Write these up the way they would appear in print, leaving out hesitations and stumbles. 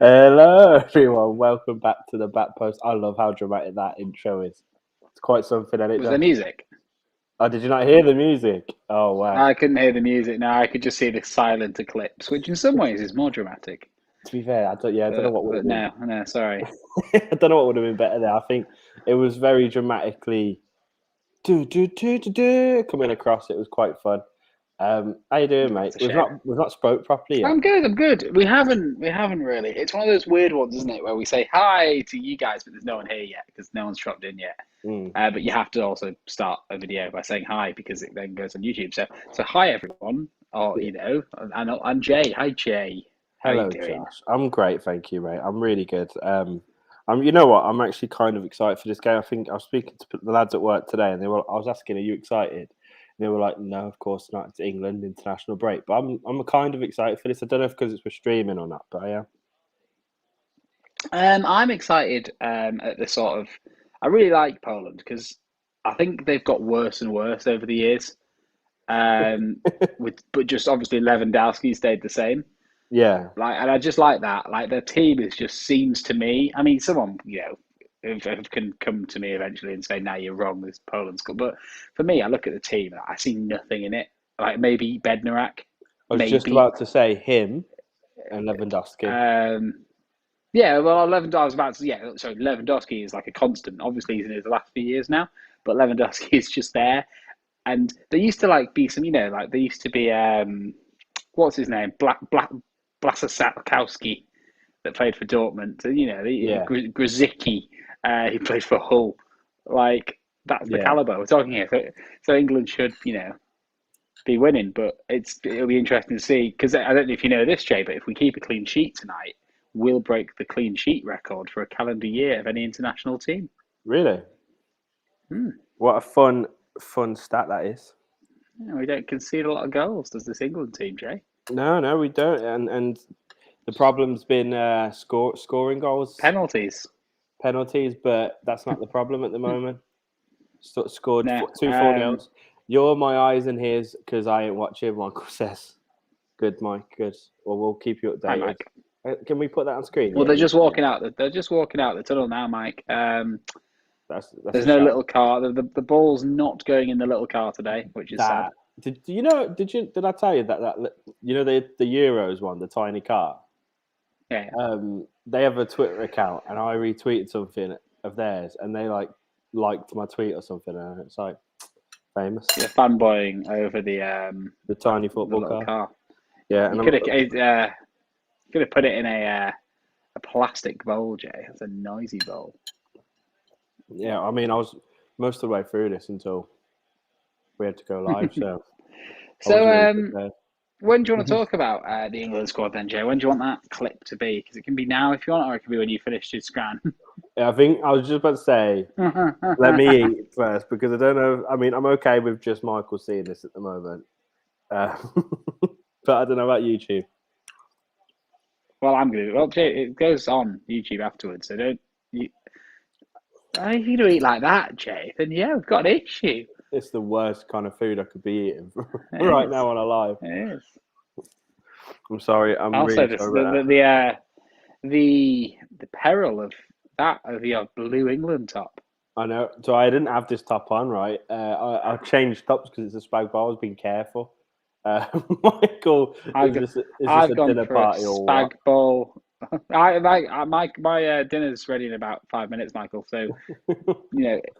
Hello, everyone. Welcome back to the Back Post. I love how dramatic that intro is. It's quite something, and it Was there does. music? Oh, did you not hear the music? Oh, wow. I couldn't hear the music. Now I could just see the silent eclipse, which in some ways is more dramatic. To be fair, I don't know But what would have but been. no, no, sorry. I don't know what would have been better there. I think it was very dramatically coming across. It was quite fun. How you doing, Oh, mate? it's a We've shame. not spoke properly yet. I'm good. I'm good. We haven't really. It's one of those weird ones, isn't it, where we say hi to you guys, but there's no one here yet because no one's dropped in yet. Mm. But you have to also start a video by saying hi because it then goes on YouTube. So hi everyone. Or Yeah. I'm Jay. Hi Jay. How you Hello, doing? Josh. I'm great, thank you, mate. I'm really good. You know what? I'm actually kind of excited for this game. I think I was speaking to the lads at work today, and I was asking, "Are you excited?" And they were like, "No, of course not. It's England international break." But I'm kind of excited for this. I don't know if because it's for streaming or not, but I am. I'm excited at the sort of. I really like Poland because I think they've got worse and worse over the years. But just obviously Lewandowski stayed the same. Yeah, And I just like that. Like their team is just seems to me. I mean, someone who can come to me eventually and say, "No, you're wrong. This Poland's good." But for me, I look at the team and I see nothing in it. Like maybe Bednarak, I was just maybe. about to say him and Lewandowski. Um, Yeah, well, Lewandowski was about to, yeah, so Lewandowski is like a constant. Obviously, he's in his last few years now, but Lewandowski is just there. And there used to like be some, like there used to be, what's his name? Blasakowski that played for Dortmund. Yeah, Grzycki, he played for Hull. Like, that's the yeah. caliber we're talking here. So England should, be winning, but it'll be interesting to see because I don't know if you know this, Jay, but if we keep a clean sheet tonight, we'll break the clean sheet record for a calendar year of any international team. Really? Hmm. What a fun stat that is. Yeah, we don't concede a lot of goals, does this England team, Jay? No, we don't. And the problem's been scoring goals, Penalties. penalties, but that's not the problem at the moment. Scored No. two 4-0s. You're my eyes and ears because I ain't watching. Michael says, "Good, Mike. Good. Well, we'll keep you Hi, updated." Mike. Can we put that on screen? Well, Yeah, they're you just can. walking out. They're just walking out the tunnel now, Mike. That's There's a no shame. little car. The ball's not going in the little car today, which is sad. That do you know? Did I tell you that you know the Euros one, the tiny car? Yeah, yeah. They have a Twitter account, and I retweeted something of theirs, and they liked my tweet or something, and it's like famous. You're fanboying over The tiny the football little car. car. Yeah, You and I'm could have put it in a plastic bowl, Jay. It's a noisy bowl. yeah. I mean, I was most of the way through this until we had to go live, so I So, wasn't really prepared. when do you want to talk about the England squad then, Jay? When do you want that clip to be? Because it can be now if you want, or it can be when you finish your scran. Yeah, I think I was just about to say, let me eat first because I don't know. I mean, I'm okay with just Michael seeing this at the moment, uh, but I don't know about YouTube. Well, I'm gonna. Well, Jay, it goes on YouTube afterwards, so don't. You, if you don't eat like that, Jay, then yeah, we've got an issue. It's the worst kind of food I could be eating It right is. now on a live. It is. I'm sorry. I'm Also, really this, sorry about that. the peril of that over your blue England top. I know. So I didn't have this top on, right? I changed tops because it's a spag bar. I was being careful. Michael, I've is this I've a gone dinner for a party or what? spag bowl. My dinner's ready in about 5 minutes, Michael. So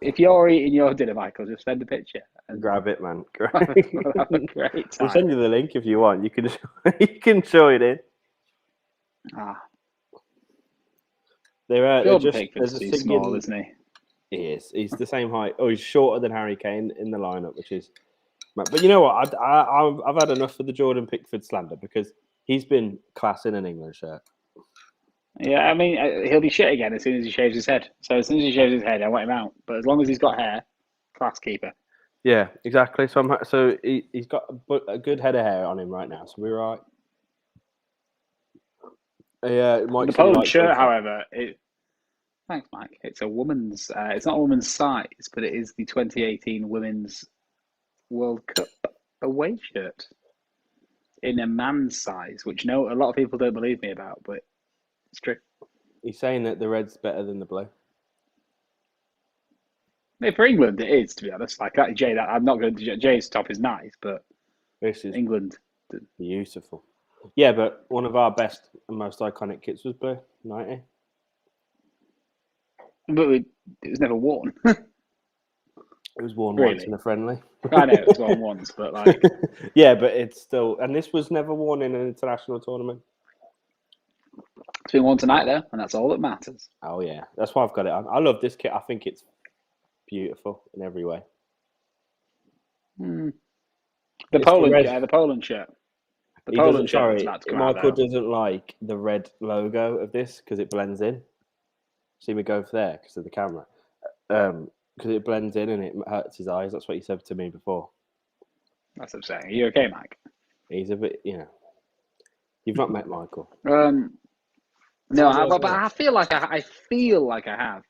if you're eating your dinner, Michael, just send a picture and Grab it, man. we'll have a great We'll time. send you the link if you want. You can you can show it in. Ah, They're Jordan just Pickford's there's a too small, singing. isn't he? He is. He's the same height. Oh, he's shorter than Harry Kane in the lineup, which is. But you know what? I've had enough of the Jordan Pickford slander because he's been class in an England shirt. Yeah, I mean he'll be shit again as soon as he shaves his head. So as soon as he shaves his head, I want him out. But as long as he's got hair, class keeper. Yeah, exactly. So he's got a good head of hair on him right now, so we're right. Yeah, Mike The said he Poland likes your shirt, top. however, thanks, Mike. It's a woman's. It's not a woman's size, but it is the 2018 Women's World Cup away shirt in a man's size, which no, a lot of people don't believe me about, but It's true. He's saying that the red's better than the blue. For England, it is, to be honest. Like that, Jay, that I'm not going to. Jay's top is nice, but This is England. beautiful. Yeah, but one of our best and most iconic kits was blue, 90. But it was never worn. It was worn Really? once in a friendly. I know it was worn once, but like, yeah, but it's still, and this was never worn in an international tournament. it's been worn tonight though, and that's all that matters. Oh yeah, that's why I've got it on. I love this kit. I think it's beautiful in every way. The It's Poland, the the Poland shirt. The He Poland doesn't. shirt Sorry, that's about to come out. Michael doesn't like the red logo of this because it blends in. See me go for there because of the camera. Because it blends in and it hurts his eyes. That's what he said to me before. That's what I'm saying. Are you okay, Mike? He's a bit, You've not met Michael. No, but I feel like I have.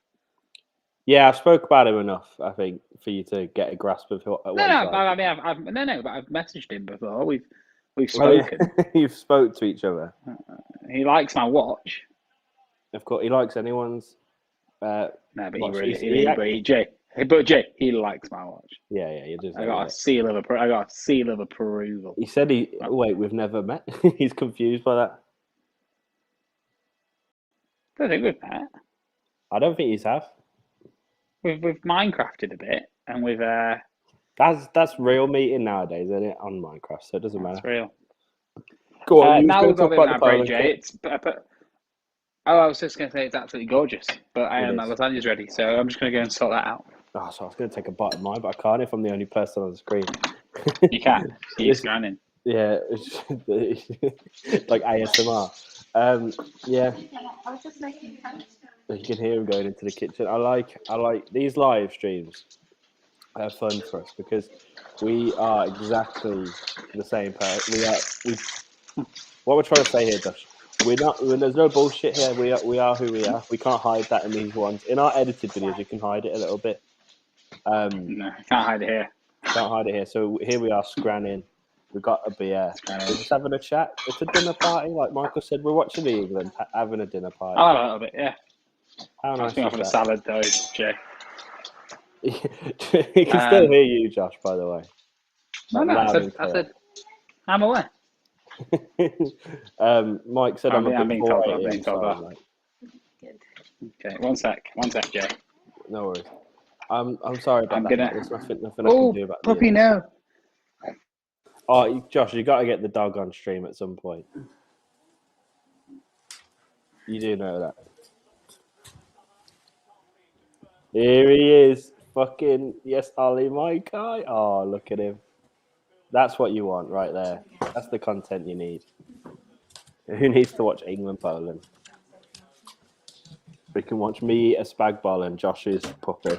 Yeah, I've spoke about him enough, I think, for you to get a grasp of what he's like. I mean, but I've messaged him before. We've spoken. You've spoke to each other. He likes my watch. Of course, he likes anyone's. No, but Jay. He likes my watch. Yeah, he does. I got a seal of approval. He said wait, we've never met. He's confused by that. I think we've met. I don't think he's have. We've Minecrafted a bit, and we've That's real meeting nowadays, isn't it? On Minecraft, so it doesn't matter. It's real. Go on. Now we've got a bit of break, Jay. I was just going to say it's absolutely gorgeous, but my lasagna's ready, so I'm just going to go and sort that out. Oh, so I was going to take a bite of mine, but I can't if I'm the only person on the screen. You can. Keep scanning. Yeah, like ASMR. Yeah. I was just making toast. You can hear him going into the kitchen. I like these live streams. Are fun for us because we are exactly the same person. What we're trying to say here, Josh. We're not. There's no bullshit here. We are who we are. We can't hide that in these ones. In our edited videos, you can hide it a little bit. No, can't hide it here. Can't hide it here. So here we are, scranning. We've got a beer. We're just having a chat. It's a dinner party, like Michael said. We're watching England having a dinner party. I like that a little bit, yeah. How nice is that? A salad, though, Jay. He can still hear you, Josh. By the way. No, I said, I'm aware. Mike said I'm being told. Good. Okay, one sec, Jay. No worries. I'm sorry about that. There's nothing I can do about that. Puppy, no. Oh, Josh, you got to get the dog on stream at some point. You do know that. Here he is. Fucking yes, Ollie, my guy. Oh, look at him. That's what you want right there. That's the content you need. Who needs to watch England, Poland? We can watch me eat a spag bol and Josh's puppy.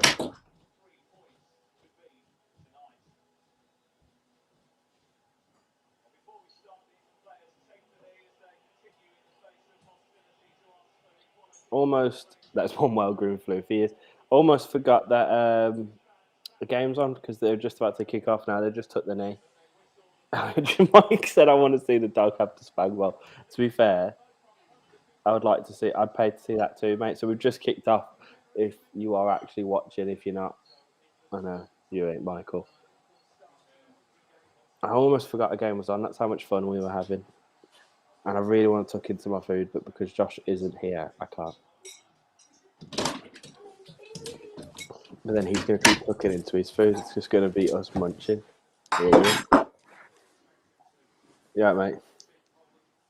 Almost, that's one well-groomed floofy is. Almost forgot that the game's on because they're just about to kick off now. They just took the knee. Mike said, I want to see the dog have the spag bol. To be fair, I would like to see, I'd pay to see that too, mate. So we've just kicked off if you are actually watching. If you're not, I know you ain't, Michael. I almost forgot the game was on. That's how much fun we were having. And I really want to tuck into my food, but because Josh isn't here, I can't. But then he's going to keep tucking into his food. It's just going to be us munching. Really. You right, mate?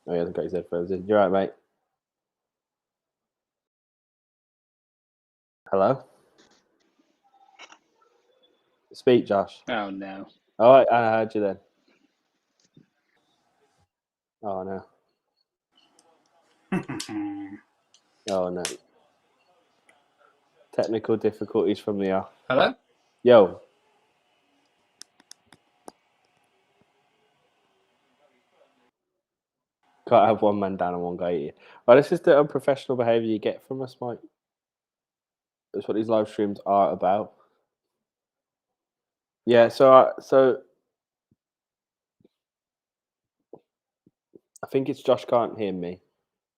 Oh, he hasn't got his headphones in. You right, mate? Hello? Speak, Josh. Oh, no. Oh, I heard you then. Oh, no. Oh, no. Technical difficulties from the off. Hello? Yo. Can't have one man down and one guy here. Well, this is the unprofessional behaviour you get from us, Mike. That's what these live streams are about. Yeah, so I think it's Josh can't hear me.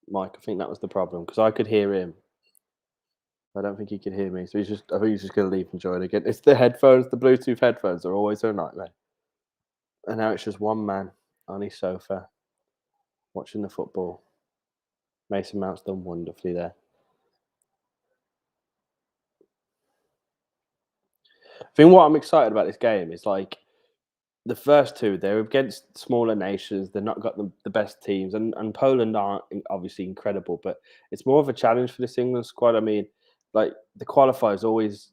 Mike. I think that was the problem because I could hear him. I don't think he could hear me, so I think he's just going to leave and join again. It's the headphones, the Bluetooth headphones are always a nightmare. And now it's just one man on his sofa watching the football. Mason Mount's done wonderfully there. I think what I'm excited about this game is like the first two, they're against smaller nations. They've not got the best teams, and Poland aren't obviously incredible, but it's more of a challenge for this England squad. I mean, like the qualifiers always,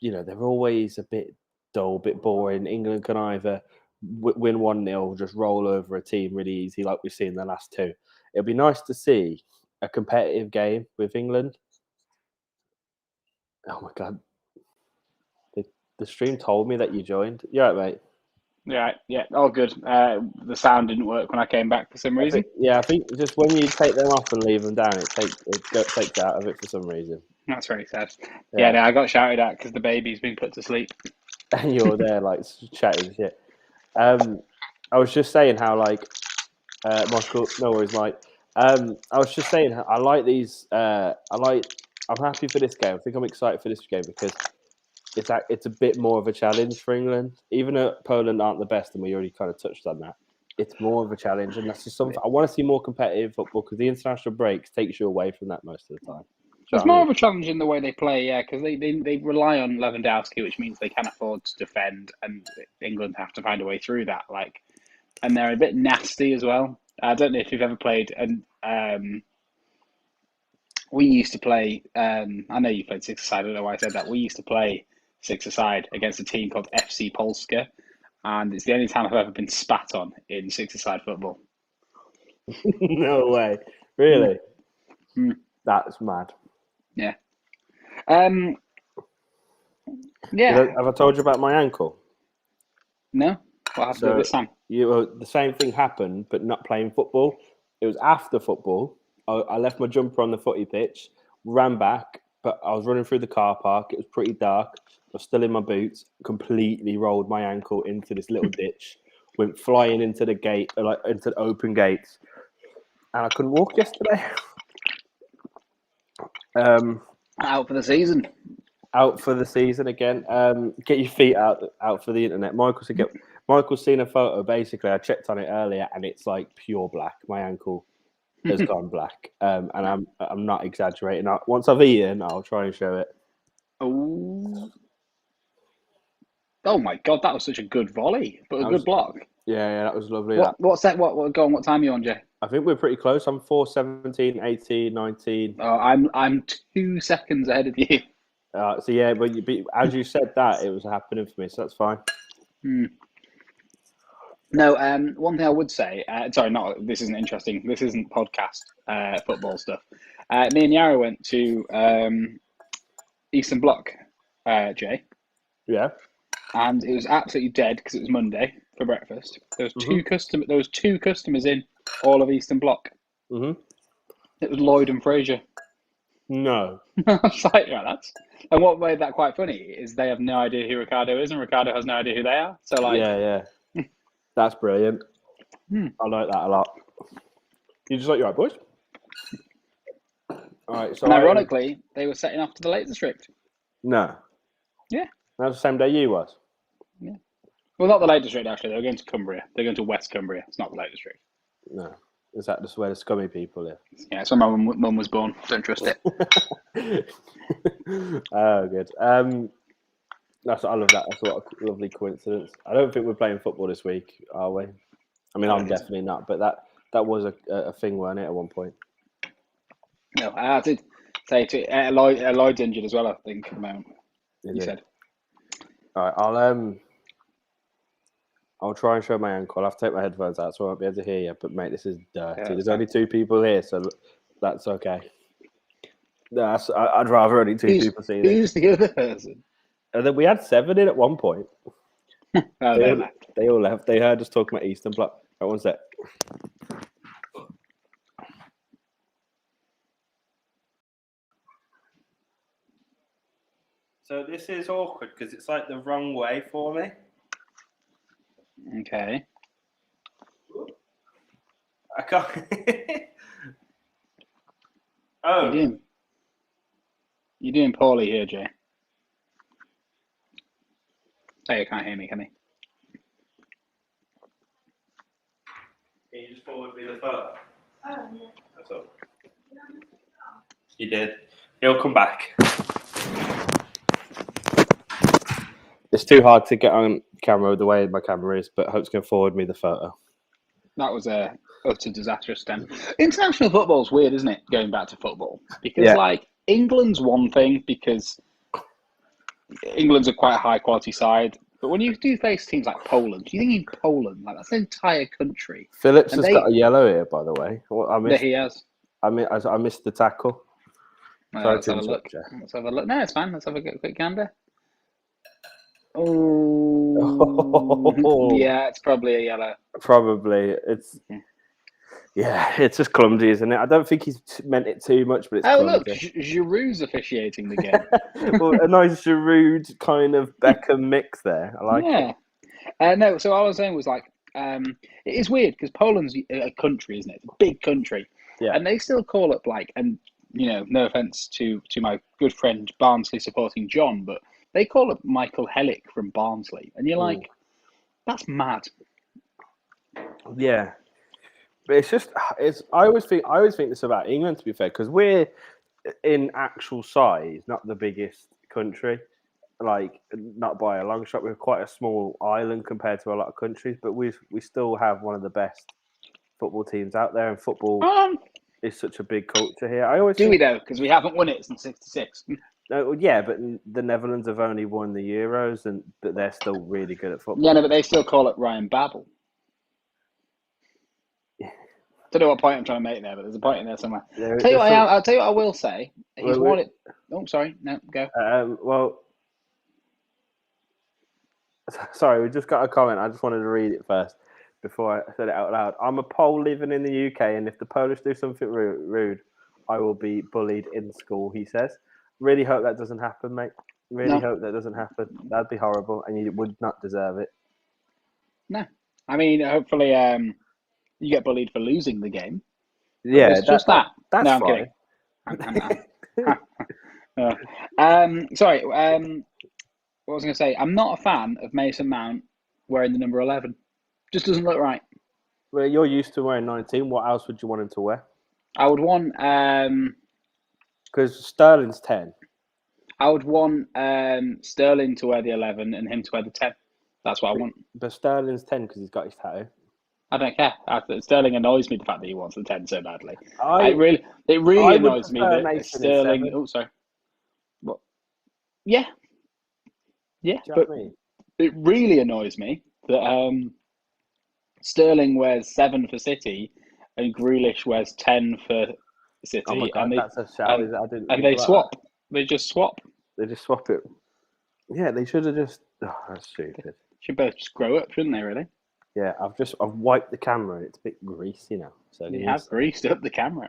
they're always a bit dull, a bit boring. England can either win 1-0 or just roll over a team really easy, like we've seen the last two. It'll be nice to see a competitive game with England. Oh my God. The stream told me that you joined. Yeah, right, mate. Yeah, all good. The sound didn't work when I came back for some reason. I think just when you take them off and leave them down, it takes it out of it for some reason. That's very sad. Yeah, no, I got shouted at because the baby's been put to sleep. And you're there like chatting shit. I was just saying how Michael, no worries, Mike. I was just saying how I like these. I'm happy for this game. I think I'm excited for this game because it's a bit more of a challenge for England. Even though Poland aren't the best, and we already kind of touched on that, it's more of a challenge, and that's just something I want to see more competitive football because the international breaks takes you away from that most of the time. It's more of a challenge in the way they play, yeah, because they rely on Lewandowski, which means they can afford to defend, and England have to find a way through that. And they're a bit nasty as well. I don't know if you've ever played, and we used to play. I know you played six-a-side. I don't know why I said that. We used to play six-a-side against a team called FC Polska, and it's the only time I've ever been spat on in six-a-side football. No way, really? That's mad. Yeah. Have I told you about my ankle? No. What happened this time? The same thing happened, but not playing football. It was after football. I left my jumper on the footy pitch, ran back, but I was running through the car park. It was pretty dark. I was still in my boots. Completely rolled my ankle into this little ditch. Went flying into the gate, into the open gates, and I couldn't walk yesterday. Out for the season. Out for the season again. Get your feet out for the internet. Michael's seen a photo. Basically, I checked on it earlier, and it's like pure black. My ankle has gone black, and I'm not exaggerating. Once I've eaten, I'll try and show it. Oh my God, that was such a good volley, but good block. Yeah, that was lovely. What's that? Go on. What time are you on, Jay? I think we're pretty close. I'm 4:17, 18, 19. Oh, I'm 2 seconds ahead of you. So yeah, but as you said that, it was happening for me, so that's fine. No, one thing I would say, this isn't interesting. This isn't podcast football stuff. Me and Yara went to Eastern Bloc, Jay. Yeah. And it was absolutely dead because it was Monday for breakfast. There was two customers in all of Eastern Bloc. Mm-hmm. It was Lloyd and Fraser. No. I was like, yeah, and what made that quite funny is they have no idea who Ricardo is, and Ricardo has no idea who they are. So yeah, that's brilliant. I like that a lot. You just like, you're right, boys. All right. So and ironically, they were setting off to the Lake District. No. Yeah. That was the same day you was. Yeah. Well, not the Lake District actually. They were going to Cumbria. They're going to West Cumbria. It's not the Lake District. No. Is that just where the scummy people live? Yeah, it's where my mum was born. Don't trust it. Oh, good. I love that. That's what a lovely coincidence. I don't think we're playing football this week, are we? I mean, I'm definitely not. But that was a thing, wasn't it, at one point? No, I did say to Lloyd's injured as well. I think at the moment. You said. All right, I'll try and show my ankle. I'll have to take my headphones out so I won't be able to hear you. But mate, this is dirty. There's only 2 people here, so that's okay. No, I'd rather only 2 people see this. Who's the other person? And then we had 7 in at one point. They left. They all left. They heard us talking about Eastern Bloc. Right, one sec. So this is awkward because it's like the wrong way for me. Okay. I can't. Oh, You're doing poorly here, Jay. Oh, you can't hear me, can you? can you just forward me the photo? Oh, yeah. That's all. He did. He'll come back. It's too hard to get on camera the way my camera is, but Hope's going to forward me the photo. That was a utter disastrous attempt. International football's weird, isn't it? Going back to football, because Yeah. like England's one thing because England's a quite a high quality side, but when you do face teams like Poland, you think in Poland, like that's an entire country. Phillips And has got a yellow here, by the way. Well, I There missed. he has. I missed the tackle. Sorry Let's to have a look. interrupt you. Let's have a look. No, it's fine. Let's have a quick gander. Oh, yeah, it's probably a yellow. Probably. It's just clumsy, isn't it? I don't think he's meant it too much, but it's Oh, look, clumsy. Giroud's officiating the game. Well, a nice Giroud kind of Beckham mix there. I like it. No, so all I was saying was like, it is weird because Poland's a country, isn't it? It's a big country. Yeah. And they still call it like, and you know, no offense to my good friend Barnsley supporting John, but they call it Michael Hellick from Barnsley. And you're like, that's mad. Yeah. But I always think this about England, to be fair, because we're in actual size, not the biggest country, like not by a long shot. We're quite a small island compared to a lot of countries, but we still have one of the best football teams out there, and football is such a big culture here. I always Do we though? Because we haven't won it since '66. yeah, but the Netherlands have only won the Euros, but they're still really good at football. Yeah, no, but they still call it Ryan Babel. Don't know what point I'm trying to make there, but there's a point in there somewhere. I'll tell you what I will say. He's won it. Oh, sorry. No, go. Well, sorry, we just got a comment. I just wanted to read it first before I said it out loud. I'm a Pole living in the UK, and if the Polish do something rude, I will be bullied in school, he says. Really hope that doesn't happen, mate. Really hope that doesn't happen. That'd be horrible, and you would not deserve it. No. I mean, hopefully you get bullied for losing the game. Yeah, it's just that. That's no, I'm fine. kidding. Sorry. What was I going to say? I'm not a fan of Mason Mount wearing the number 11. Just doesn't look right. Well, you're used to wearing 19. What else would you want him to wear? I would want... Because Sterling's 10. I would want Sterling to wear the 11 and him to wear the 10. That's what I want. But Sterling's 10 because he's got his tattoo. I don't care. Sterling annoys me the fact that he wants the 10 so badly. It really annoys me that Sterling... Oh, sorry. What? Yeah. Yeah, but it really annoys me that Sterling wears 7 for City and Grealish wears 10 for City. Oh my God, that's a shout. And they swap. They just swap. They just swap it. Yeah, they should have just... Oh, that's stupid. They should both just grow up, shouldn't they, really? Yeah, I've wiped the camera. It's a bit greasy now. So you have greased up the camera.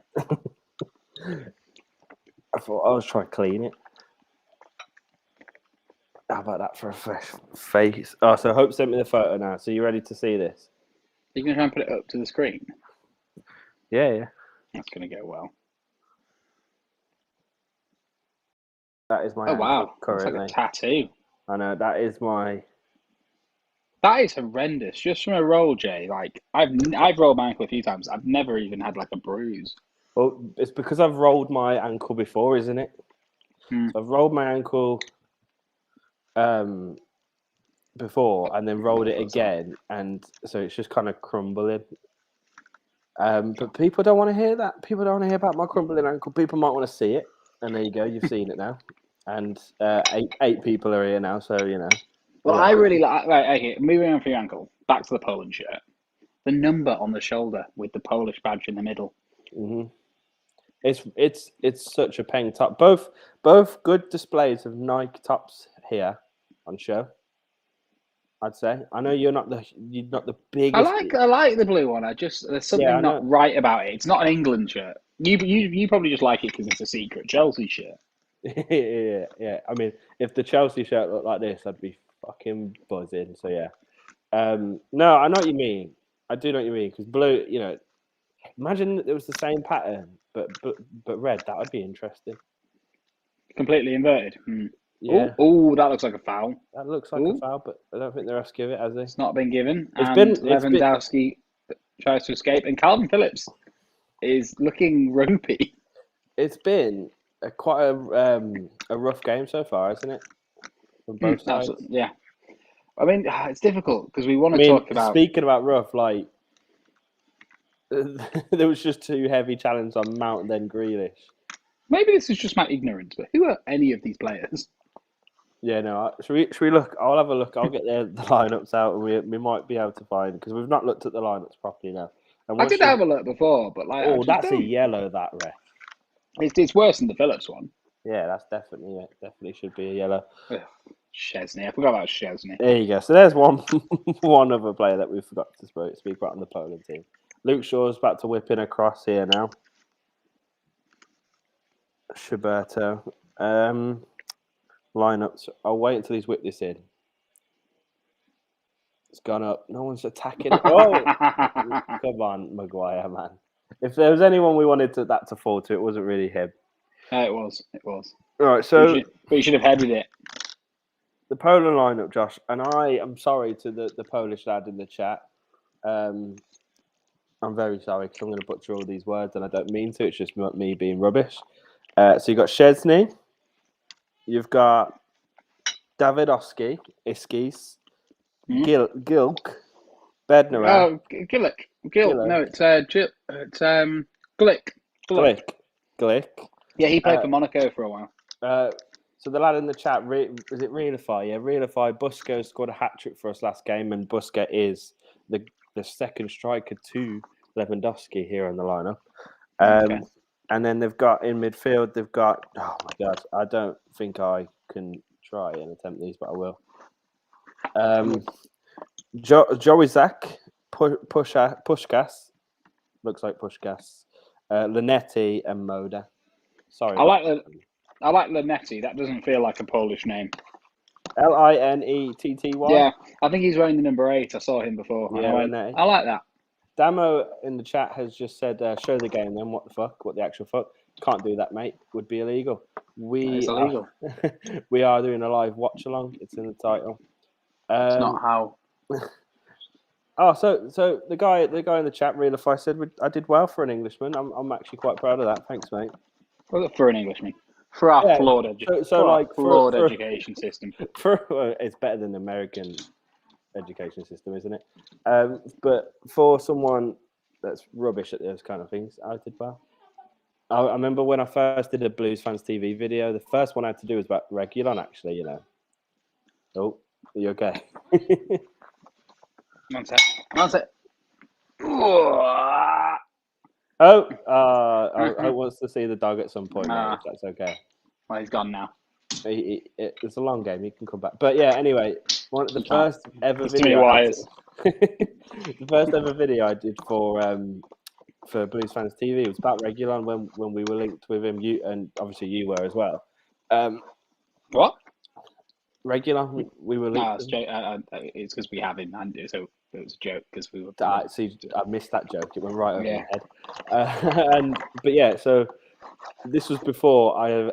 I thought I was trying to clean it. How about that for a fresh face? Oh, so Hope sent me the photo now. So you ready to see this? You're going to try and put it up to the screen? Yeah. That's going to go well. That is my wow. currently. It's like a tattoo. I know, that is my... That is horrendous. Just from a roll, Jay. Like, I've rolled my ankle a few times. I've never even had like a bruise. Well, it's because I've rolled my ankle before, isn't it? So I've rolled my ankle before and then rolled it again, and so it's just kind of crumbling. But people don't want to hear that. People don't want to hear about my crumbling ankle. People might want to see it, and there you go. You've seen it now, and eight people are here now, so you know. Well, I really like. Right, okay, moving on from your ankle, back to the Poland shirt. The number on the shoulder with the Polish badge in the middle. Mm-hmm. It's such a peng top. Both good displays of Nike tops here on show. I'd say. I know you're not the biggest. I like the blue one. There's something not right about it. It's not an England shirt. You probably just like it because it's a secret Chelsea shirt. yeah. I mean, if the Chelsea shirt looked like this, I'd be fucking buzzing. So yeah. No, I know what you mean. I do know what you mean because blue. You know, Imagine it was the same pattern, but red. That would be interesting. Completely inverted. Yeah, Oh, that looks like a foul. that looks like a foul, but I don't think the refs give it, has they? It's not been given. It's And been- Lewandowski tries to escape, and Calvin Phillips is looking ropey. It's been quite a rough game so far, isn't it? From both sides. Absolutely, yeah. I mean, it's difficult because we want I to mean, talk about. speaking about rough, like there was just 2 heavy challenges on Mount and then Grealish. Maybe this is just my ignorance, but who are any of these players? Yeah, no. Should we look? I'll have a look. I'll get the lineups out, and we might be able to find because we've not looked at the lineups properly now. And I did have a look before, but like, oh, that's a yellow. That ref. It's worse than the Phillips one. Yeah, that's definitely should be a yellow. Ugh, Chesney, I forgot about Chesney. There you go. So there's one other player that we forgot to speak about on the Poland team. Luke Shaw's about to whip in across here now. Schuberto. Lineups. I'll wait until he's whipped this in. It's gone up. No one's attacking it. Oh, come on, Maguire, man. If there was anyone we wanted that to fall to, it wasn't really him. It was. All right, so you should have headed it. The Poland lineup, Josh, and I am sorry to the Polish lad in the chat. I'm very sorry because I'm going to butcher all these words, and I don't mean to. It's just me being rubbish. So you've got Szczesny, you've got Davidowski, Iskis, Gilk, Bednarek. Oh, Gillick. No, it's Glick. Glick. Yeah, he played for Monaco for a while. So the lad in the chat, is it Realify? Yeah, Realify. Busquets scored a hat-trick for us last game, and Busquets is the second striker to Lewandowski here on the lineup. Okay. And then they've got in midfield, they've got, oh my God, I don't think I can try and attempt these, but I will. Joey Zach, Pushkas, looks like Pushkas, Linetti, and Moda. Sorry. I like Linetti. That doesn't feel like a Polish name. Linetty. Yeah, I think he's wearing the number 8. I saw him before. Yeah, I like that. Damo in the chat has just said, show the game then. What the fuck? What the actual fuck? Can't do that, mate. Would be illegal. It's illegal. We are doing a live watch-along. It's in the title. It's not how. Oh, so the guy in the chat, Realify, said I did well for an Englishman. I'm actually quite proud of that. Thanks, mate. Well, for an Englishman. For our flawed education system. It's better than the American education system, isn't it? But for someone that's rubbish at those kind of things, I did well. I remember when I first did a Blues Fans TV video, the first one I had to do was about Regulon, actually, you know. Oh, are you okay? One sec. I wants to see the dog at some point, mate, if that's okay. Well, he's gone now. It's a long game. He can come back. But yeah, anyway, the first ever video I did for Blues Fans TV was about Regulon when we were linked with him. You and obviously you were as well. What? Regulon, we were linked. No, it's because we have him, and so it was a joke because we were. See, I missed that joke. It went right over my head. But yeah, so this was before I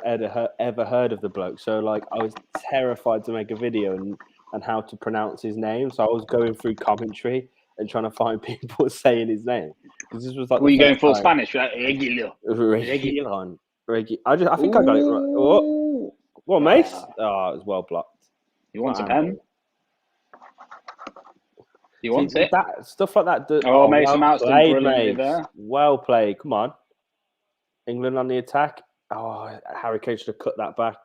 ever heard of the bloke. So like, I was terrified to make a video and how to pronounce his name. So I was going through commentary and trying to find people saying his name. Because this was like. Were you going full Spanish? Like, Regulon. I think I got it right. Oh, what, Mace? Oh, it was well blocked. You want a pen? You want it? Stuff like that. Mason Mount's done brilliantly there. Well played. Come on. England on the attack. Oh, Harry Kane should have cut that back.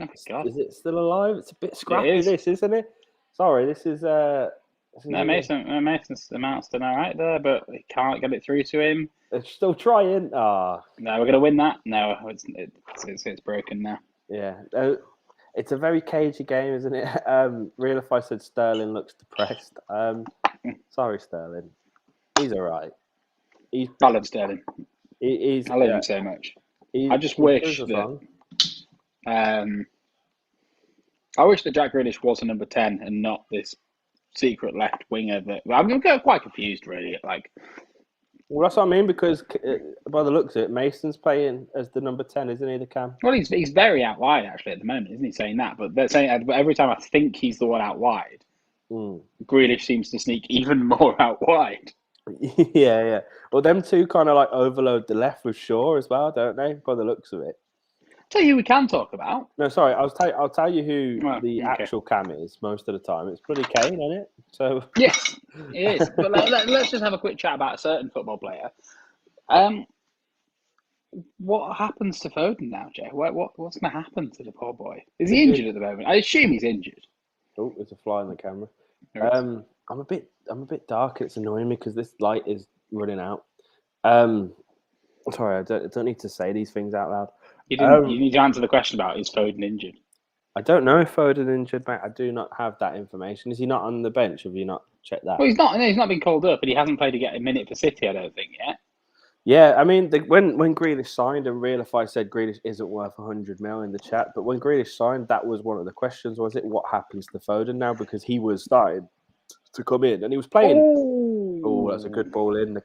Oh, God. Is it still alive? It's a bit scrappy, this, isn't it? Sorry, this is... No, Mason's Mount's done all right there, but he can't get it through to him. They're still trying. Oh. No, we're going to win that. No, it's broken now. Yeah. It's a very cagey game, isn't it? Realify said Sterling looks depressed. Sorry, Sterling. He's all right. I love Sterling. I love him so much. I just wish that... I wish that Jack Grealish was a number 10 and not this secret left winger that I'm quite confused really. Like, Well, that's what I mean because by the looks of it, Mason's playing as the number 10, isn't he? The cam. well, he's very out wide actually at the moment, isn't he? Saying that, but they're saying every time I think he's the one out wide, Grealish seems to sneak even more out wide. Yeah. Well, them two kind of like overload the left with Shaw as well, don't they? By the looks of it. Tell you who we can talk about. No, sorry. I'll tell you who the okay. actual cam is most of the time. It's bloody Kane, isn't it? So yes, it is. But let's just have a quick chat about a certain football player. What happens to Foden now, Jay? What's going to happen to the poor boy? Is he injured at the moment? I assume he's injured. Oh, there's a fly in the camera. I'm a bit dark. It's annoying me because this light is running out. Sorry, I don't need to say these things out loud. You need to answer the question about is Foden injured? I don't know if Foden injured, mate. I do not have that information. Is he not on the bench? Have you not checked that? Well, he's not. No, he's not been called up, but he hasn't played a minute for City. I don't think yet. Yeah, I mean, when Grealish signed, and Realify said Grealish isn't worth 100 mil in the chat, but when Grealish signed, that was one of the questions, was it? What happens to Foden now? Because he was starting to come in, and he was playing. Oh, that's a good ball in.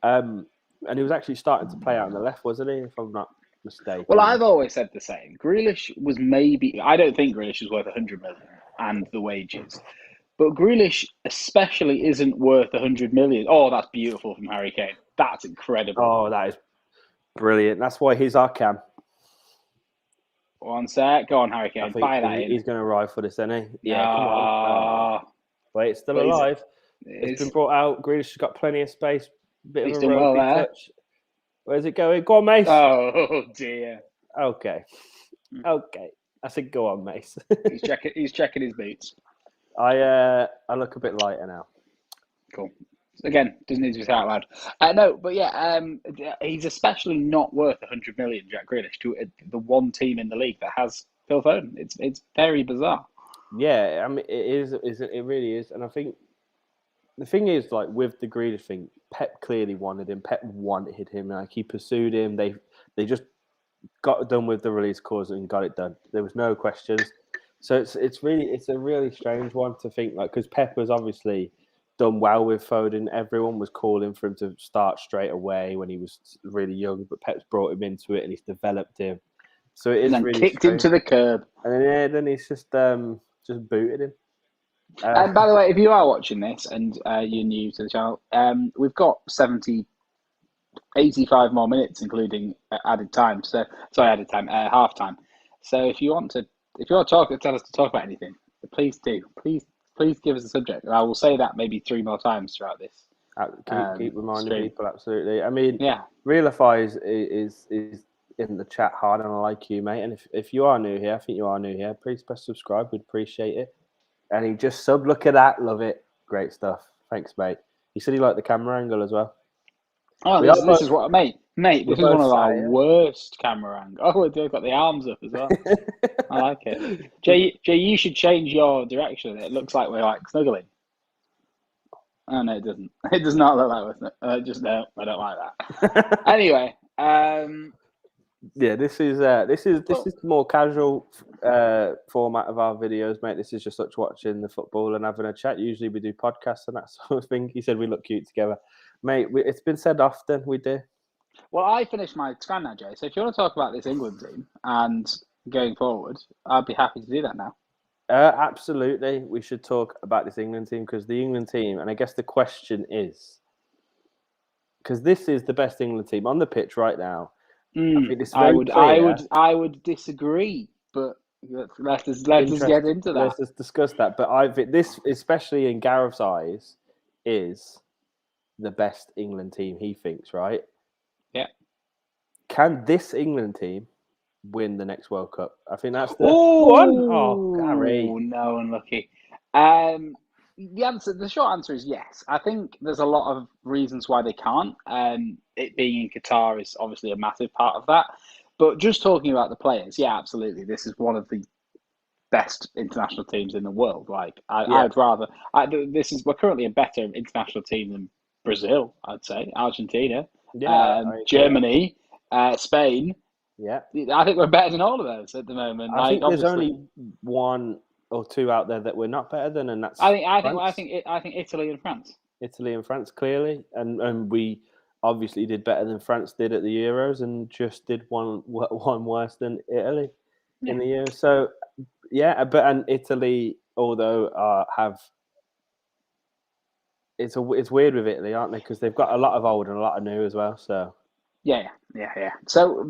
And he was actually starting to play out on the left, wasn't he? If I'm not mistaken. Well, I've always said the same. Grealish was maybe. I don't think Grealish is worth 100 million and the wages. But Grealish especially isn't worth 100 million. Oh, that's beautiful from Harry Kane. That's incredible. Oh, that is brilliant. That's why he's our cam. One sec. Go on, Harry Kane. Fire that in. He's going to arrive for this, isn't he? Yeah, come on. Wait, it's still alive. It's been brought out. Grealish has got plenty of space. Bit of a ropey touch. Where's it going? Go on, Mace. Oh, dear. Okay. I said, go on, Mace. He's checking his boots. I look a bit lighter now. Cool. Again, doesn't need to be said out loud. No, but yeah, he's especially not worth 100 million, Jack Grealish, to the one team in the league that has Phil Foden. It's very bizarre. Yeah, I mean, it is. It really is. And I think the thing is, like, with the Grealish thing, Pep clearly wanted him. Pep wanted him. Like, he pursued him. They just got done with the release clause and got it done. There was no questions. So it's a really strange one to think, like, because Pep was obviously done well with Foden. Everyone was calling for him to start straight away when he was really young, but Pep's brought him into it and he's developed him. So it is and really kicked strange. him to the curb. And then he's just booted him. And by the way, if you are watching this and you're new to the channel, we've got 85 more minutes, including added time. Half time. So if you want to tell us to talk about anything, please do. Please give us a subject. I will say that maybe 3 more times throughout this. Keep reminding people, absolutely. I mean, yeah. Realify is in the chat hard, and I like you, mate. And if you are new here, I think you are new here, please press subscribe. We'd appreciate it. And he just sub. Look at that. Love it. Great stuff. Thanks, mate. He said he liked the camera angle as well. Oh, this is what, mate. This is one of our worst camera angles. Oh, they've got the arms up as well. I like it. Jay, you should change your direction. It looks like we're like snuggling. Oh no, it doesn't. It does not look like we're snuggling. I don't like that. Anyway, yeah, this is more casual format of our videos, mate. This is just such watching the football and having a chat. Usually we do podcasts and that sort of thing. He said we look cute together. Mate, it's been said often, we do. Well, I finished my scan now, Jay. So if you want to talk about this England team and going forward, I'd be happy to do that now. Absolutely. We should talk about this England team because the England team, and I guess the question is, because this is the best England team on the pitch right now. I would disagree, but let's get into that. Let's just discuss that. But this, especially in Gareth's eyes, is the best England team he thinks, right? Yeah. Can this England team win the next World Cup? I think that's the one. Oh, Gary. No, unlucky. The short answer is yes. I think there's a lot of reasons why they can't. It being in Qatar is obviously a massive part of that. But just talking about the players, yeah, absolutely. This is one of the best international teams in the world. Like, we're currently a better international team than Brazil, I'd say, Argentina, Germany, Spain. Yeah, I think we're better than all of those at the moment. I think there's only one or two out there that we're not better than, and that's I France. think Italy and France. Italy and France, clearly, and we obviously did better than France did at the Euros, and just did one worse than Italy in the Euros. So yeah, and Italy, although have it's weird with Italy, aren't they? Because they've got a lot of old and a lot of new as well. So Yeah. So,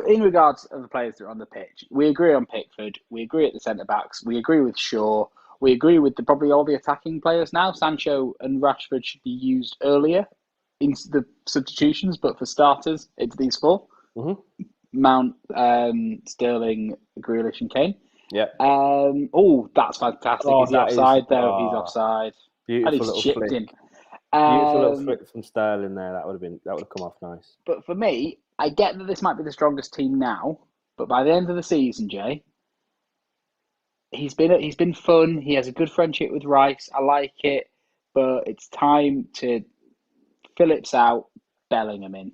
in regards of the players that are on the pitch, we agree on Pickford. We agree at the centre backs. We agree with Shaw. We agree with probably all the attacking players now. Sancho and Rashford should be used earlier in the substitutions, but for starters, it's these four: Mount, Sterling, Grealish, and Kane. Yeah. That's fantastic. Is he offside though? He's offside. Beautiful little chipped flick. in. Beautiful little flick from Sterling there. That would have come off nice. But for me, I get that this might be the strongest team now, but by the end of the season, Jay, he's been fun. He has a good friendship with Rice. I like it, but it's time to Phillips out, Bellingham in.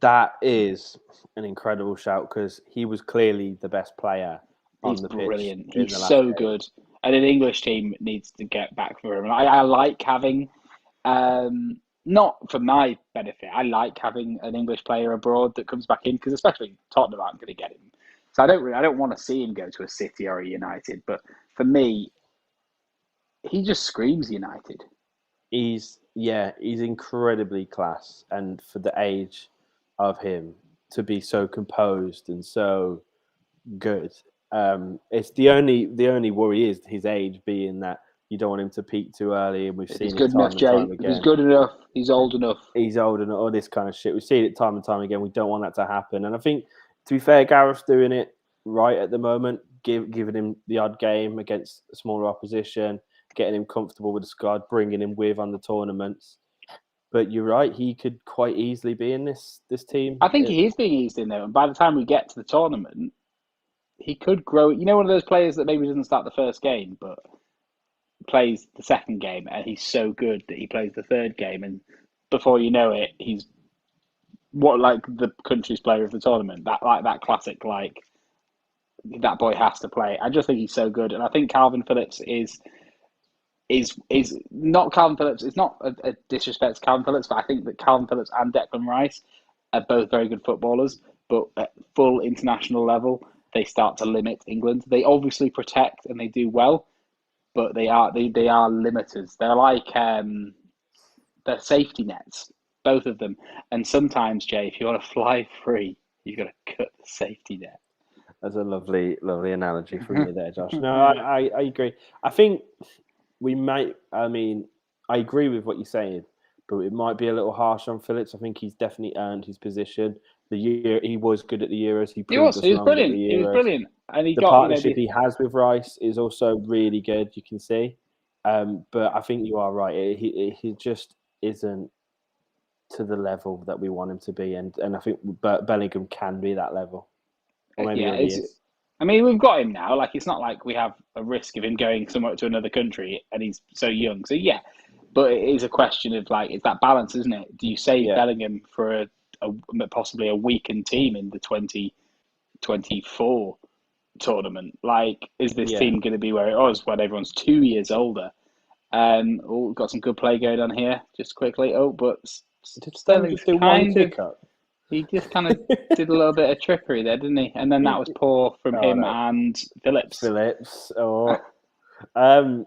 That is an incredible shout because he was clearly the best player on the pitch. He's brilliant. He's so good. And an English team needs to get back for him. And I like having, not for my benefit, I like having an English player abroad that comes back in because especially Tottenham aren't going to get him. So I don't want to see him go to a City or a United. But for me, he just screams United. He's incredibly class, and for the age of him to be so composed and so good. It's the only worry is his age, being that you don't want him to peak too early, and we've seen it time and time again. If he's good enough, he's old enough. He's old enough, all this kind of shit. We've seen it time and time again. We don't want that to happen. And I think, to be fair, Gareth's doing it right at the moment, giving him the odd game against a smaller opposition, getting him comfortable with the squad, bringing him with on the tournaments. But you're right, he could quite easily be in this team. I think he is being eased in there, and by the time we get to the tournament, he could grow. You know, one of those players that maybe doesn't start the first game, but plays the second game, and he's so good that he plays the third game, and before you know it, he's like the country's player of the tournament. That classic, that boy has to play. I just think he's so good, and I think Calvin Phillips is not Calvin Phillips. It's not a disrespect to Calvin Phillips, but I think that Calvin Phillips and Declan Rice are both very good footballers, but at full international level, they start to limit England. They obviously protect and they do well, but they are limiters. They're like they're safety nets, both of them. And sometimes, Jay, if you want to fly free, you've got to cut the safety net. That's a lovely analogy from you there, Josh. No, I agree. I think we might. I mean, I agree with what you're saying, but it might be a little harsh on Phillips. I think he's definitely earned his position. He was good at the Euros. He was brilliant. He was brilliant, and the partnership he has with Rice is also really good. You can see, but I think you are right. He just isn't to the level that we want him to be, and I think Bellingham can be that level. Or maybe he is. I mean, we've got him now. Like, it's not like we have a risk of him going somewhere to another country, and he's so young. So yeah, but it is a question of it's that balance, isn't it? Do you save Bellingham for possibly a weakened team in the 2024 tournament? Is this team going to be where it was when everyone's 2 years older? We've got some good play going on here, just quickly. But Sterling's he just kind of did a little bit of trickery there, didn't he? And then that was poor from him and Phillips. And I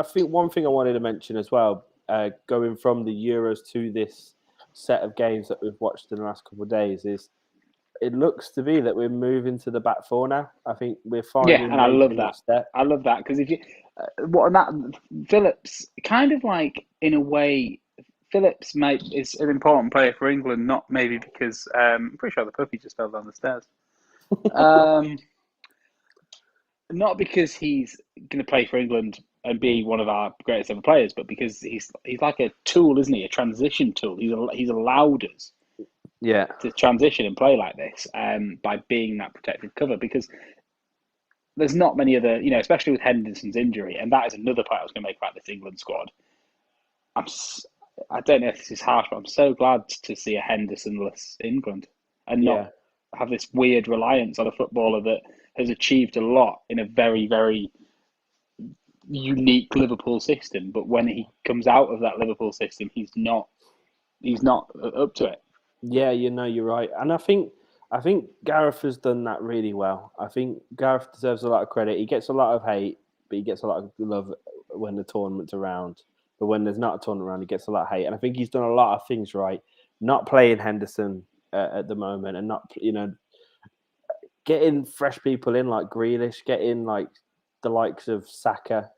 think one thing I wanted to mention as well, going from the Euros to this set of games that we've watched in the last couple of days, is it looks to be that we're moving to the back four now. I think we're finding. Yeah, and I love that. I love that because if you Phillips kind of in a way. Phillips, mate, is an important player for England, not maybe because I'm pretty sure the puppy just fell down the stairs. Not because he's going to play for England and be one of our greatest ever players, but because he's like a tool, isn't he? A transition tool. He's allowed us to transition and play like this by being that protected cover, because there's not many other, especially with Henderson's injury, and that is another point I was going to make about this England squad. I don't know if this is harsh, but I'm so glad to see a Henderson-less England and not have this weird reliance on a footballer that has achieved a lot in a very, very unique Liverpool system. But when he comes out of that Liverpool system, he's not up to it. Yeah, you're right, and I think Gareth has done that really well. I think Gareth deserves a lot of credit. He gets a lot of hate, but he gets a lot of love when the tournament's around. But when there's not a tournament around, he gets a lot of hate, and I think he's done a lot of things right. Not playing Henderson at the moment, and not getting fresh people in like Grealish, getting like the likes of Saka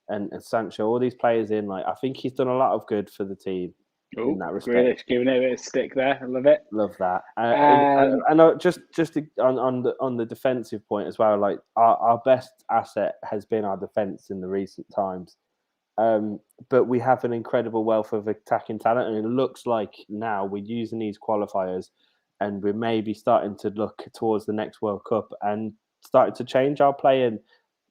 and Sancho, all these players in. Like I think he's done a lot of good for the team. In that respect, Grealish giving it a bit of stick there. I love it. Love that. And just on the defensive point as well. Like our best asset has been our defense in the recent times, but we have an incredible wealth of attacking talent, and it looks like now we're using these qualifiers, and we're maybe starting to look towards the next World Cup and starting to change our play and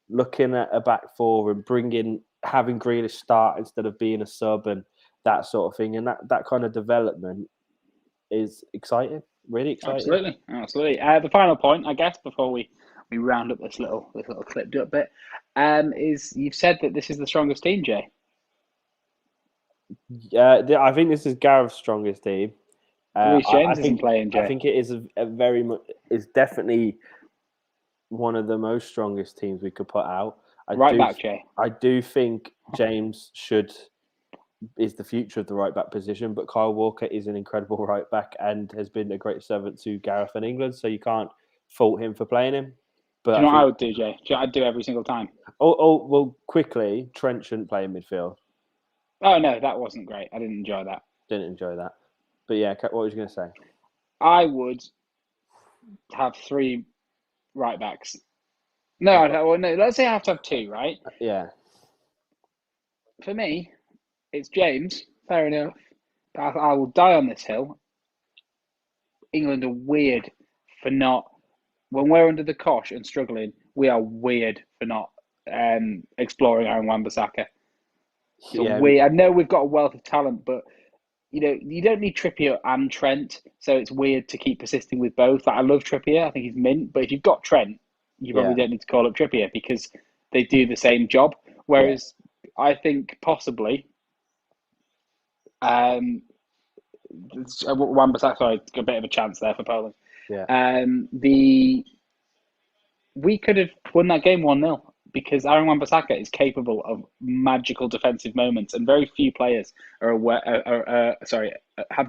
looking at a back four and having Grealish start instead of being a sub and that sort of thing, and that kind of development is exciting, really exciting. Absolutely. The final point, I guess, before we round up this little clipped up bit, is you've said that this is the strongest team, Jay. I think this is Gareth's strongest team. Reece James isn't playing, Jay. I think it is a very much. It's definitely one of the most strongest teams we could put out. Back, Jay. I do think James is the future of the right back position, but Kyle Walker is an incredible right back and has been a great servant to Gareth and England, so you can't fault him for playing him. But do you know what I would do, Jay? I'd do every single time. Well, quickly, Trent shouldn't play in midfield. Oh no, that wasn't great. I didn't enjoy that. But yeah, what was you going to say? I would have 3 right backs. No, let's say I have to have 2, right? Yeah. For me, it's James. Fair enough. But I will die on this hill. England are weird for not, when we're under the cosh and struggling, we are weird for not exploring Aaron Wan-Bissaka. I know we've got a wealth of talent, but you don't need Trippier and Trent, so it's weird to keep persisting with both. Like, I love Trippier, I think he's mint, but if you've got Trent, you probably don't need to call up Trippier because they do the same job. Whereas I think possibly Wan-Bissaka, sorry, a bit of a chance there for Poland. Yeah. We could have won that game 1-0 because Aaron Wan-Bissaka is capable of magical defensive moments, and very few players have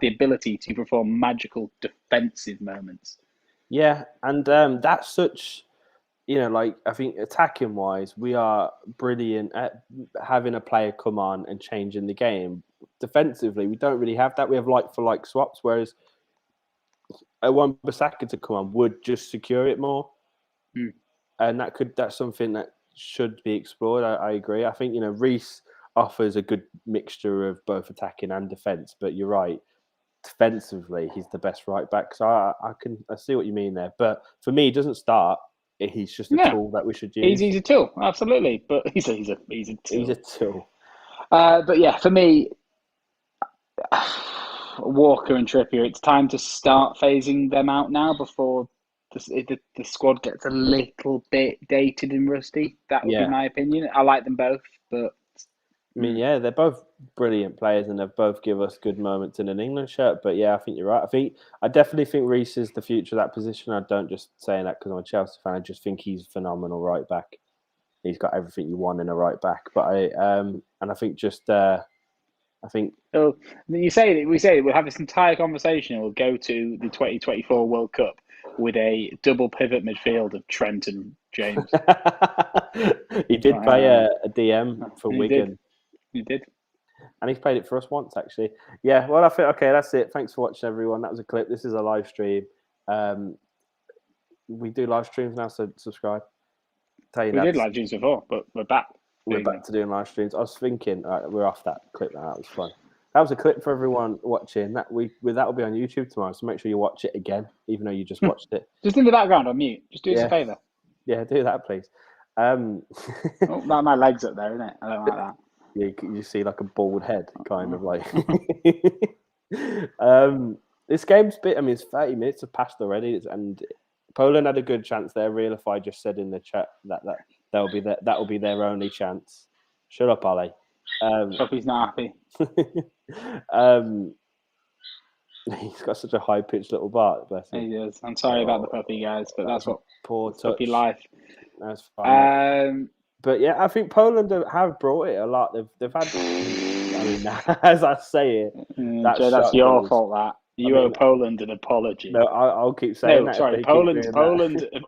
the ability to perform magical defensive moments. Yeah, and that's such, I think attacking wise, we are brilliant at having a player come on and changing the game. Defensively, we don't really have that. We have like for like swaps, whereas a Wan-Bissaka to come on would just secure it more. And that's something that should be explored. I agree. I think Reece offers a good mixture of both attacking and defense, but you're right. Defensively, he's the best right back. So I see what you mean there. But for me, he doesn't start. He's just a tool that we should use. He's a tool, absolutely. But he's a tool. He's a tool. But yeah, for me, Walker and Trippier, it's time to start phasing them out now before the squad gets a little bit dated and rusty. That would be my opinion. I like them both, but I mean, they're both brilliant players and they've both give us good moments in an England shirt. But yeah, I think you're right. I definitely think Reece is the future of that position. I don't just say that because I'm a Chelsea fan. I just think he's a phenomenal right back. He's got everything you want in a right back. But I think So we say we'll have this entire conversation and we'll go to the 2024 World Cup with a double pivot midfield of Trent and James. He did play a DM for Wigan. He did. And he's played it for us once, actually. Yeah, well, I think, okay, that's it. Thanks for watching, everyone. That was a clip. This is a live stream. We do live streams now, so subscribe. We did live streams before, but we're back. We're back to doing live streams. I was thinking, we're off that clip now. That was fun. That was a clip for everyone watching. That will be on YouTube tomorrow, so make sure you watch it again, even though you just watched it. Just in the background on mute. Just do us a favour. Yeah, do that, please. My leg's up there, isn't it? I don't like that. Yeah, you see like a bald head, kind of like. This game's it's 30 minutes have passed already, and Poland had a good chance there. Realify just said in the chat that that will be their only chance. Shut up, Ollie. Puppy's not happy. He's got such a high pitched little bark. Bless him. He does. I'm sorry about the puppy, guys, but that's what poor it's touch. puppy life. That's fine. But yeah, I think Poland have brought it a lot. They've had. I mean, as I say it, Joe, that's your fault. That you owe Poland an apology. No, I'll keep saying that. Sorry, Poland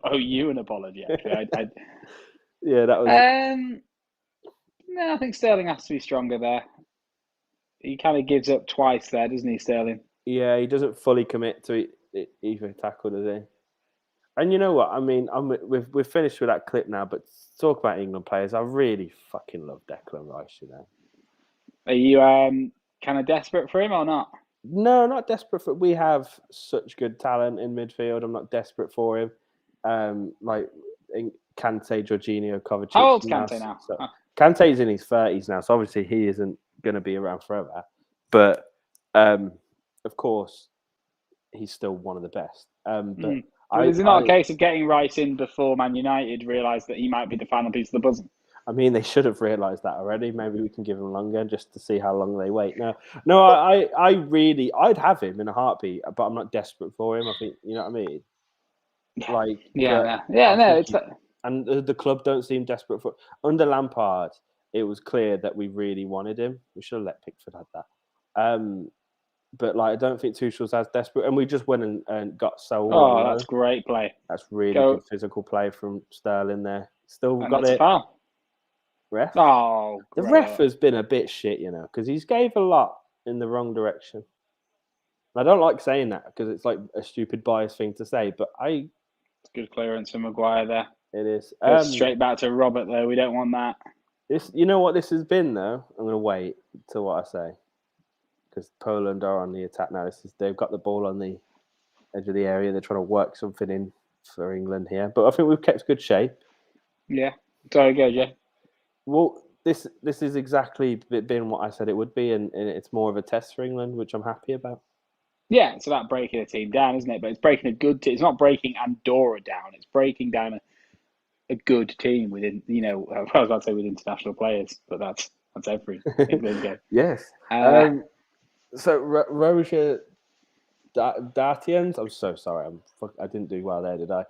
owe you an apology. Actually, yeah, that was. No, I think Sterling has to be stronger there. He kind of gives up twice there, doesn't he, Sterling? Yeah, he doesn't fully commit to either tackle, does he? And you know what? I mean, we've finished with that clip now, but talk about England players. I really fucking love Declan Rice, you know. Are you kind of desperate for him or not? No, not desperate for. We have such good talent in midfield. I'm not desperate for him. Like Kante, Jorginho, Kovacic. How old's Kante now? So, Kante's in his 30s now, so obviously he isn't going to be around forever. But of course, he's still one of the best. But is it not a case of getting Rice in before Man United realised that he might be the final piece of the puzzle? I mean, they should have realised that already. Maybe we can give him longer just to see how long they wait. No, I'd have him in a heartbeat, but I'm not desperate for him. I think, you know what I mean? And the club don't seem desperate for. Under Lampard, it was clear that we really wanted him. We should have let Pickford have that. But I don't think Tuchel's as desperate. And we just went and got Saul. Oh, that's great play. That's really good physical play from Sterling there. Still got it. Foul. Ref? Oh, the ref has been a bit shit, you know, because he's gave a lot in the wrong direction. I don't like saying that because it's like a stupid biased thing to say, but it's good clearance from Maguire there. It is. Straight back to Robert though. We don't want that. You know what this has been though. I'm going to wait till what I say because Poland are on the attack now. They've got the ball on the edge of the area. They're trying to work something in for England here, but I think we've kept good shape. Yeah. Sorry, go, Jay. Well, this is exactly been what I said it would be, and it's more of a test for England, which I'm happy about. Yeah, it's about breaking a team down, isn't it? But it's breaking a good team. It's not breaking Andorra down. It's breaking down a good team within, I was about to say with international players, but that's every England game. Yes. So Roger Dartians, I'm so sorry. I didn't do well there, did I?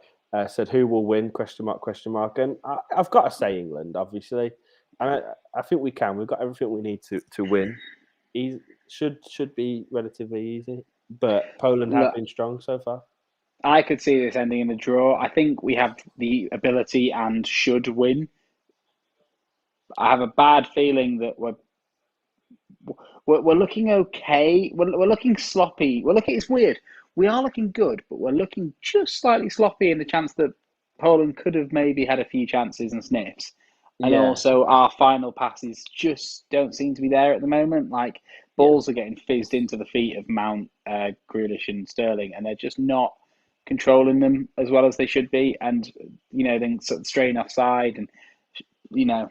Said who will win? ? And I've got to say England, obviously, and I think we can. We've got everything we need to win. Should be relatively easy, but Poland have been strong so far. I could see this ending in a draw. I think we have the ability and should win. I have a bad feeling that we're looking okay. We're looking sloppy. It's weird. We are looking good, but we're looking just slightly sloppy in the chance that Poland could have maybe had a few chances and sniffs. And also our final passes just don't seem to be there at the moment. Like balls are getting fizzed into the feet of Mount, Grealish and Sterling, and they're just not controlling them as well as they should be. And, then sort of straying offside and, No,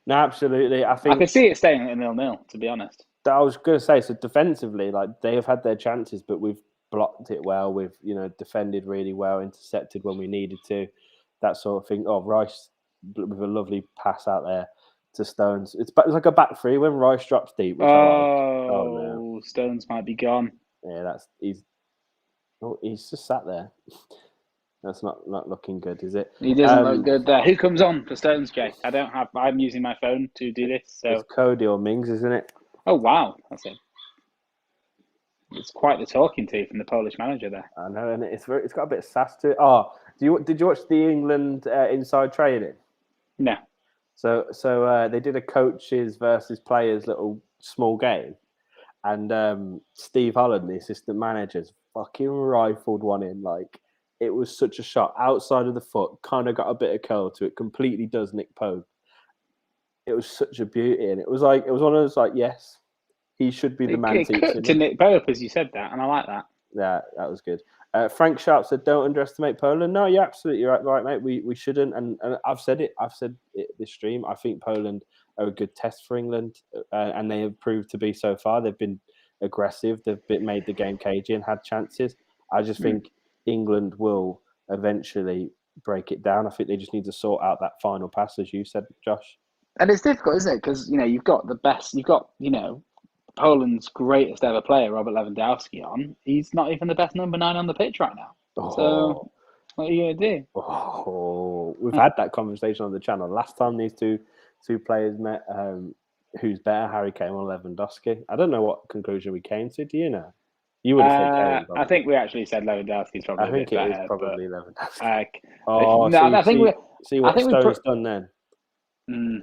absolutely. I could see it staying at 0-0, to be honest. I was going to say, so defensively, they have had their chances, but we've blocked it well. We've, defended really well, intercepted when we needed to, that sort of thing. Oh, Rice with a lovely pass out there to Stones. It's like a back three when Rice drops deep. Which no. Stones might be gone. Yeah, he's just sat there. That's not looking good, is it? He doesn't look good there. Who comes on for Stones, Jay? I'm using my phone to do this. So it's Cody or Mings, isn't it? Oh wow, that's it. It's quite the talking to from the Polish manager there. I know, and it's got a bit of sass to it. Oh, did you watch the England inside training? No. So they did a coaches versus players little small game, and Steve Holland, the assistant manager's fucking rifled one in. Like it was such a shot outside of the foot, kind of got a bit of curl to it. Completely does Nick Pope. It was such a beauty, and it was one of those yes, he should be the man teaching. To Nick Pope, as you said that, and I like that. Yeah, that was good. Frank Sharp said, "Don't underestimate Poland." No, you're absolutely right, mate. We shouldn't, and I've said it. I've said it this stream. I think Poland are a good test for England, and they have proved to be so far. They've been aggressive. They've made the game cagey and had chances. I just think England will eventually break it down. I think they just need to sort out that final pass, as you said, Josh. And it's difficult, isn't it? Because you've got Poland's greatest ever player, Robert Lewandowski, on. He's not even the best number 9 on the pitch right now. So what are you gonna do? We've had that conversation on the channel. Last time these two players met, who's better, Harry Kane or Lewandowski? I don't know what conclusion we came to. Do you know? You would have said Kane. I think we actually said Lewandowski's probably I think a bit it better, is probably Lewandowski. I See what think Stone's done then.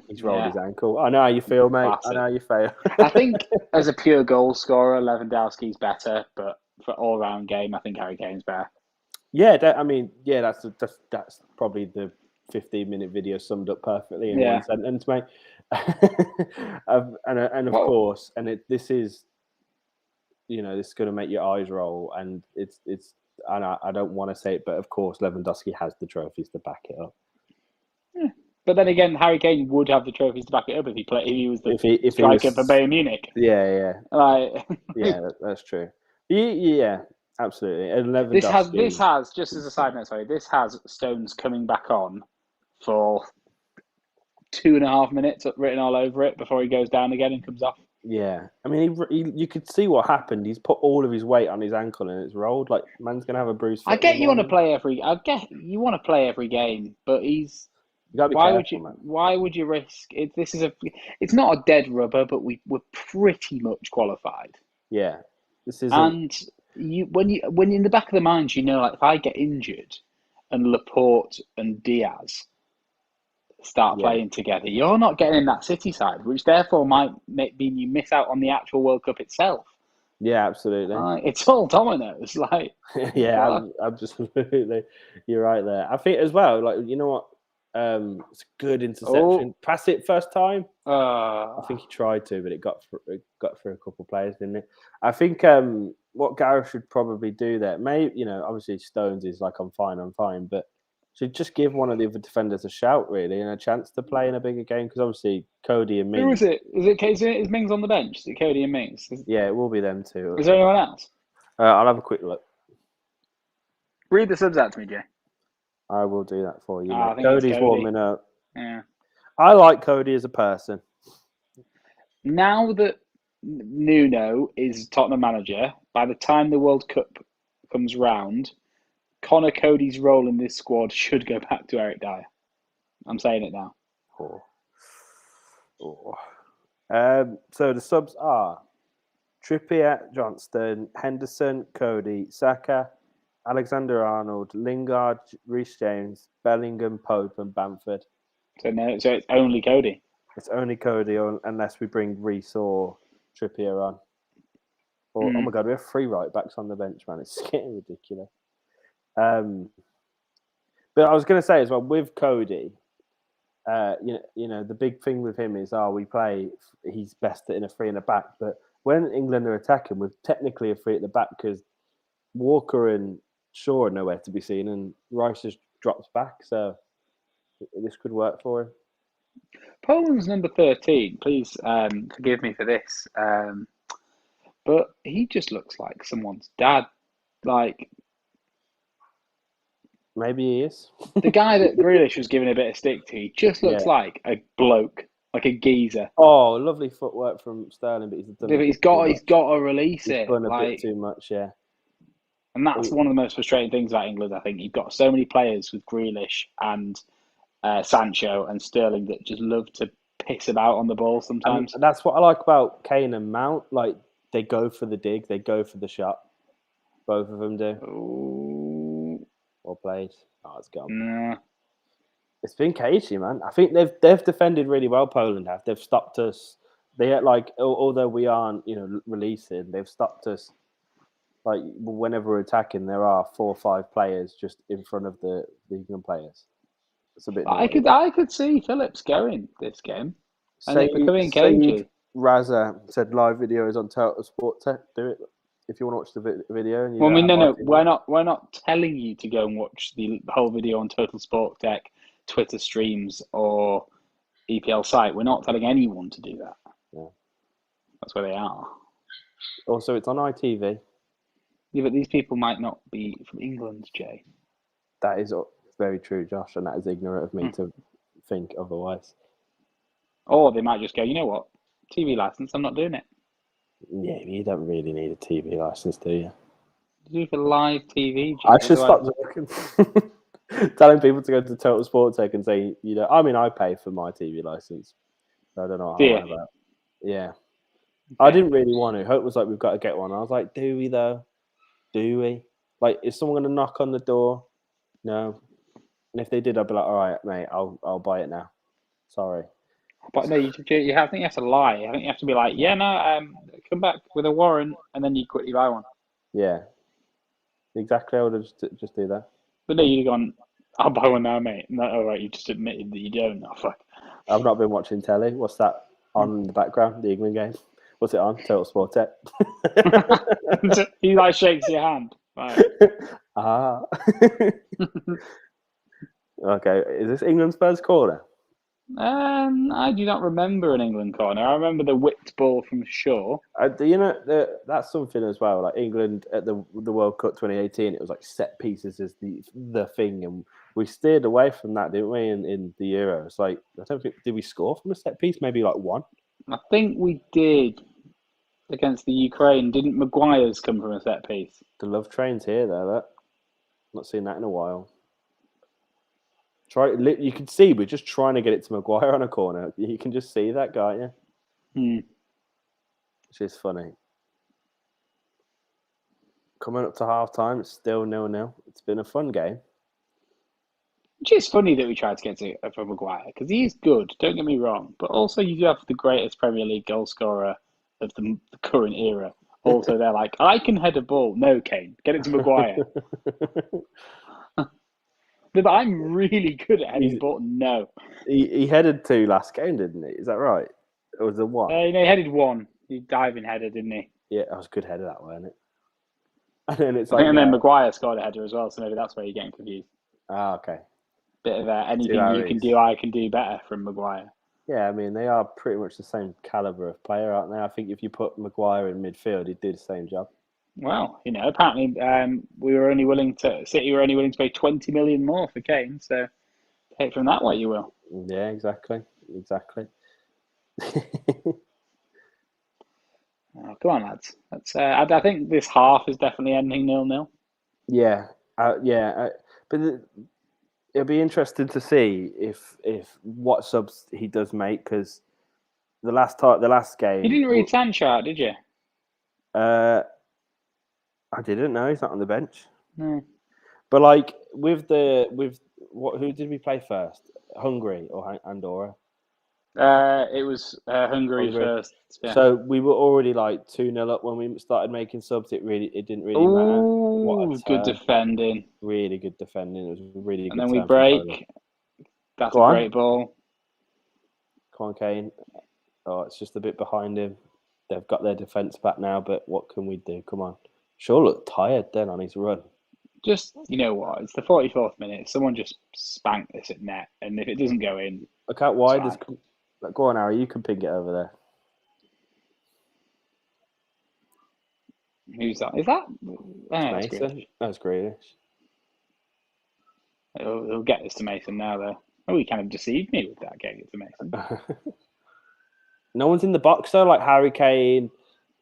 He's rolled his ankle. I know how you feel, mate. Classic. I know how you feel. I think as a pure goal scorer, Lewandowski's better, but for all-round game, I think Harry Kane's better. Yeah, that's probably the 15-minute video summed up perfectly in one sentence, mate. and of course, this is, this is going to make your eyes roll, and it's and I don't want to say it, but of course, Lewandowski has the trophies to back it up. Yeah. But then again, Harry Kane would have the trophies to back it up if he was the striker for Bayern Munich. Yeah. Yeah, that's true. Yeah, absolutely. And Lewandowski, this has just as a side note, this has Stones coming back on for 2.5 minutes written all over it before he goes down again and comes off. Yeah, I mean, you could see what happened. He's put all of his weight on his ankle and it's rolled. Like, man's gonna have a bruise. I get you want to play every game, but he's. Why would you risk it? It's not a dead rubber, but we're pretty much qualified. Yeah, this is. And when in the back of the mind, like if I get injured, and Laporte and Diaz start playing together, you're not getting in that City side, which therefore might mean you miss out on the actual World Cup itself. Yeah, absolutely. It's all dominoes, like. Yeah, absolutely. You're right there. I think as well, like, you know what? It's a good interception. Pass it first time. I think he tried to, but it got through a couple of players, didn't it? I think what Gareth should probably do there, maybe, obviously Stones is like, I'm fine, but should just give one of the other defenders a shout, really, and a chance to play in a bigger game, because obviously Cody and Mings. Who is it? Is Mings on the bench? Is it Cody and Mings? Yeah, it will be them two. Is there anyone else? I'll have a quick look. Read the subs out to me, Jay. I will do that for you. Cody's warming up. Yeah. I like Cody as a person. Now that Nuno is Tottenham manager, by the time the World Cup comes round, Connor Cody's role in this squad should go back to Eric Dyer. I'm saying it now. So the subs are Trippier, Johnston, Henderson, Cody, Saka, Alexander-Arnold, Lingard, Reece James, Bellingham, Pope, and Bamford. So it's only Cody. It's only Cody, unless we bring Reece or Trippier on. Oh my God, we have 3 right backs on the bench, man. It's getting ridiculous. But I was going to say as well, with Cody, the big thing with him is, he's best in a 3 in the back. But when England are attacking, we're technically a 3 at the back, because Walker and Shaw are nowhere to be seen, and Rice just drops back. So this could work for him. Poland's number 13. Please forgive me for this, but he just looks like someone's dad. Like, maybe he is. The guy that Grealish was giving a bit of stick to, he just looks like a bloke, like a geezer. Oh, lovely footwork from Sterling, but he's got to release it. He's done a bit too much, yeah. And that's one of the most frustrating things about England, I think. You've got so many players with Grealish and Sancho and Sterling that just love to piss about on the ball sometimes. And that's what I like about Kane and Mount. Like, they go for the dig, they go for the shot. Both of them do. Ooh. Well played. Oh, it's gone. Nah. It's been cagey, man. I think they've defended really well. Poland have. They've stopped us. They although we aren't, releasing, they've stopped us. Like, whenever we're attacking, there are 4 or 5 players just in front of the England players. It's a bit. I could see Phillips going this game, and it becoming cagey. Raza said live video is on Total Sport Tech. Do it if you want to watch the video. And no. We're not telling you to go and watch the whole video on Total Sport Tech, Twitter streams, or EPL site. We're not telling anyone to do that. Yeah. That's where they are. Also, it's on ITV. Yeah, but these people might not be from England, Jay. That is very true, Josh, and that is ignorant of me to think otherwise. Or they might just go, you know what? TV license, I'm not doing it. Yeah, you don't really need a TV license, do you? Do for live TV. I should stop joking. Telling people to go to Total Sports Tech and say, I mean, I pay for my TV license. So I don't know what I'm on about. Yeah. Okay. I didn't really want to. Hope was like, we've got to get one. I was like, do we though? Do we? Like, is someone going to knock on the door? No. And if they did, I'd be like, all right, mate, I'll buy it now. Sorry. But no, I think you have to lie. I think you have to be like, yeah, no, come back with a warrant, and then you quickly buy one. Yeah. Exactly. I would have just do that. But no, you'd have gone, I'll buy one now, mate. No, all right, you just admitted that you don't. Oh, fuck. I've not been watching telly. What's that on in the background? The England game? What's it on? Total Sport Tech. He like shakes your hand. Right. Ah. Okay. Is this England's first corner? I do not remember an England corner. I remember the whipped ball from Shaw. That's something as well. Like England at the World Cup 2018, it was like set pieces is the thing, and we steered away from that, didn't we? In the Euros, like I don't think did we score from a set piece? Maybe like one. I think we did against the Ukraine. Didn't Maguire's come from a set piece? The love train's here, though. Not seen that in a while. You can see we're just trying to get it to Maguire on a corner. You can just see that guy, yeah. Which is funny. Coming up to half time, it's still 0-0. It's been a fun game. Which is funny that we tried to get to for Maguire because he's good. Don't get me wrong, but also you do have the greatest Premier League goal scorer of the current era. Also, they're like, I can head a ball. No, Kane, get it to Maguire. But I'm really good at heading the ball. No. He headed 2 last game, didn't he? Is that right? Or was it 1? He headed 1. He diving header, didn't he? Yeah, that was a good header, that wasn't it? And then and then Maguire scored a header as well, so maybe that's where you're getting confused. Ah, okay. Bit of anything you can do, I can do better from Maguire. Yeah, I mean, they are pretty much the same calibre of player, aren't they? I think if you put Maguire in midfield, he'd do the same job. Well, apparently City were only willing to pay 20 million more for Kane, so take from that what you will. Yeah, exactly. Come on, lads. I think this half is definitely ending 0-0. Yeah, but it'll be interesting to see if what subs he does make, because the last game You didn't read Sancho out, did you? I didn't know he's not on the bench. No. But like who did we play first? Hungary or Andorra? It was Hungary first. Yeah. So we were already like 2-0 up when we started making subs. It didn't really matter. Ooh, good defending. Really good defending. It was a really good. And then we break. That's a great ball. Come on, Kane. Oh, it's just a bit behind him. They've got their defence back now, but what can we do? Come on. Shaw looked tired then on his run. Just, you know what? It's the 44th minute. Someone just spanked this at net, and if it doesn't go in, look out wide. Go on, Harry. You can ping it over there. Who's that? Is that? Mason. That's Grealish. He'll get this to Mason now, though. Oh, he kind of deceived me with that getting it to Mason. No one's in the box though, like Harry Kane.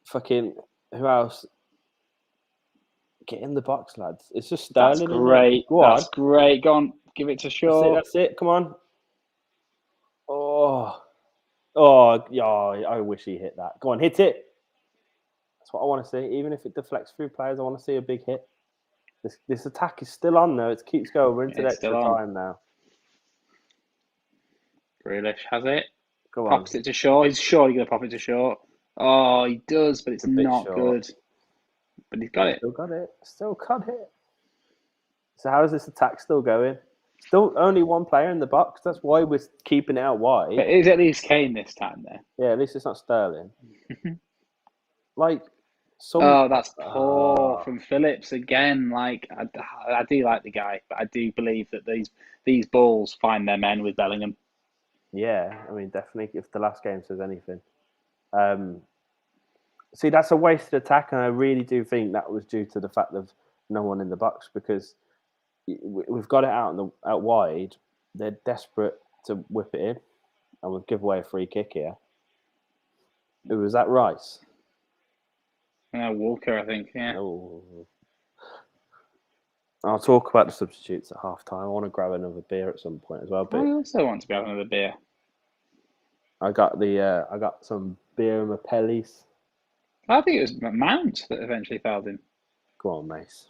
Fucking who else? Get in the box, lads. It's just Sterling. That's great. That's great. Go on, give it to Shaw. That's it. Come on. Oh, yeah. I wish he hit that. Go on, hit it. That's what I want to see. Even if it deflects through players, I want to see a big hit. This attack is still on though. It keeps going. We're into extra time now. Grealish has it. Go on. Pops it to Shaw. He's surely going to pop it to Shaw. Oh, he does, but it's not good. But he's got it. Still got it. So how is this attack still going? Still only one player in the box. That's why we're keeping it out wide. It is at least Kane this time, though. Yeah, at least it's not Sterling. That's poor from Phillips again. Like I do like the guy, but I do believe that these balls find their men with Bellingham. Yeah, I mean, definitely. If the last game says anything, see, that's a wasted attack, and I really do think that was due to the fact of no one in the box, because we've got it out wide. They're desperate to whip it in, and we've given away a free kick here. Who was that? Rice. Walker, I think. Yeah. Oh. I'll talk about the substitutes at half time. I want to grab another beer at some point as well. But I also want to grab another beer. I got some beer in my pellies. I think it was Mount that eventually fouled him. Go on, Mace.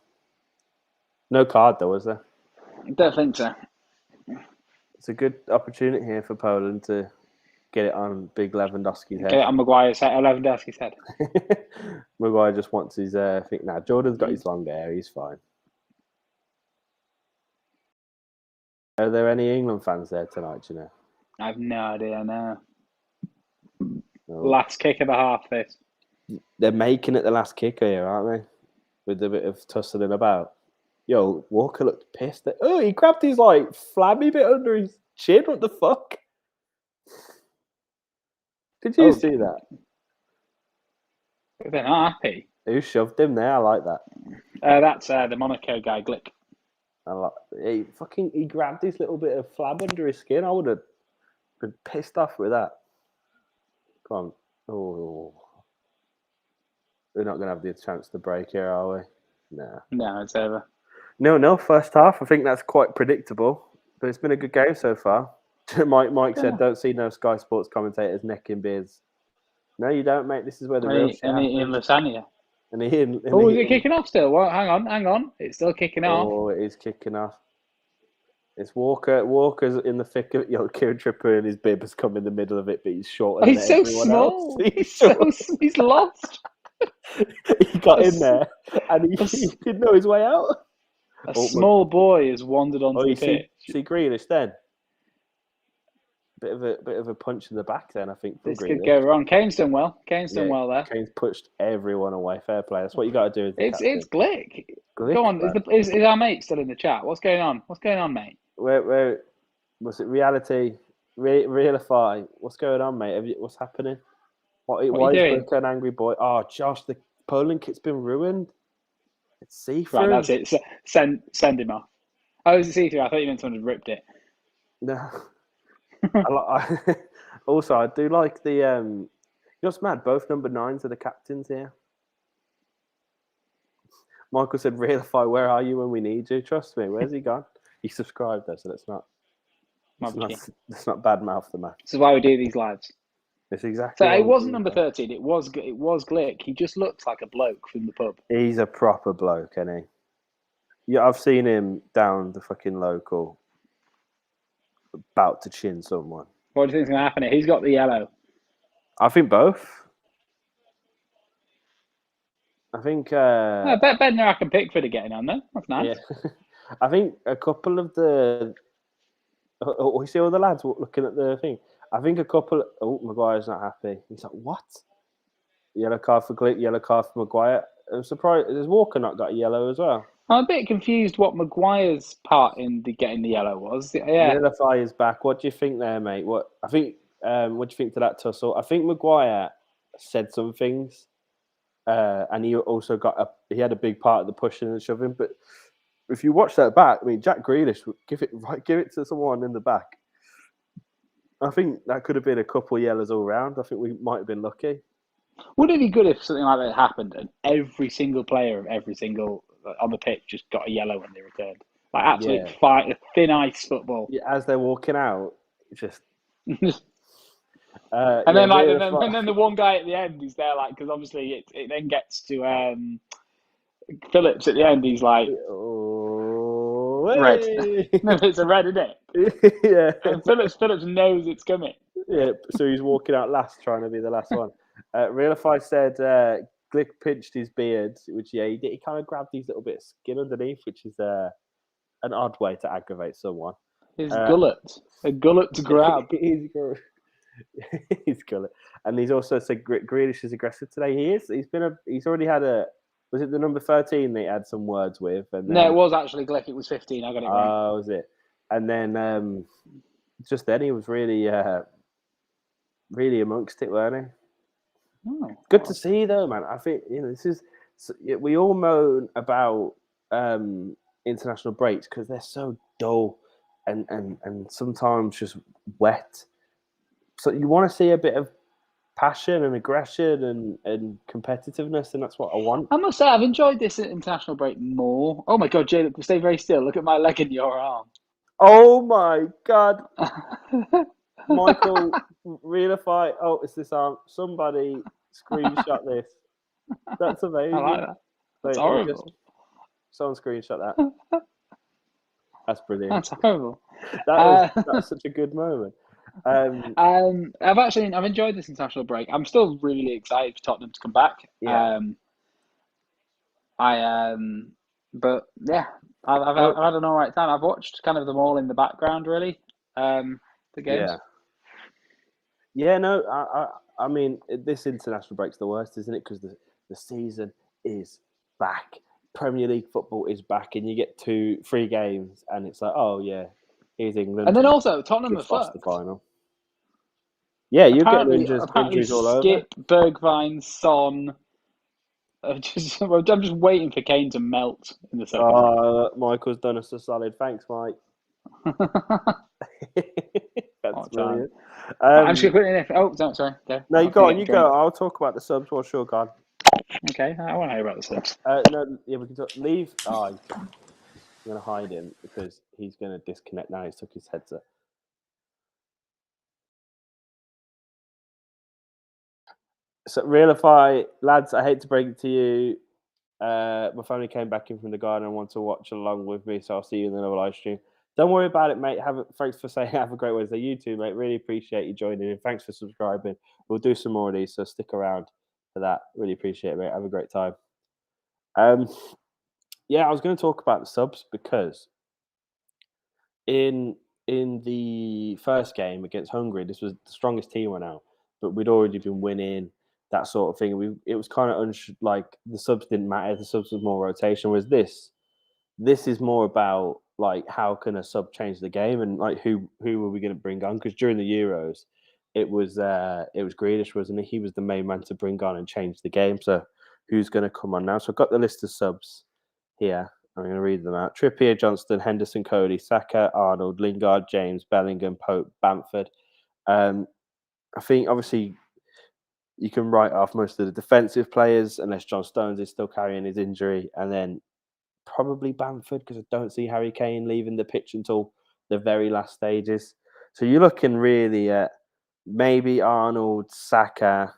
No card though, was there? I don't think so. It's a good opportunity here for Poland to get it on big Lewandowski's head. Get it on Maguire's head, Lewandowski's head. Maguire just wants his thing now. Jordan's got his long hair. He's fine. Are there any England fans there tonight? Do you know? I have no idea. No. No. Last kick of the half. This. They're making it the last kick here, aren't they? With a bit of tussling about. Yo, Walker looked pissed. Oh, he grabbed his like flabby bit under his chin. What the fuck? Did you see that? They're not happy. Who shoved him there? I like that. That's the Monaco guy, Glick. He grabbed his little bit of flab under his skin. I would have been pissed off with that. Come on. Oh. We're not going to have the chance to break here, are we? Nah. No, it's over. No, first half. I think that's quite predictable. But it's been a good game so far. Mike said, don't see no Sky Sports commentators necking beers. No, you don't, mate. This is where the real shit happens. In Lasagna. Is it kicking off still? Well, hang on. It's still kicking off. Oh, it is kicking off. It's Walker. Walker's in the thick of it. Kieran Trippier and his bib has come in the middle of it, but he's shorter than He's so everyone small. else. He's lost. He got in there and he didn't know his way out. A small boy has wandered onto the pitch. See Grealish then. Bit of a punch in the back then, I think. This could go wrong. Kane's done well. Well there. Kane's pushed everyone away. Fair play. That's what you got to do. It's Glick. Go on. Is our mate still in the chat? What's going on? What's going on, mate? Where was it? Reality, Realify. What's going on, mate? What's happening? Why is Glick an angry boy? Oh, Josh, the Poland kit's been ruined. It's see-through. Right, that's it. Send him off. Oh, is it see-through? I thought you meant someone had ripped it. No. Also, I do like the. You know what's mad? Both number 9s are the captains here. Michael said, "Realify, where are you when we need you?" Trust me. Where's he gone? He subscribed though, so let's not bad mouth the man. This is why we do these lives. It's exactly. So it wasn't number 13. It was Glick. He just looks like a bloke from the pub. He's a proper bloke, isn't he? Yeah, I've seen him down the fucking local, about to chin someone. What do you think's going to happen here? He's got the yellow. I think both. I think. I bet Bednarak and Pickford are getting on though. That's nice. Yeah. I think a couple of the. Oh, you see all the lads looking at the thing. I think a couple. Oh, Maguire's not happy. He's like, what? Yellow card for Glick, yellow card for Maguire. I'm surprised. Has Walker not got a yellow as well? I'm a bit confused what Maguire's part in getting the yellow was. Yeah. Realify is back. What do you think there, mate? What do you think to that tussle? I think Maguire said some things, and he also he had a big part of the pushing and shoving. But if you watch that back, I mean, Jack Grealish give it to someone in the back. I think that could have been a couple yellows all round. I think we might have been lucky. Would it be good if something like that happened and every single player of every single on the pitch just got a yellow when they returned? Like absolute thin ice football. Yeah, as they're walking out, just. And then the one guy at the end, he's there like because obviously it then gets to Phillips at the end. He's like, red. No, it's a red, isn't it? Yeah. And Phillips knows it's coming. Yeah, so he's walking out last, trying to be the last one. Realify said Glick pinched his beard, which he did. He kind of grabbed these little bit of skin underneath, which is an odd way to aggravate someone. His gullet, a gullet to grab. He's gullet, and he's also said Grealish is aggressive today. He is. He's already had a. Was it the number 13 they had some words with? And then, no, it was actually Glick. It was 15. I got it wrong. Oh, was it? And then just then he was really amongst it, weren't he? Good to see though, man. I think this is. We all moan about international breaks because they're so dull and sometimes just wet. So you want to see a bit of passion and aggression and competitiveness, and that's what I want. I must say, I've enjoyed this international break more. Oh my God, Jay, look, stay very still. Look at my leg and your arm. Oh my God, Michael, realify. Oh, it's this arm. Somebody screenshot this. That's amazing. I like that. That's Wait, let me horrible. someone screenshot that. That's brilliant. That's horrible. That's such a good moment. I've enjoyed this international break. I'm still really excited for Tottenham to come back. Yeah. But yeah, I've had an all right time. I've watched kind of them all in the background, really. The games. Yeah. No, I mean, this international break's the worst, isn't it? Because the season is back. Premier League football is back, and you get 2-3 games, and it's like, oh yeah, here's England. And then also Tottenham are lost the fucked. final. Yeah, you're getting Apparently injuries all over. Skip, Bergwijn, Son. I'm just waiting for Kane to melt in the second half. Michael's done us a solid. Thanks, Mike. That's brilliant. I'm just going to put it in. Oh, no, sorry. Go. No, you go on. You go. I'll talk about the subs while you're gone. Okay, I want to hear about the subs. No, yeah, we can talk. Leave. Oh, I'm going to hide him because he's going to disconnect now. He's took his headset. So, Realify, lads, I hate to break it to you. My family came back in from the garden and want to watch along with me, so I'll see you in another live stream. Don't worry about it, mate. Thanks for saying have a great Wednesday. You too, mate. Really appreciate you joining in. Thanks for subscribing. We'll do some more of these, so stick around for that. Really appreciate it, mate. Have a great time. Yeah, I was going to talk about the subs because in the first game against Hungary, this was the strongest team went out, but we'd already been winning, that sort of thing. It was kind of like the subs didn't matter. The subs was more rotation. Whereas this is more about like how can a sub change the game and like who are we going to bring on? Because during the Euros, it was Grealish, wasn't it? He was the main man to bring on and change the game. So who's going to come on now? So I've got the list of subs here. I'm going to read them out. Trippier, Johnston, Henderson, Cody, Saka, Arnold, Lingard, James, Bellingham, Pope, Bamford. I think obviously you can write off most of the defensive players unless John Stones is still carrying his injury, and then probably Bamford because I don't see Harry Kane leaving the pitch until the very last stages. So you're looking really at maybe Arnold, Saka,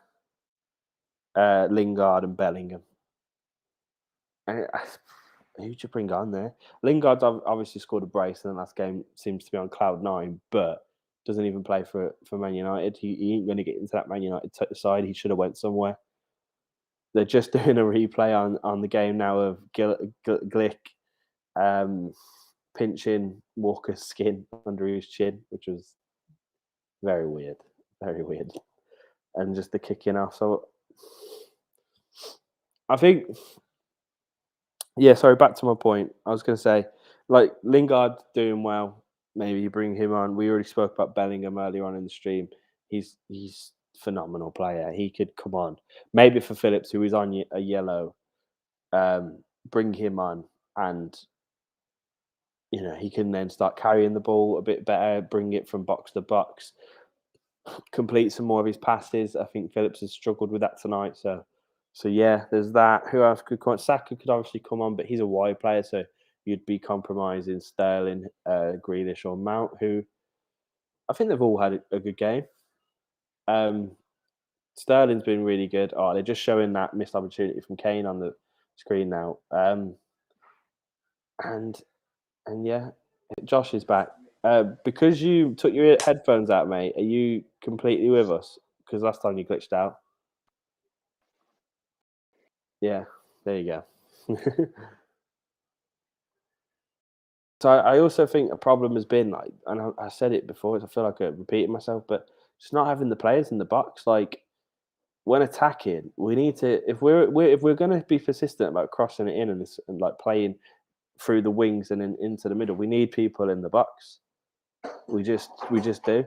Lingard, and Bellingham. Who'd you bring on there? Lingard's obviously scored a brace in the last game, seems to be on cloud 9, but doesn't even play for Man United. He ain't going to get into that Man United side. He should have went somewhere. They're just doing a replay on the game now of Glick pinching Walker's skin under his chin, which was very weird, and just the kicking off. So I think, yeah. Sorry, back to my point. I was going to say, like Lingard doing well. Maybe you bring him on. We already spoke about Bellingham earlier on in the stream. He's phenomenal player. He could come on. Maybe for Phillips, who is on a yellow, bring him on, and he can then start carrying the ball a bit better, bring it from box to box, complete some more of his passes. I think Phillips has struggled with that tonight. So yeah, there's that. Who else could come on? Saka could obviously come on, but he's a wide player, so you'd be compromising Sterling, Grealish, or Mount, who I think they've all had a good game. Sterling's been really good. Oh, they're just showing that missed opportunity from Kane on the screen now. And yeah, Josh is back. Because you took your headphones out, mate, are you completely with us? Because last time you glitched out. Yeah, there you go. So I also think a problem has been, like, and I said it before, I feel like I'm repeating myself, but just not having the players in the box. Like, when attacking, we need to, if we're going to be persistent about crossing it in and like playing through the wings and into the middle, we need people in the box. We just do.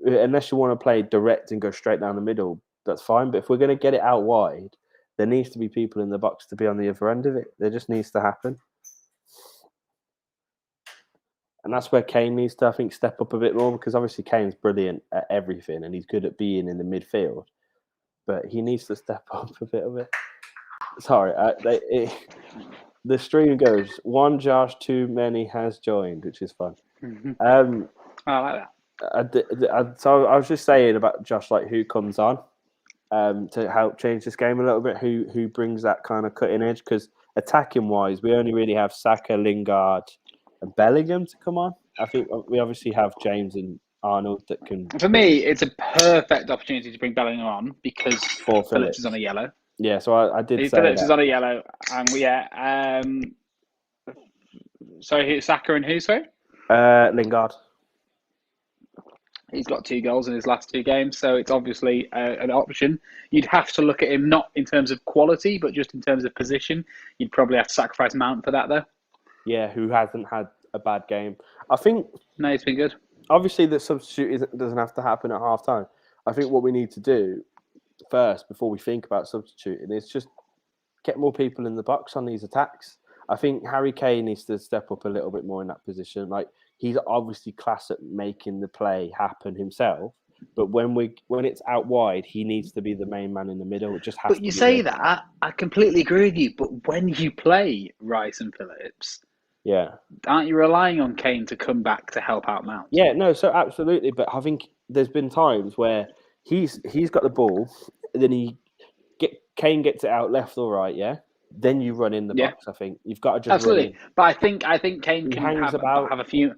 Unless you want to play direct and go straight down the middle, that's fine. But if we're going to get it out wide, there needs to be people in the box to be on the other end of it. There just needs to happen. And that's where Kane needs to, I think, step up a bit more because obviously Kane's brilliant at everything and he's good at being in the midfield, but he needs to step up a bit of it. Sorry, the stream goes, one Josh too many has joined, which is fun. I like that. So I was just saying about Josh, like who comes on to help change this game a little bit, who brings that kind of cutting edge, because attacking wise, we only really have Saka, Lingard, and Bellingham to come on. I think we obviously have James and Arnold that can. For me, it's a perfect opportunity to bring Bellingham on because Phillips is on a yellow. Yeah, so I did say Phillips that. is on a yellow, and sorry, Saka and who? Sorry, Lingard. He's got 2 goals in his last 2 games, so it's obviously an option. You'd have to look at him not in terms of quality, but just in terms of position. You'd probably have to sacrifice Mount for that, though. Yeah, who hasn't had a bad game. I think... No, he's been good. Obviously, the substitute doesn't have to happen at half-time. I think what we need to do first, before we think about substituting, is just get more people in the box on these attacks. I think Harry Kane needs to step up a little bit more in that position. Like, he's obviously class at making the play happen himself, but when it's out wide, he needs to be the main man in the middle. It just has. But you say that, I completely agree with you. But when you play Rice and Phillips, yeah, aren't you relying on Kane to come back to help out Mount? Yeah, no, so absolutely. But I think there's been times where he's got the ball, and then Kane gets it out left or right, yeah. Then you run in the box. I think you've got to just absolutely. But I think Kane can have a few.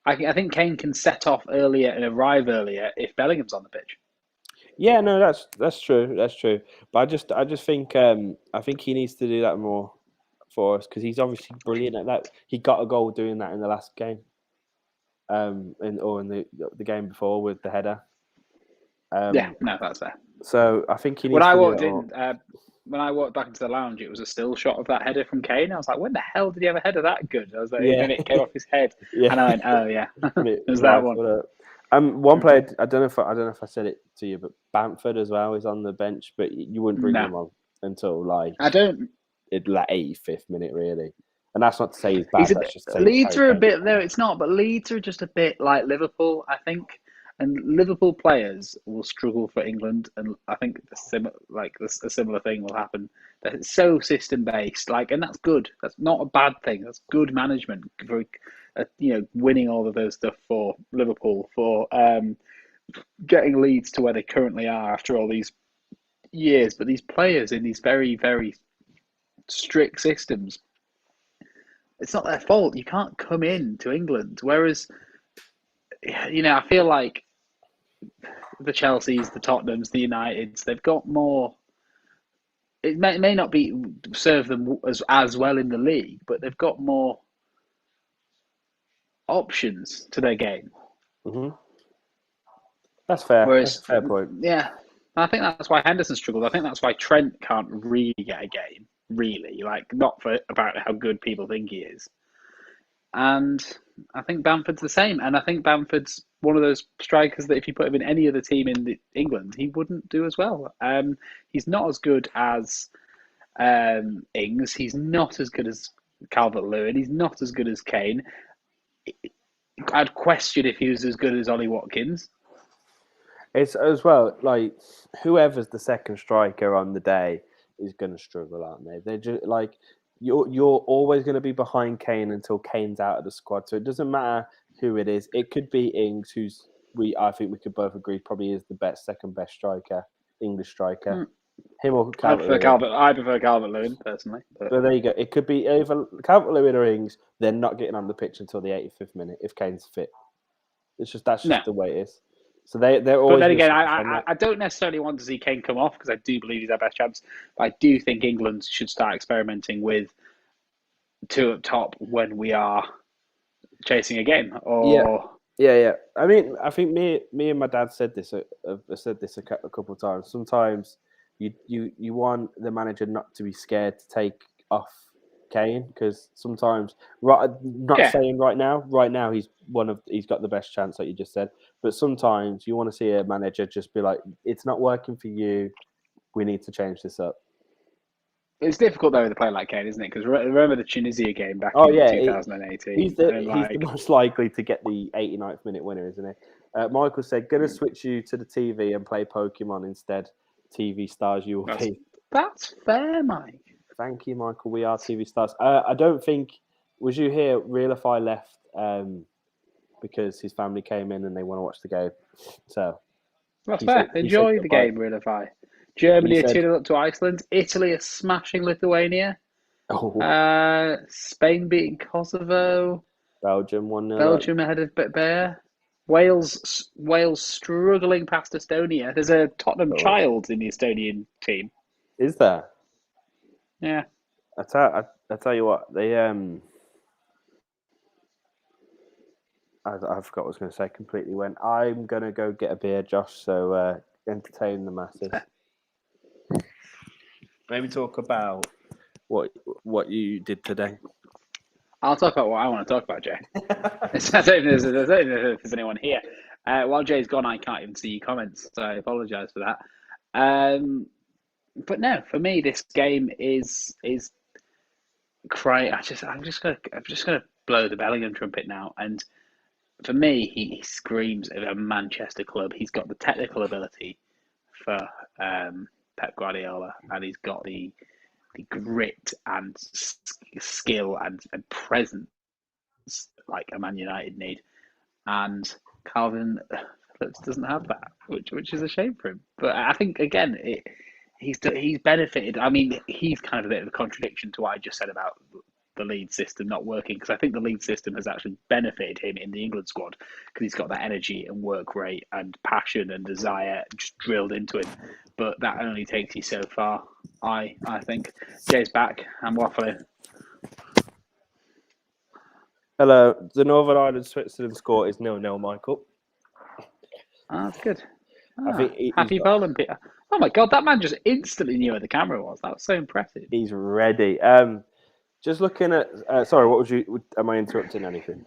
I think Kane can set off earlier and arrive earlier if Bellingham's on the pitch. Yeah, no, that's true. That's true. But I just think I think he needs to do that more for us because he's obviously brilliant at that. He got a goal doing that in the last game, in the game before with the header. Yeah, no, that's fair. So I think he needs when I walked back into the lounge, it was a still shot of that header from Kane. I was like, when the hell did he have a header that good? I was like, and it came off his head. Yeah. And I went, oh yeah, it was that one. One player, I don't know if I said it to you, but Bamford as well is on the bench, but you wouldn't bring him on until like 85th minute really. And that's not to say he's bad. Leeds are a bit no, it's not. But Leeds are just a bit like Liverpool, I think. And Liverpool players will struggle for England, and I think a similar thing will happen. That it's so system based, and that's good. That's not a bad thing. That's good management for winning all of those stuff for Liverpool, for getting Leeds to where they currently are after all these years. But these players in these very, very strict systems, it's not their fault. You can't come in to England. Whereas, I feel like the Chelseas, the Tottenhams, the Uniteds, they've got more. It may not serve them as well in the league, but they've got more options to their game. Mm-hmm. That's fair. That's a fair point. Yeah, I think that's why Henderson struggled. I think that's why Trent can't really get a game. Really, not about how good people think he is. And I think Bamford's the same. And I think Bamford's one of those strikers that if you put him in any other team in England, he wouldn't do as well. He's not as good as Ings. He's not as good as Calvert-Lewin. He's not as good as Kane. I'd question if he was as good as Ollie Watkins. It's as well, whoever's the second striker on the day is going to struggle, aren't they? They're just you're always going to be behind Kane until Kane's out of the squad. So it doesn't matter who it is. It could be Ings, I think we could both agree probably is the second best striker, English striker. Him or Calvert-Lewin. I prefer Calvert-Lewin personally. But there you go. It could be either Calvert-Lewin or Ings. They're not getting on the pitch until the 85th minute if Kane's fit. That's just the way it is. So they're always. But then again, I don't necessarily want to see Kane come off because I do believe he's our best chance. But I do think England should start experimenting with 2 up top when we are chasing a game. Yeah. I mean, I think me and my dad said this. I've said this a couple of times. Sometimes you want the manager not to be scared to take off Kane because sometimes, saying right now he's got the best chance, like you just said. But sometimes you want to see a manager just be like, "It's not working for you. We need to change this up." It's difficult though with a player like Kane, isn't it? Because remember the Tunisia game back Oh in yeah, 2018, he's the most likely to get the 89th minute winner, isn't he? Michael said, "Gonna switch you to the TV and play Pokemon instead. TV stars, you will be." That's fair, Mike. Thank you, Michael. We are TV stars. I don't think. Was you here? Realify left because his family came in and they want to watch the game. So That's fair. Enjoy the game, Realify. Germany are 2-0 up to Iceland. Italy are smashing Lithuania. Spain beating Kosovo. Belgium 1-0. Belgium ahead of Bear. Wales struggling past Estonia. There's a Tottenham child in the Estonian team. Is there? Yeah. I tell you what, they I forgot what I was going to say. Completely went. I'm going to go get a beer, Josh. So entertain the masses. Maybe talk about what you did today. I'll talk about what I want to talk about, Jay. I don't know if there's anyone here. While Jay's gone, I can't even see your comments, so I apologise for that. But no, for me, this game is crying. I'm just gonna blow the Bellingham trumpet now. And for me, he screams of a Manchester club. He's got the technical ability for Pep Guardiola, and he's got the grit and skill and presence like a Man United need. And Calvin Phillips doesn't have that, which is a shame for him. But I think again, he's benefited. I mean, he's kind of a bit of a contradiction to what I just said about the Leeds system not working, because I think the Leeds system has actually benefited him in the England squad because he's got that energy and work rate and passion and desire just drilled into him. But that only takes you so far, I think. Jay's back. I'm waffling. Hello. The Northern Ireland Switzerland score is 0-0, Michael. That's good. I think happy Poland, Peter. Oh my God, that man just instantly knew where the camera was. That was so impressive. He's ready. Just looking at. Sorry, what would you? Am I interrupting anything?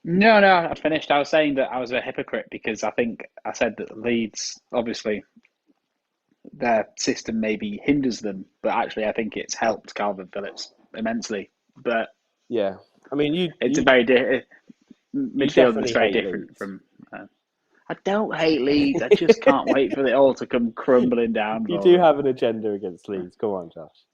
No, I finished. I was saying that I was a hypocrite because I think I said that Leeds, obviously, their system maybe hinders them, but actually I think it's helped Calvin Phillips immensely. But yeah, I mean, it's a very midfield that's very different Leeds. From. I don't hate Leeds. I just can't wait for it all to come crumbling down. You do have an agenda against Leeds. Come on, Josh.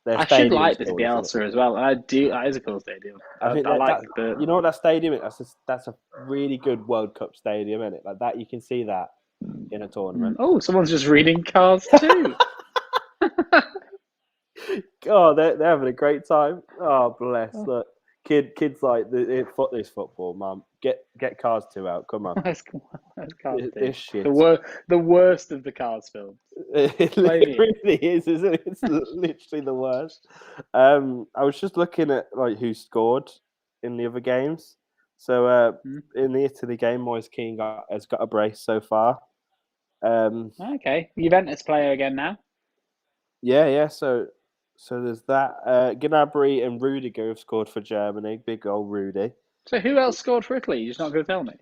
I should like this Bielsa as well. I do. That is a cool stadium. I like the. You know what that stadium is? That's a really good World Cup stadium, isn't it? Like that, you can see that in a tournament. Oh, someone's just reading cards too. Oh, they're having a great time. Oh, bless. Look, kids like this football, Mum. Get Cars 2 out. Come on. That's this shit. The worst of the Cars films. It really is, isn't it? It's literally the worst. I was just looking at like who scored in the other games. So in the Italy game, Moise Kean has got a brace so far. Okay, Juventus player again now. Yeah. So there's that. Gnabry and Rudiger have scored for Germany. Big old Rudy. So who else scored for Italy? You're just not going to tell me?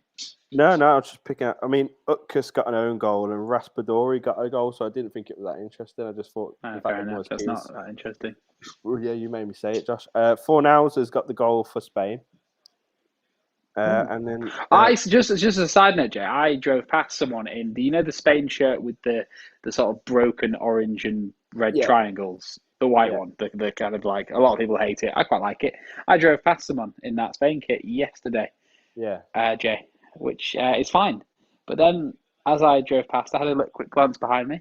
No, I was just picking out. I mean, Utkus got an own goal and Raspadori got a goal, so I didn't think it was that interesting. I just thought fair enough. That's not that interesting. Well, yeah, you made me say it, Josh. Fornals has got the goal for Spain. And then just as a side note, Jay, I drove past someone in the Spain shirt with the sort of broken orange and red triangles, the white one, the kind of like a lot of people hate it. I quite like it. I drove past someone in that Spain kit yesterday. Yeah. Jay, which is fine. But then as I drove past, I had a quick glance behind me.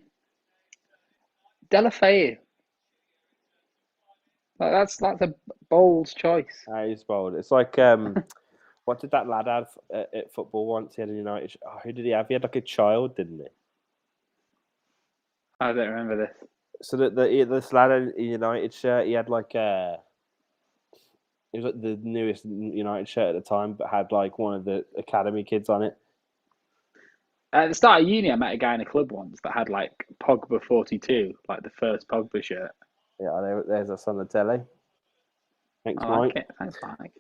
Deulofeu. That's a bold choice. That is bold. It's like what did that lad have at football once? He had a United. Oh, who did he have? He had like a child, didn't he? I don't remember this. So this lad in a United shirt, he had like it was like the newest United shirt at the time, but had like one of the academy kids on it. At the start of uni, I met a guy in a club once that had like Pogba 42, like the first Pogba shirt. Yeah, there's us on the telly. Thanks, Mike. Mike. Thanks, Mike.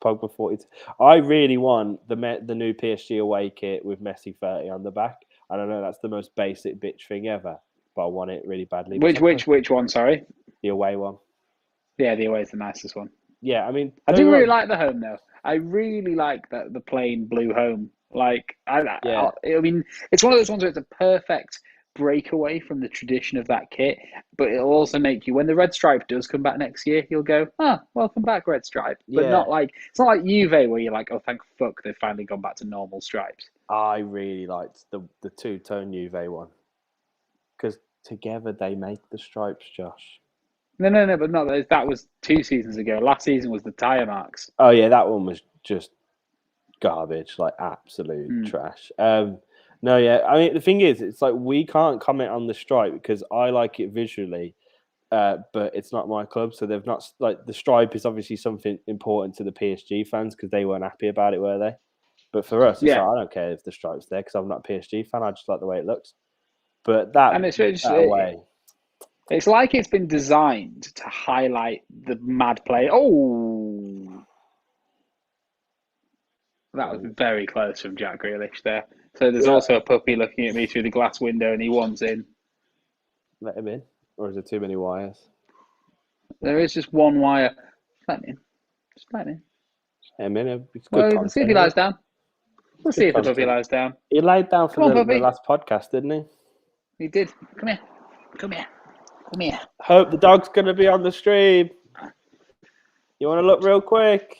Pogba 42. I really want the new PSG away kit with Messi 30 on the back. I don't know, that's the most basic bitch thing ever. but I want it really badly. Which one? Sorry. The away one. Yeah, the away is the nicest one. Yeah, I mean, I do really like the home though. I really like the plain blue home. Like I mean, it's one of those ones where it's a perfect breakaway from the tradition of that kit, but it'll also make you, when the red stripe does come back next year, you'll go, welcome back, red stripe. But Yeah. it's not like Juve where you're like, oh, thank fuck they've finally gone back to normal stripes. I really liked the two-tone Juve one because together they make the stripes, Josh. No, but not those. That was 2 seasons ago. Last season was the tyre marks. Oh yeah, that one was just garbage, like absolute trash. No, yeah. I mean, the thing is, it's like we can't comment on the stripe because I like it visually, but it's not my club, so they've not like the stripe is obviously something important to the PSG fans because they weren't happy about it, were they? But for us, it's like, I don't care if the stripe's there because I'm not a PSG fan. I just like the way it looks. But that way. It's like it's been designed to highlight the mad play. Oh, that was very close from Jack Grealish there. So there's also a puppy looking at me through the glass window, and he wants in. Let him in, or is there too many wires? There is just one wire. Let him in. Just let him in. Let him in. Let's see if he lies down. We'll see if the puppy lies down. He laid down for the last podcast, didn't he? He did. Come here. Come here. Come here. Hope the dog's going to be on the stream. You want to look real quick?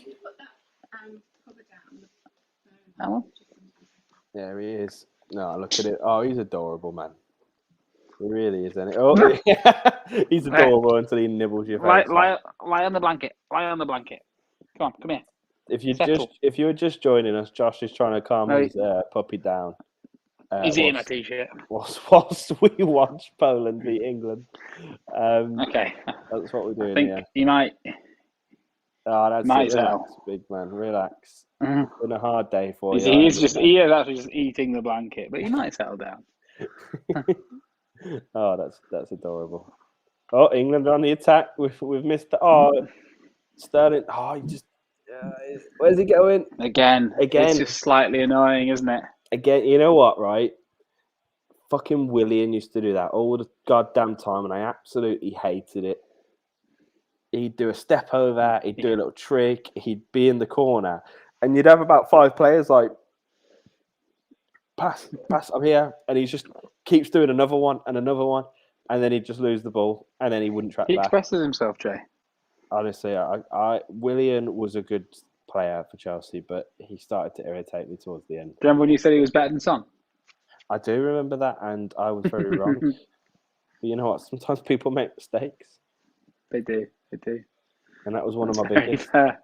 That one? There he is. No, look at it. Oh, he's adorable, man. He really is, isn't he? Oh, he's adorable until he nibbles your face. Lie on the blanket. Lie on the blanket. Come on, come here. If you were just joining us, Josh is trying to calm his puppy down. He's eating a t-shirt. Whilst we watch Poland beat England. Okay. That's what we're doing. I think he might. Oh, that's might it. Relax, big man. Relax. Mm-hmm. It's been a hard day for you. He is actually just eating the blanket, but he might settle down. Oh, that's adorable. Oh, England on the attack with Mr. Sterling. Oh, he just. Where's he going? Again. It's just slightly annoying, isn't it? Again, you know what, right? Fucking Willian used to do that all the goddamn time, and I absolutely hated it. He'd do a step over, he'd do a little trick, he'd be in the corner, and you'd have about 5 players like, pass, I'm here, and he just keeps doing another one, and then he'd just lose the ball, and then he wouldn't track back. He expresses himself, Jay. Honestly, Willian was a good player for Chelsea, but he started to irritate me towards the end. Do you remember when you said he was better than Son? I do remember that, and I was very wrong. But you know what? Sometimes people make mistakes. They do. And that was one of my biggest. That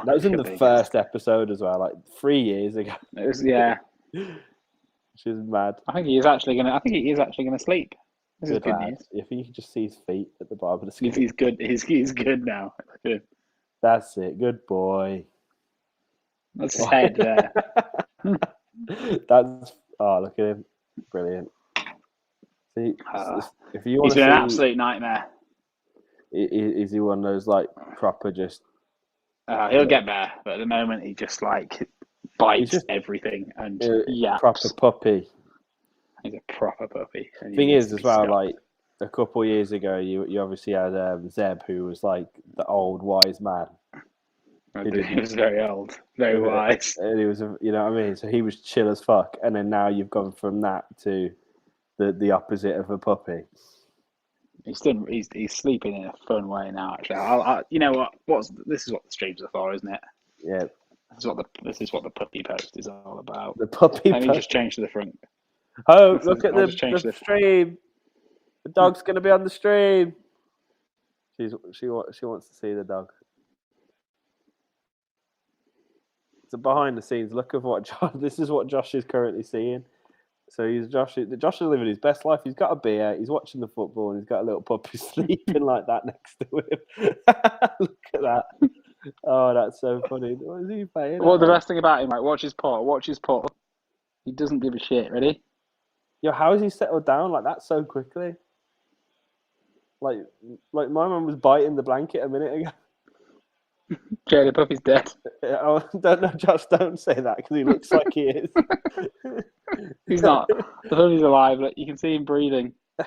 was in the first episode as well, like 3 years ago. It was, yeah. Which is mad. I think he is actually gonna sleep. This is good news. If you could just see his feet at the bottom of the screen. He's good. He's good now. Good. That's it. Good boy. That's his head there. Look at him. Brilliant. See, if you want he's been an absolute nightmare. Is he one of those like proper just? He'll get better, but at the moment he just like bites everything and yaps. Proper puppy. He's a proper puppy. The thing is, as well, like a couple of years ago, you obviously had Zeb, who was like the old wise man. He was very old, very wise. And he was, you know what I mean? So he was chill as fuck. And then now you've gone from that to the opposite of a puppy. He's sleeping in a fun way now. Actually, you know what? This is what the streams are for, isn't it? Yeah. This is what the puppy post is all about. The puppy. Let me just change to the front. Oh, look at the stream. The dog's going to be on the stream. She wants to see the dog. It's a behind the scenes look of what this is what Josh is currently seeing. So Josh is living his best life. He's got a beer. He's watching the football, and he's got a little puppy sleeping like that next to him. Look at that. Oh, that's so funny. What is he playing? Well, the best thing about him, like, watch his paw. He doesn't give a shit. Ready? Yo, how has he settled down like that so quickly? Like my mum was biting the blanket a minute ago. Jay, the puppy's dead. Oh, just don't say that because he looks like he is. He's not. The puppy's alive. Look, you can see him breathing. I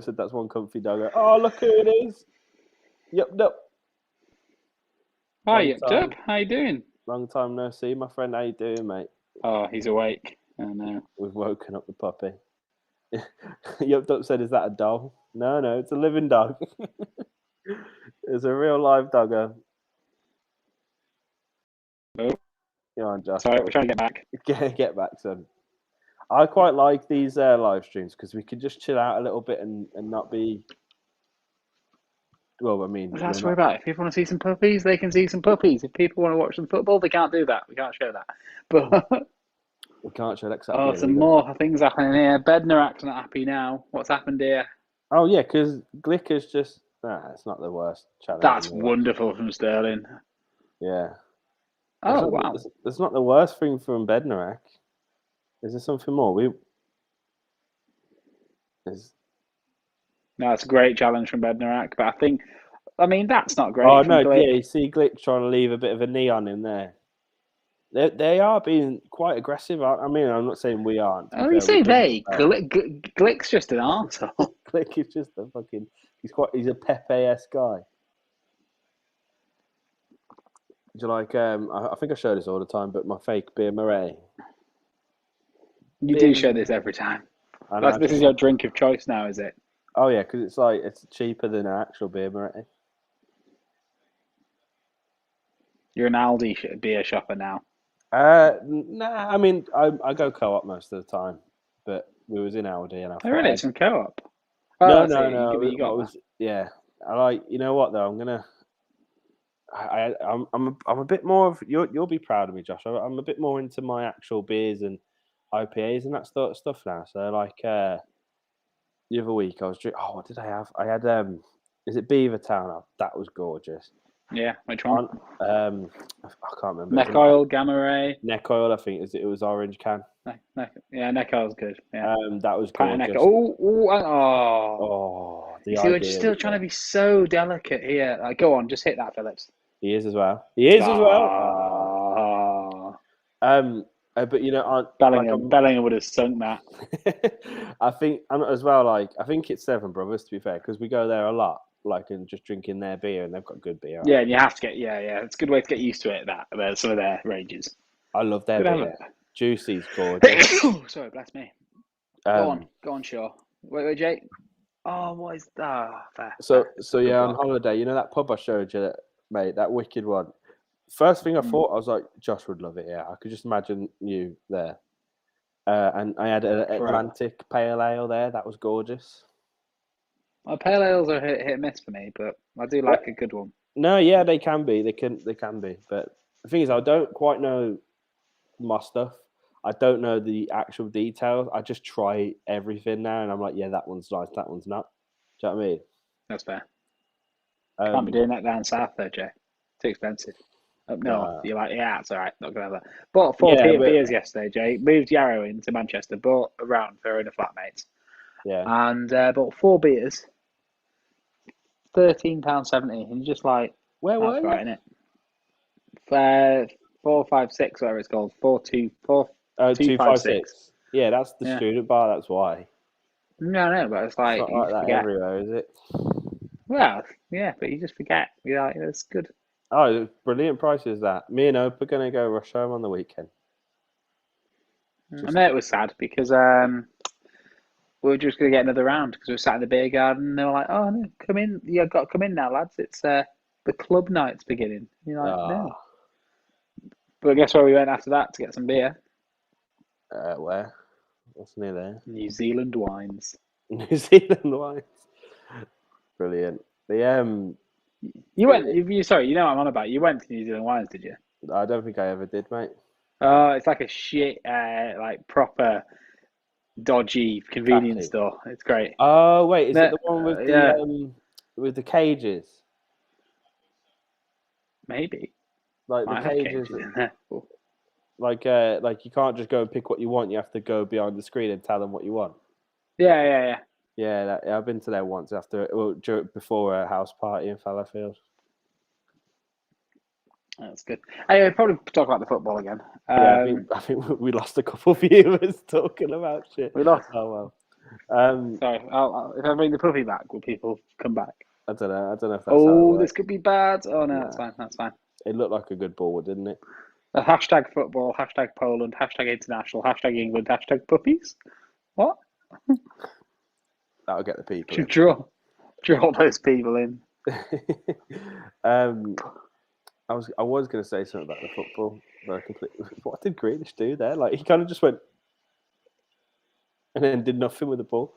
said that's one comfy doggo. Oh, look who it is. Yup. Hi, Long Dub. time. How you doing? Long time no see, my friend. How you doing, mate? Oh, he's awake. I know. We've woken up the puppy. Yup said, "Is that a doll?" No, it's a living dog. It's a real live doggo. Oh, Come on, Josh. sorry, we're trying to get back. Get back, son. I quite like these live streams because we could just chill out a little bit and not be. Well, I mean, That's what we're about. If people want to see some puppies, they can see some puppies. If people want to watch some football, they can't do that. We can't show that. But we can't show exactly. oh, some more things happening here. Bednarak's not happy now. What's happened here? Oh yeah, because Glicker's just. Nah, it's not the worst challenge. That's wonderful from Sterling. Yeah. Oh, wow. That's not the worst thing from Bednarak. Is there something more? No, it's a great challenge from Bednarak, but I mean, that's not great. Oh from no, Glick. yeah, you see Glick trying to leave a bit of a knee on him there. They are being quite aggressive. I mean, I'm not saying we aren't. Oh, you say they? Glick's just an arsehole. Glick is just a fucking. He's a Pepe-esque guy. Do you like? I think I show this all the time, but my fake beer Murray. You do show this every time. This is your drink of choice now, is it? Oh yeah, because it's cheaper than an actual beer Murray. You're an Aldi beer shopper now. Nah, I mean I go co-op most of the time, but we was in Aldi and I thought. Really, it's from co-op. No. You got yeah. I like. You know what though? I'm gonna. I'm a bit more of you'll be proud of me, Josh. I'm a bit more into my actual beers and IPAs and that sort of stuff now. So like the other week I was drinking. Oh, what did I have? I had is it Beavertown? Oh, that was gorgeous. Yeah, which one? I can't remember. Neck Oil, Gamma Ray. Neck Oil, I think it was orange can. Neck Oil's good. Yeah. That was gorgeous. You see, we're just still trying to be so delicate here. Like, go on, just hit that, Phillips. He is as well. But you know, Bellingham would have sunk that. I think as well. Like, I think it's Seven Brothers, to be fair, because we go there a lot. Like, and just drinking their beer, and they've got good beer. Yeah, and you have to get it's a good way to get used to it. That some of their ranges. I love their beer. Juicy's gorgeous. Sorry, bless me. Go on, Shaw. Wait, Jake. Oh, what is that? So yeah, on holiday, you know that pub I showed you, mate, that wicked one. First thing I thought, I was like, Josh would love it. Yeah, I could just imagine you there. And I had an Atlantic Pale Ale there. That was gorgeous. Well, pale ales are hit and miss for me, but I do like a good one. No, yeah, they can be. They can be. But the thing is, I don't quite know my stuff. I don't know the actual details. I just try everything now, and I'm like, yeah, that one's nice, that one's not. Do you know what I mean? That's fair. Can't be doing that down south, though, Jay. Too expensive. Up north, you're like, yeah, it's all right, not gonna have that. Bought four beers yesterday, Jay. Moved Yarrow into Manchester, bought a round for in a flatmates. Yeah. And bought 4 beers. £13.70, and you're just like, where were you? Right, innit? 456, whatever it's called. 424. 256. Yeah, that's the student bar. That's why. No, but it's like not like that forget. everywhere, is it? Well, yeah, but you just forget. You're like, it's good. Oh, brilliant prices that. Me and Ope are gonna go rush home on the weekend. I know it was sad because we were just going to get another round because we were sat in the beer garden and they were like, oh, no, come in. You've got to come in now, lads. It's the club night's beginning. And you're like, no. But guess where we went after that to get some beer? Where? What's near there? New Zealand Wines. New Zealand Wines. Brilliant. You went, sorry, you know what I'm on about. You went to New Zealand Wines, did you? I don't think I ever did, mate. Oh, it's like a shit, like proper dodgy convenience store. It's great. Oh wait, is it the one with the cages? Maybe. Like the cages. Like you can't just go and pick what you want. You have to go behind the screen and tell them what you want. Yeah. Yeah, I've been to there once before a house party in Fallowfield. That's good. I'll probably talk about the football again. I think we lost a couple of viewers talking about shit. We lost. Oh well. Sorry, if I bring the puppy back, will people come back? I don't know. I don't know if that's how it Oh, works. this could be bad. Oh no, that's fine. That's fine. It looked like a good ball, didn't it? Hashtag football, hashtag Poland, hashtag international, hashtag England, hashtag puppies. What? That'll get the people Should in. draw those people in. I was going to say something about the football, but I completely. What did Grealish do there? Like he kind of just went and then did nothing with the ball.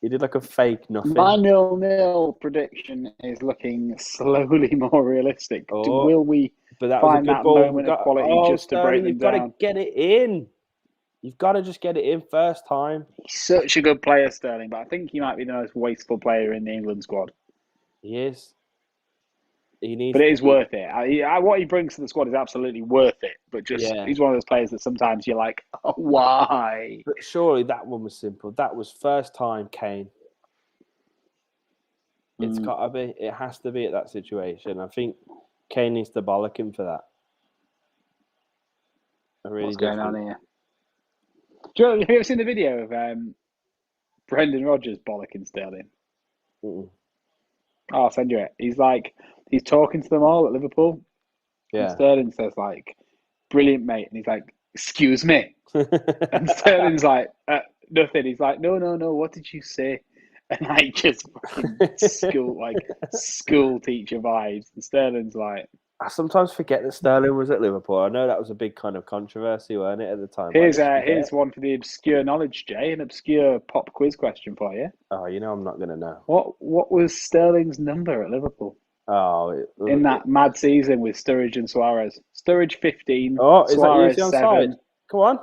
He did like a fake nothing. My 0-0 prediction is looking slowly more realistic. Will we but that was a find good that ball. moment of quality just to break them You've got down? to get it in. You've got to just get it in first time. He's such a good player, Sterling, but I think he might be the most wasteful player in the England squad. He is. He needs. But it is worth it. What he brings to the squad is absolutely worth it. But he's one of those players that sometimes you're like, oh, why? But surely that one was simple. That was first time Kane. It's got to be. It has to be at that situation. I think Kane needs to bollock him for that. What's going on here? Have you ever seen the video of Brendan Rodgers bollocking Sterling? Mm-mm. Oh, I'll send you it. He's talking to them all at Liverpool. Yeah. And Sterling says like, "Brilliant, mate," and he's like, "Excuse me," and Sterling's like, "Nothing." He's like, "No, what did you say?" And like just fucking school teacher vibes. And Sterling's like, I sometimes forget that Sterling was at Liverpool. I know that was a big kind of controversy, weren't it, at the time? Here's one for the obscure knowledge, Jay. An obscure pop quiz question for you. Oh, I'm not going to know. What was Sterling's number at Liverpool? Oh, in that mad season with Sturridge and Suarez. Sturridge 15. Oh, is Suarez that 7. Come on.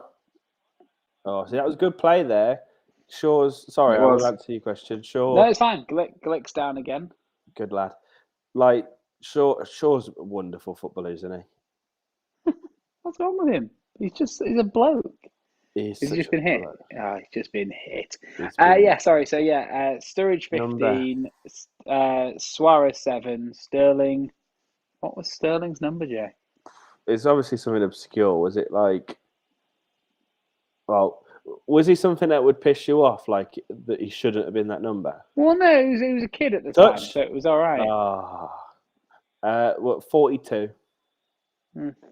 Oh, see, that was good play there. Shaw's. Sorry, I will answer your question. Shaw. No, it's fine. Glick's down again. Good lad. Like Shaw's a wonderful footballer, isn't he? What's wrong with him? He's a bloke. Has he just been hit? Oh, he's just been hit. Sturridge 15, Suarez 7, Sterling. What was Sterling's number, Jay? It's obviously something obscure. Was it like? Well, was he something that would piss you off, like that he shouldn't have been that number? Well, no, he was a kid at the time, so it was all right. 42.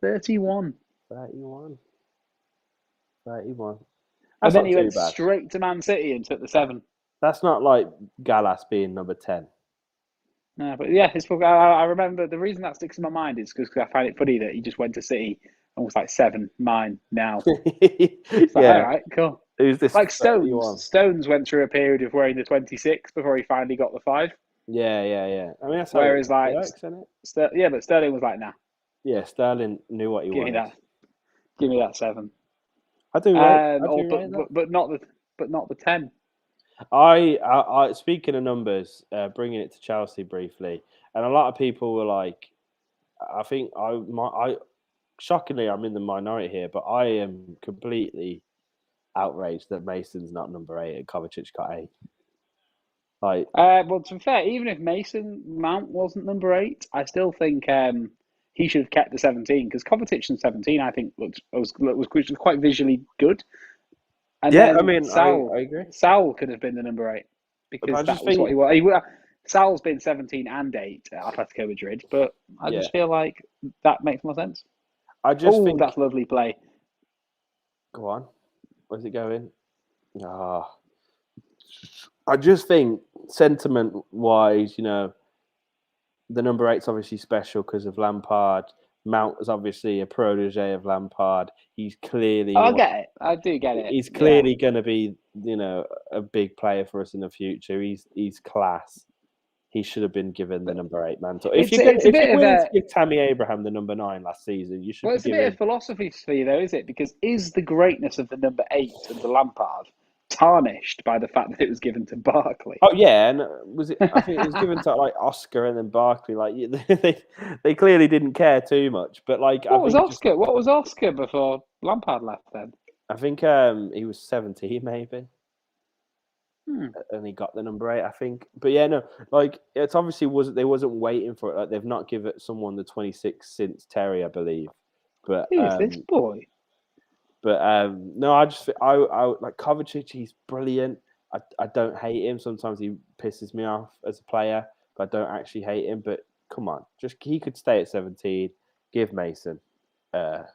31. 31. And then he went straight to Man City and took the 7. That's not like Gallas being number 10. No, but yeah, I remember the reason that sticks in my mind is because I find it funny that he just went to City and was like 7, mine now. It's like, all right, cool. Who's this? Like Stones. Stones went through a period of wearing the 26 before he finally got the 5. Yeah. I mean, that's how whereas like, works, isn't it? But Sterling was like, nah. Yeah, Sterling knew what he wanted. Give me that 7. I do. But not the 10. I speaking of numbers, bringing it to Chelsea briefly, and a lot of people were like, I think shockingly, I'm in the minority here, but I am completely outraged that Mason's not number 8 and Kovacic got 8. Like, well, to be fair, even if Mason Mount wasn't number 8, I still think he should have kept the 17 because Kovacic in 17, I think, was quite visually good. And yeah, I mean, I agree. Sal could have been the number 8 because that was what he was. Sal's been 17 and 8 at Atletico Madrid, but I just feel like that makes more sense. I just think that's lovely play. Go on. Where's it going? I just think sentiment-wise, the number 8's obviously special because of Lampard. Mount is obviously a protege of Lampard. He's clearly... I get it. I do get it. He's clearly going to be, a big player for us in the future. He's class. He should have been given the number 8 mantle. If you're willing to give Tammy Abraham the number 9 last season, you should. Well, it's a bit of philosophy for you, though, is it? Because is the greatness of the number 8 and the Lampard tarnished by the fact that it was given to Barkley? Oh yeah, and was it? I think it was given to like Oscar and then Barkley. Like they clearly didn't care too much. But like, what was Oscar before Lampard left? Then I think he was 17 maybe. And he got the number 8, I think. But yeah, no, like it's obviously they wasn't waiting for it. Like they've not given someone the 26 since Terry, I believe. But who is this boy? But no, I like Kovacic. He's brilliant. I don't hate him. Sometimes he pisses me off as a player, but I don't actually hate him. But come on, just he could stay at 17. Give Mason 8.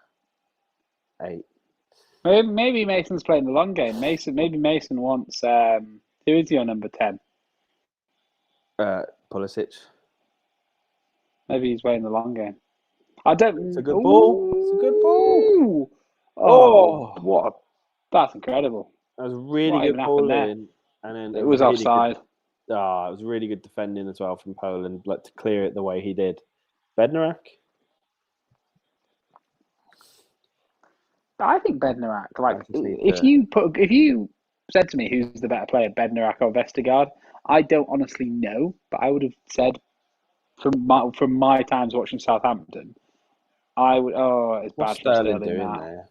Maybe Mason's playing the long game. Maybe Mason wants. Who is your number 10? Pulisic. Maybe he's playing the long game. I don't. It's a good ball. It's a good ball. What? That's incredible. That was a really What good even happened ball there? in, and then It was really offside. It was really good defending as well from Poland, like to clear it the way he did. Bednarak. I think Bednarak. Like, I just need if you said to me who's the better player, Bednarak or Vestergaard, I don't honestly know, but I would have said from my times watching Southampton, I would. Oh, it's What's bad for Sterling Sterling doing that. there?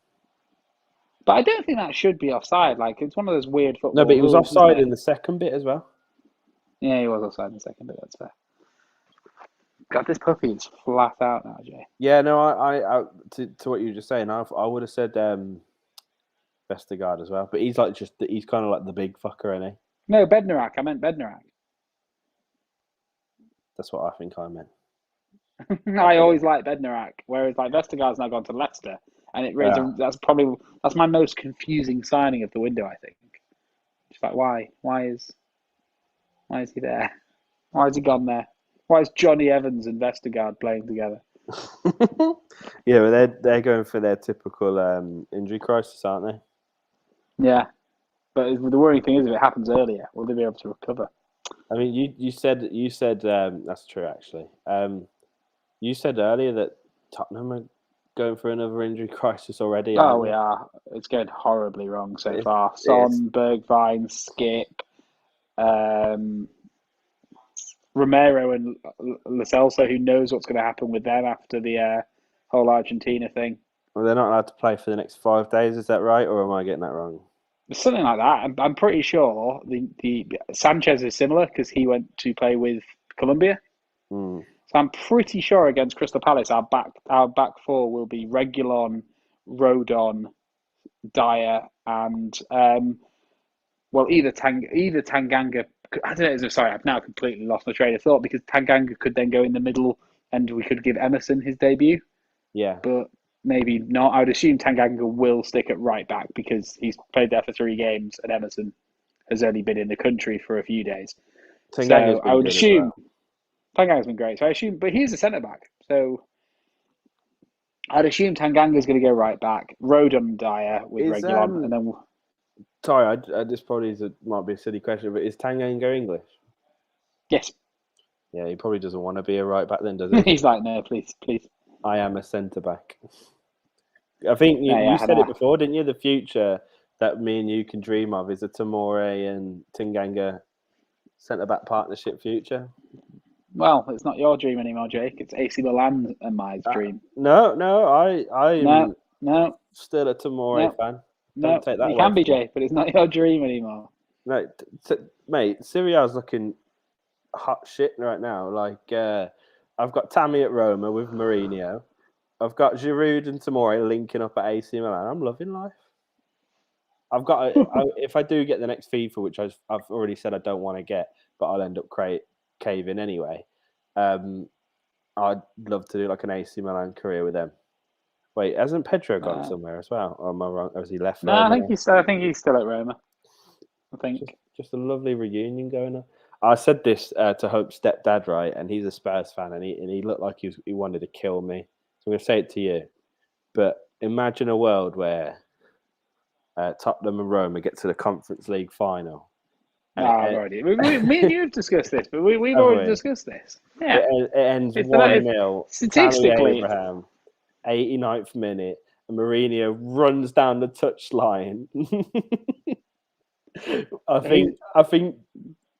But I don't think that should be offside. Like, it's one of those weird football No, but he was rules, offside isn't in it? the second bit as well. Yeah, he was offside in the second bit. That's fair. God, this puppy is flat out now, Jay. Yeah, no, I to what you were just saying, I would have said Vestergaard as well, but he's kind of like the big fucker, isn't he? No, Bednarak. I meant Bednarak. That's what I think I meant. I always like Bednarak, whereas like Vestergaard's now gone to Leicester, and that's my most confusing signing of the window. I think. Just like why is he there? Why has he gone there? Why is Johnny Evans and Vestergaard playing together? Yeah, but they're going for their typical injury crisis, aren't they? Yeah, but the worrying thing is if it happens earlier, will they be able to recover? I mean, you said that's true actually. You said earlier that Tottenham are going for another injury crisis already. Oh, we are. It's going horribly wrong so far. Son, Bergwijn, Skip, Romero and Lo Celso, who knows what's going to happen with them after the whole Argentina thing. Well, they're not allowed to play for the next 5 days, is that right? Or am I getting that wrong? Something like that. I'm pretty sure the Sanchez is similar because he went to play with Colombia. Mm. So I'm pretty sure against Crystal Palace, our back four will be Reguilon, Rodon, Dyer, and either Tanganga. I don't know. Sorry, I've now completely lost my train of thought because Tanganga could then go in the middle, and we could give Emerson his debut. Yeah, but maybe not. I would assume Tanganga will stick at right back because he's played there for 3 games, and Emerson has only been in the country for a few days. Tanganga's so I would assume well. Tanganga's been great. So I assume, but he's a centre back, so I'd assume Tanganga's going to go right back. Rodon, Dyer with Reguilon, and then. Sorry, this probably might be a silly question, but is Tanganga English? Yes. Yeah, he probably doesn't want to be a right back then, does he? He's like, no, please. I am a centre back. I think you said it before, didn't you? The future that me and you can dream of is a Tomori and Tanganga centre back partnership future. Well, it's not your dream anymore, Jake. It's AC Milan and my dream. No, I'm still a Tomori fan. Don't take that. You can be, Jay, but it's not your dream anymore. No, mate, Serie A's looking hot shit right now. Like, I've got Tammy at Roma with Mourinho. I've got Giroud and Tomori linking up at AC Milan. I'm loving life. I've got if I do get the next FIFA, which I've already said I don't want to get, but I'll end up caving anyway. I'd love to do like an AC Milan career with them. Wait, hasn't Pedro gone somewhere as well? Or am I wrong? Or has he left? No, I think he's still at Roma. I think just a lovely reunion going on. I said this to Hope's stepdad, right? And he's a Spurs fan, and he looked like he wanted to kill me. So I'm going to say it to you. But imagine a world where Tottenham and Roma get to the Conference League final. Already. Me and you have discussed this, but we've already discussed this. Yeah. It ends 1-0. Statistically, Abraham, 89th minute, and Mourinho runs down the touchline. I think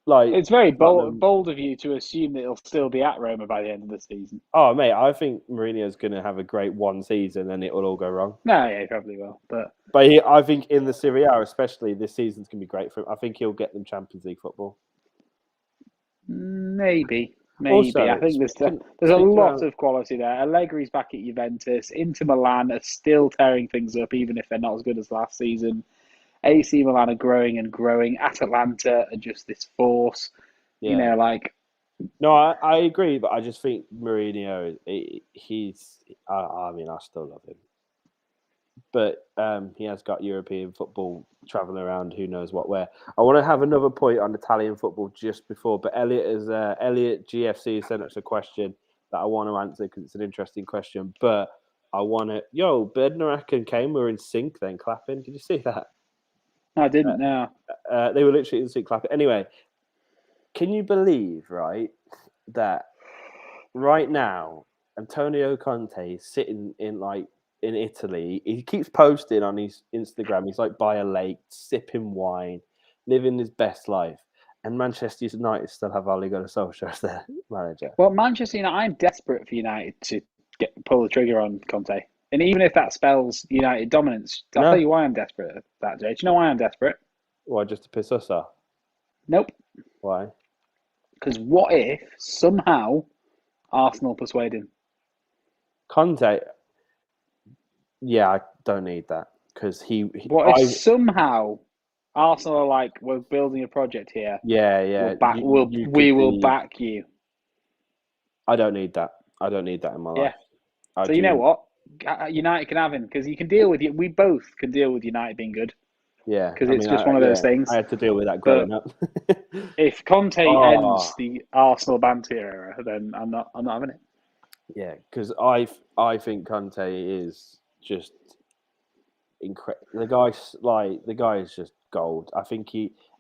like it's very bold of you to assume that he'll still be at Roma by the end of the season. Oh, mate, I think Mourinho's going to have a great one season, and it will all go wrong. No, yeah, he probably will, but I think in the Serie A, especially this season's going to be great for him. I think he'll get them Champions League football. Maybe. Also, I think there's a lot of quality there. Allegri's back at Juventus. Inter Milan are still tearing things up, even if they're not as good as last season. AC Milan are growing and growing. Atalanta are just this force. You Yeah. know, like No, I agree, but I just think Mourinho, he's. I mean, I still love him, but he has got European football traveling around. Who knows what where? I want to have another point on Italian football just before, but Elliot GFC sent us a question that I want to answer because it's an interesting question. But I want to. Yo, Bednarak and Kane were in sync then clapping. Did you see that? I didn't know. They were literally in sync clapping. Anyway, can you believe that right now Antonio Conte is sitting in Italy. He keeps posting on his Instagram. He's like by a lake, sipping wine, living his best life. And Manchester United still have Ole Gunnar Solskjaer as their manager. Well, Manchester United, I'm desperate for United to pull the trigger on Conte. And even if that spells United dominance, I'll No. tell you why I'm desperate at that, Jay. Do you know why I'm desperate? Why, just to piss us off? Nope. Why? Because what if somehow Arsenal persuade him? Conte. Yeah, I don't need that because What if somehow Arsenal are like, we're building a project here. Yeah. We will back you. I don't need that. I don't need that in my life. So you know what? United can have him because you can deal with it. We both can deal with United being good. Yeah, because it's just one of those things. I had to deal with that growing up. If Conte ends the Arsenal banter era, then I'm not having it. Yeah, because I think Conte is just incredible. The guy is just gold. I think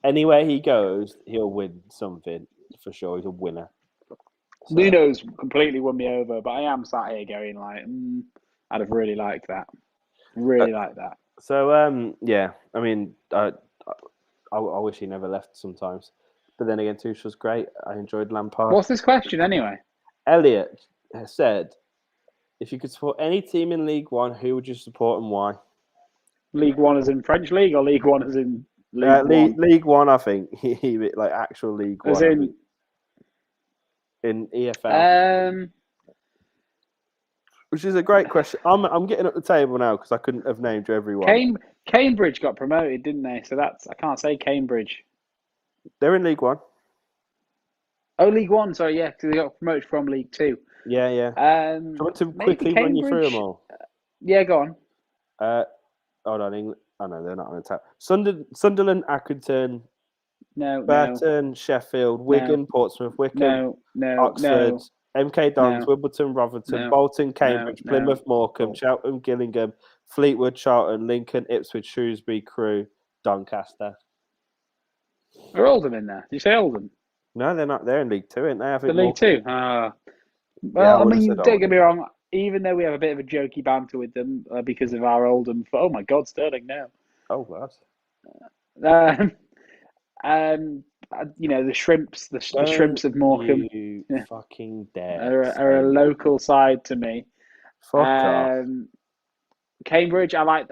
anywhere he goes, he'll win something for sure. He's a winner. So. Nuno's completely won me over, but I am sat here going like, I'd have really liked that. Really like that. So yeah, I mean, I wish he never left sometimes, but then again, Tuchel's great. I enjoyed Lampard. What's this question anyway? Elliot has said, if you could support any team in League One, who would you support and why? League One as in French League or League One as in League One? League One, I think. Like actual League as One. In EFL. Which is a great question. I'm getting up the table now because I couldn't have named everyone. Cambridge got promoted, didn't they? So I can't say Cambridge. They're in League One. Oh, League One. Sorry, yeah, because they got promoted from League Two. Yeah. Do you want to quickly run you through them all? Yeah, go on. Hold on, England. Oh no, they're not on the tap. Sunderland, Accrington. No. Burton, Sheffield, Wigan, Portsmouth, Wycombe, Oxford, MK Dons, Wimbledon, Rotherham, Bolton, Cambridge, Plymouth, Morecambe, Cheltenham, Gillingham, Fleetwood, Charlton, Lincoln, Ipswich, Shrewsbury, Crewe, Doncaster. Are Oldham in there? Did you say Oldham? No, they're not. They're in League Two, aren't they? The League Two? Well, I mean, don't get me wrong. Even though we have a bit of a jokey banter with them because of our Oldham... Oh, my God, Sterling now. Oh, God. The Shrimps, the Shrimps of Morecambe, you fucking dare are a local side to me. Fuck off. Cambridge, I like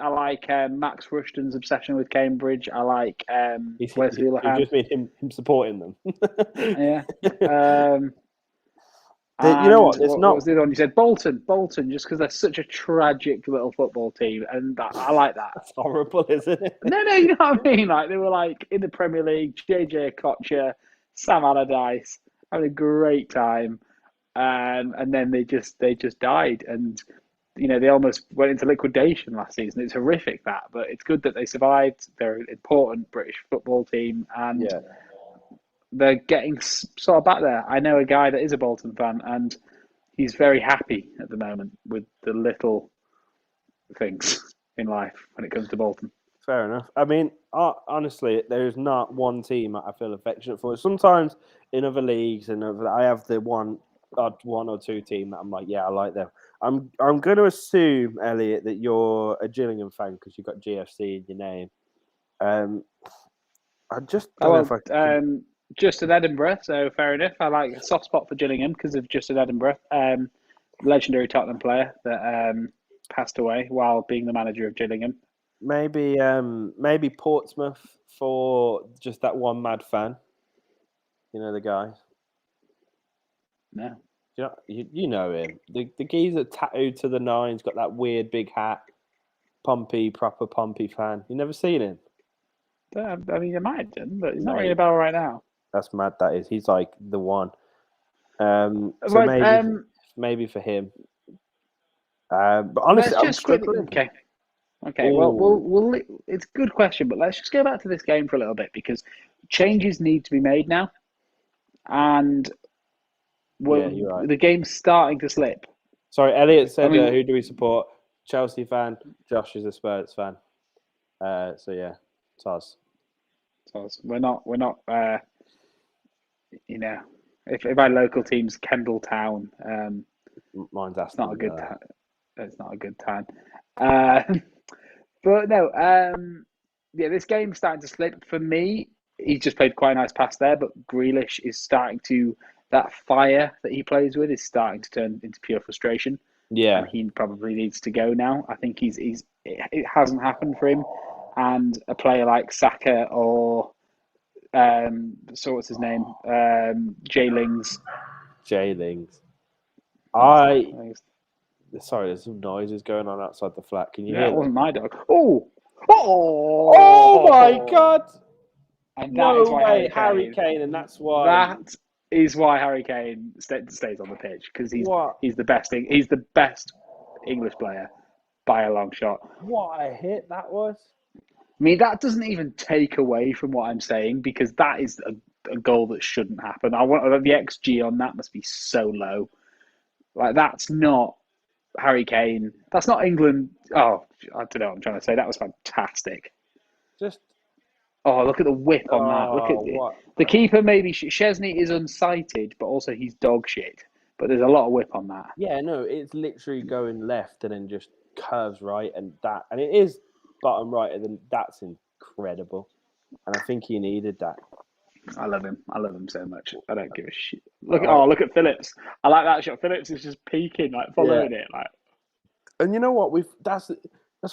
Max Rushton's obsession with Cambridge. I like Wesley Houlihan. You just mean him supporting them. Yeah. You know what? What was the other one you said? Bolton, just because they're such a tragic little football team, and I like that. That's horrible, isn't it? No, you know what I mean? Like they were like in the Premier League, JJ Okocha, Sam Allardyce, having a great time, and then they just died, and they almost went into liquidation last season. It's horrific but it's good that they survived. They're an important British football team, and they're getting sort of back there. I know a guy that is a Bolton fan, and he's very happy at the moment with the little things in life when it comes to Bolton. Fair enough. I mean, honestly, there is not one team I feel affectionate for. Sometimes in other leagues, I have the one or two team that I'm like, yeah, I like them. I'm going to assume, Elliot, that you're a Gillingham fan because you've got GFC in your name. I just don't know if I can... Justin Edinburgh, so fair enough. I like a soft spot for Gillingham because of Justin Edinburgh, legendary Tottenham player that passed away while being the manager of Gillingham. Maybe Portsmouth for just that one mad fan. You know the guy. No. You know him. The geezer tattooed to the nines, got that weird big hat. Proper Pompey fan. You never seen him? I mean, it might have done, but it's not Mate. ringing a bell right now. That's mad. That is. He's like the one. So Right, maybe for him. But honestly, let's I'm just quickly. struggling. Okay. Well, Ooh. we'll. It's a good question, but let's just go back to this game for a little bit because changes need to be made now, and Yeah, you're right. the game's starting to slip. Sorry, Elliot said, I mean, who do we support? Chelsea fan. Josh is a Spurs fan. So yeah, it's us. so we're not. You know, if our local team's Kendall Town, Mine's it's not a Aston good Villa. time. It's not a good time. But no, yeah, this game's starting to slip. For me, he's just played quite a nice pass there, but Grealish is starting to, that fire that he plays with is starting to turn into pure frustration. Yeah, And he probably needs to go now. I think it hasn't happened for him. And a player like Saka or, so what's his name? Jay Lings. J-Lings. Sorry, There's some noises going on outside the flat. Can you that hear them? wasn't my dog. Oh, Oh my God! And that No is why way, Harry Kane, and that's why. That is why Harry Kane stays on the pitch because What? he's the best. He's the best English player by a long shot. What a hit that was! I mean, that doesn't even take away from what I'm saying because that is a goal that shouldn't happen. I want the XG on that must be so low. Like that's not Harry Kane. That's not England. Oh, I don't know what I'm trying to say. That was fantastic. Just Oh, look at the whip on that. Look at what? the keeper. Maybe Chesney is unsighted, but also he's dog shit. But there's a lot of whip on that. Yeah, no, it's literally going left and then just curves right, and it is bottom right, and then that's incredible. And I think he needed that. I love him. I love him so much. I don't give a shit. Like, Look at Phillips. I like that shot. Phillips is just peeking, like following it, like. And you know what? That's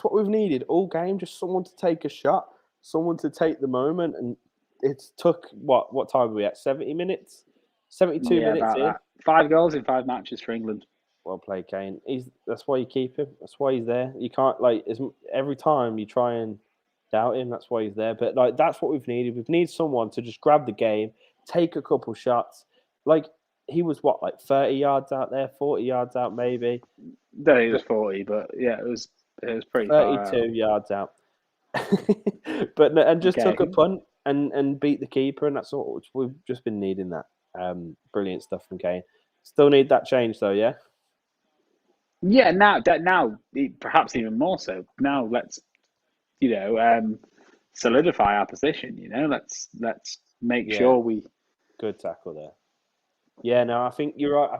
what we've needed all game. Just someone to take a shot, someone to take the moment, and it's took what time are we at? 70 minutes, 72 Yeah, minutes about in. that. 5 goals in 5 matches for England. Well played, Kane. That's why you keep him. That's why he's there. You can't every time you try and doubt him. That's why he's there. But that's what we've needed. We've needed someone to just grab the game, take a couple shots. Like he was 30 yards out there, 40 yards out maybe. No, he was 40, but yeah, it was pretty 32 yards out. And just took a punt and beat the keeper, and that's all. We've just been needing that. Brilliant stuff from Kane. Still need that change though, yeah. Yeah, now perhaps even more so. Now let's solidify our position. Let's make sure we. Good tackle there. Yeah, no, I think you're right. I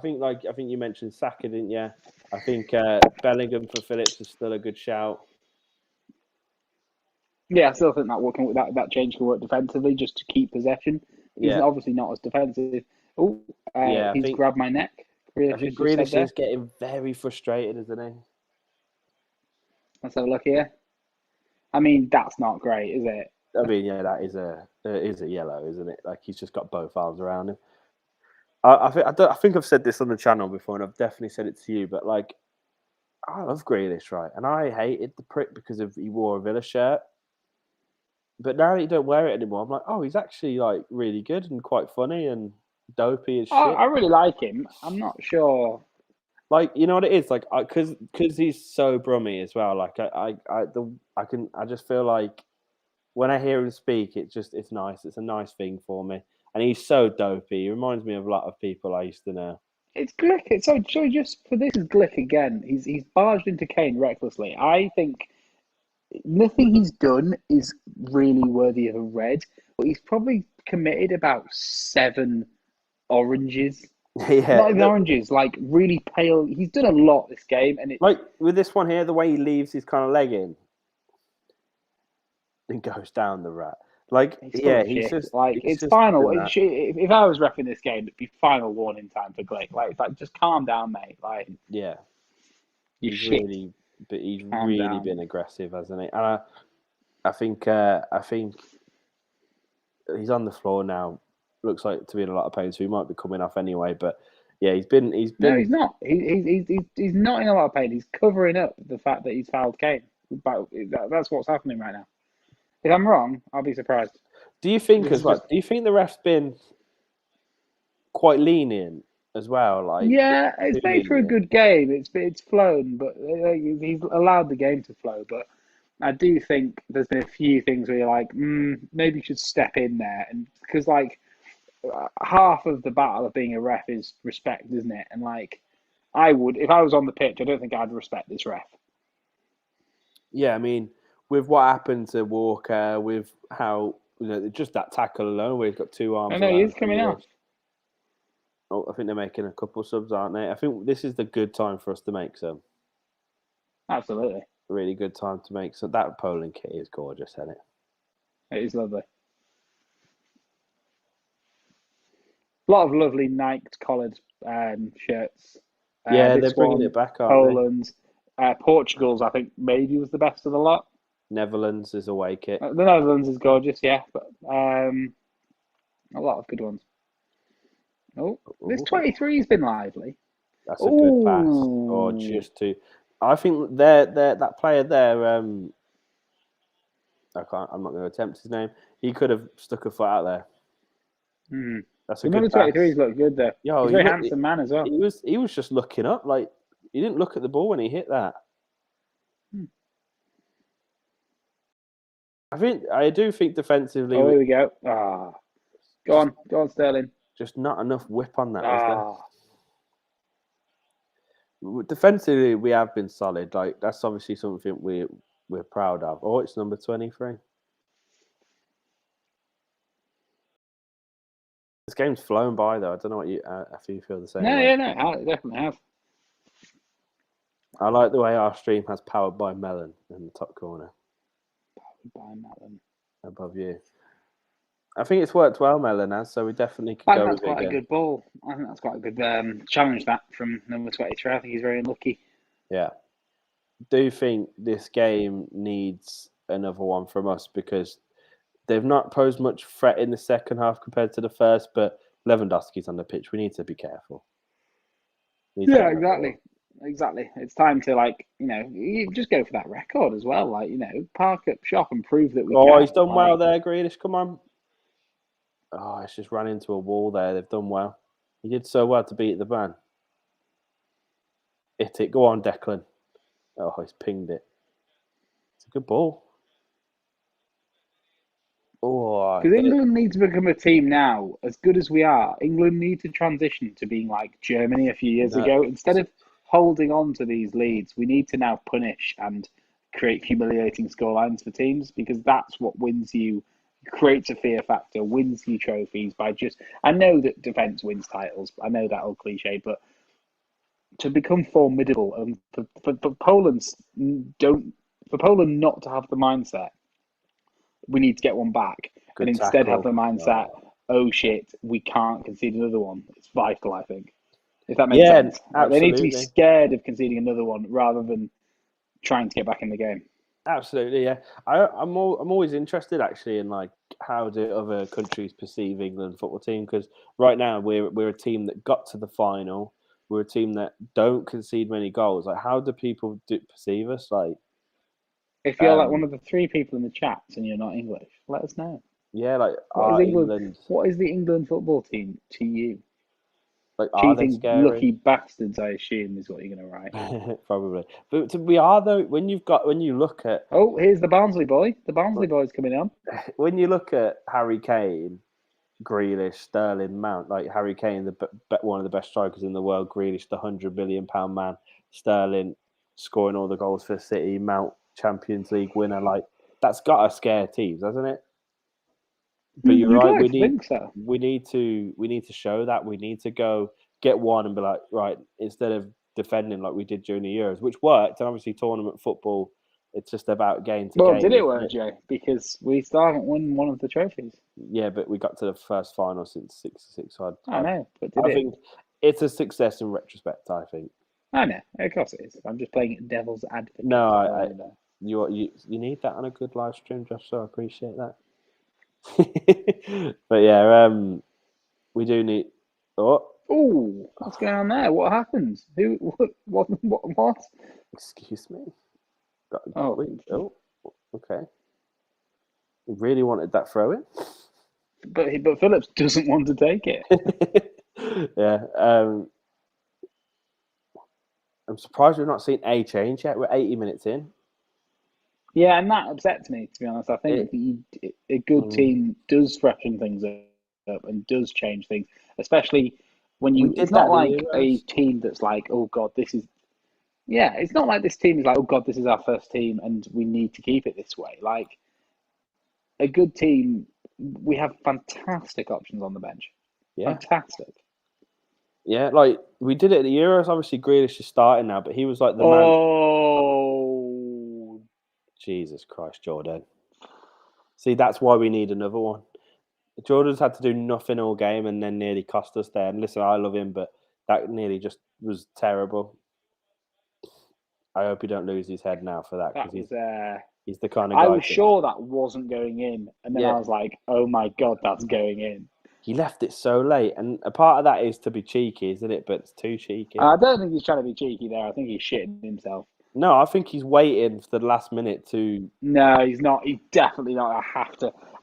think you mentioned Saka, didn't you? I think Bellingham for Phillips is still a good shout. Yeah, I still think that change can work defensively just to keep possession. He's obviously not as defensive. Oh, he's grabbed my neck. I think Grealish is getting very frustrated, isn't he? Let's have a look here. I mean, that's not great, is it? I mean, yeah, that is a yellow, isn't it? Like he's just got both arms around him. I think I've said this on the channel before, and I've definitely said it to you. But I love Grealish, right? And I hated the prick because he wore a Villa shirt. But now that you don't wear it anymore, I'm like, oh, he's actually really good and quite funny and dopey as shit. I really like him. I'm not sure. You know what it is, because he's so brummy as well. I just feel like when I hear him speak, it's nice. It's a nice thing for me. And he's so dopey. He reminds me of a lot of people I used to know. It's Glick. So just for this is Glick again. He's barged into Kane recklessly. I think nothing he's done is really worthy of a red, but he's probably committed about 7 oranges. Yeah, not even oranges, really pale. He's done a lot this game, and with this one here, the way he leaves his kind of leg in and goes down the rat. He's just it's final. If I was repping this game, it'd be final warning time for Glick. Just calm down, mate. He's really been aggressive, hasn't he? And I think he's on the floor now. Looks like to be in a lot of pain, so he might be coming off anyway. But yeah, he's been. No, he's not. He's not in a lot of pain. He's covering up the fact that he's fouled Kane. That's what's happening right now. If I'm wrong, I'll be surprised. Do you think This as is well? just- Do you think the ref's been quite lenient as well? Like, Yeah, it's too made for a lenient? good game. It's flown, but he's allowed the game to flow. But I do think there's been a few things where you're like, maybe you should step in there, and because like half of the battle of being a ref is respect, isn't it? And like, I would, if I was on the pitch, I don't think I'd respect this ref. Yeah, I mean, with what happened to Walker, with how just that tackle alone, where he's got two arms I know he around is coming off. Grealish. Oh, I think they're making a couple subs, aren't they? I think this is the good time for us to make some. Absolutely, Really good time to make some. That Poland kit is gorgeous, isn't it? it is lovely. A lot of lovely Nike collared shirts. Yeah, they're This bringing one, it back, aren't Poland's, Portugal's. I think maybe was the best of the lot. they? Netherlands is away kit. The Netherlands is gorgeous, yeah, but a lot of good ones. Oh, this 23 has been lively. That's a good pass. Or just to, I think that player there. I can't. I'm not going to attempt his name. He could have stuck a foot out there. That's a The number good pass. 23's look good there. Yo, He's a very handsome man as well. He was just looking up, like he didn't look at the ball when he hit that. I do think defensively. Oh, here we go. Go on, Sterling. Just not enough whip on that, was there? Defensively, we have been solid. Like that's obviously something we're proud of. Oh, it's number 23. This game's flown by though. I don't know what if you feel the same. No, way. yeah, no, I definitely have. I like the way our stream has powered by Melon in the top corner. Powered by Melon. Above you. I think it's worked well, Melon has, so we definitely could I go think with that's quite a good ball. I think that's quite a good challenge that from number 23. I think he's very unlucky. Yeah. Do you think this game needs another one from us? Because they've not posed much threat in the second half compared to the first, but Lewandowski's on the pitch. We need to be careful. Yeah, exactly. It's time to you just go for that record as well. Park up shop and prove that we can. He's done well there, Grealish. Come on. Oh, it's just ran into a wall there. They've done well. He did so well to beat the man. Hit it. Go on, Declan. Oh, he's pinged it. It's a good ball. Oh, because England need to become a team now, as good as we are. England need to transition to being like Germany a few years ago. Instead of holding on to these leads, we need to now punish and create humiliating scorelines for teams, because that's what wins you, creates a fear factor, wins you trophies by just. I know that defense wins titles. I know that old cliche, but to become formidable and for Poland not to have the mindset, we need to get one back, and instead have the mindset, oh shit, we can't concede another one. It's vital, I think. If that makes sense. Absolutely. They need to be scared of conceding another one rather than trying to get back in the game. Absolutely, yeah. I'm always interested actually in like how do other countries perceive England football team, because right now we're a team that got to the final. We're a team that don't concede many goals. Like, how do people perceive us? Like, if you're like one of the three people in the chats and you're not English, let us know. Yeah, like what is England? What is the England football team to you? Like, are they Cheating scary? lucky bastards, I assume, is what you're going to write. Probably, but we are though. When you look at here's the Barnsley boy. The Barnsley boy's coming on. When you look at Harry Kane, Grealish, Sterling, Mount, like Harry Kane, one of the best strikers in the world. Grealish, the £100 million man. Sterling scoring all the goals for City. Mount, Champions League winner. Like, that's got to scare teams, hasn't it? But you're right. We need to show that. We need to go get one and be like, right, instead of defending like we did during the Euros, which worked. And obviously, tournament football, it's just about game to game. Well, did it work, Jay? Because we still haven't won one of the trophies. Yeah, but we got to the first final since '66. So I know, but I think it's a success in retrospect. I think. I know, of course it is. I'm just playing devil's advocate. No, you need that on a good live stream, Josh. So I appreciate that. But yeah, we do need. Oh, what's going on there? What happened? Who? What? Excuse me. Okay. He really wanted that throw in. But Phillips doesn't want to take it. Yeah. I'm surprised we've not seen a change yet. We're 80 minutes in. Yeah, and that upsets me, to be honest. I think a good team does freshen things up and does change things, especially when We you. did It's that not in the like a Euros. team that's like, oh God, this is. Yeah, it's not like this team is like, oh God, this is our first team and we need to keep it this way. Like a good team, we have fantastic options on the bench. Yeah. Fantastic. Yeah, like we did it at the Euros. Obviously, Grealish is starting now, but he was like the man. Oh, Jesus Christ, Jordan. See, that's why we need another one. Jordan's had to do nothing all game and then nearly cost us there. And listen, I love him, but that nearly just was terrible. I hope he don't lose his head now for that because that was. he's the kind of I guy. was sure that wasn't going in, and then I was like, "Oh my God, that's going in." He left it so late, and a part of that is to be cheeky, isn't it? But it's too cheeky. I don't think he's trying to be cheeky there. I think he's shitting himself. No, I think he's waiting for the last minute to. No, he's not. He's definitely not. I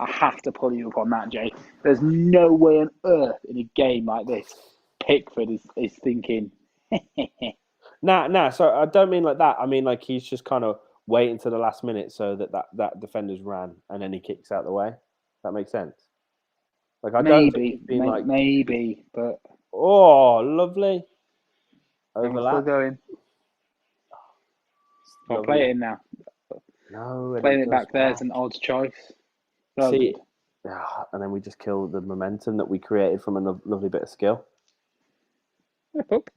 have to pull you up on that, Jay. There's no way on earth in a game like this, Pickford is thinking. Nah. So I don't mean like that. I mean like he's just kind of waiting to the last minute so that defender's ran and then he kicks out the way. That makes sense. Like I don't think he's been like maybe, but oh lovely I'm still overlap. going. I'll play it in now. No, and Playing it it goes back there is an odd choice. So See, good. and then we just kill the momentum that we created from a lovely bit of skill. Yep, up.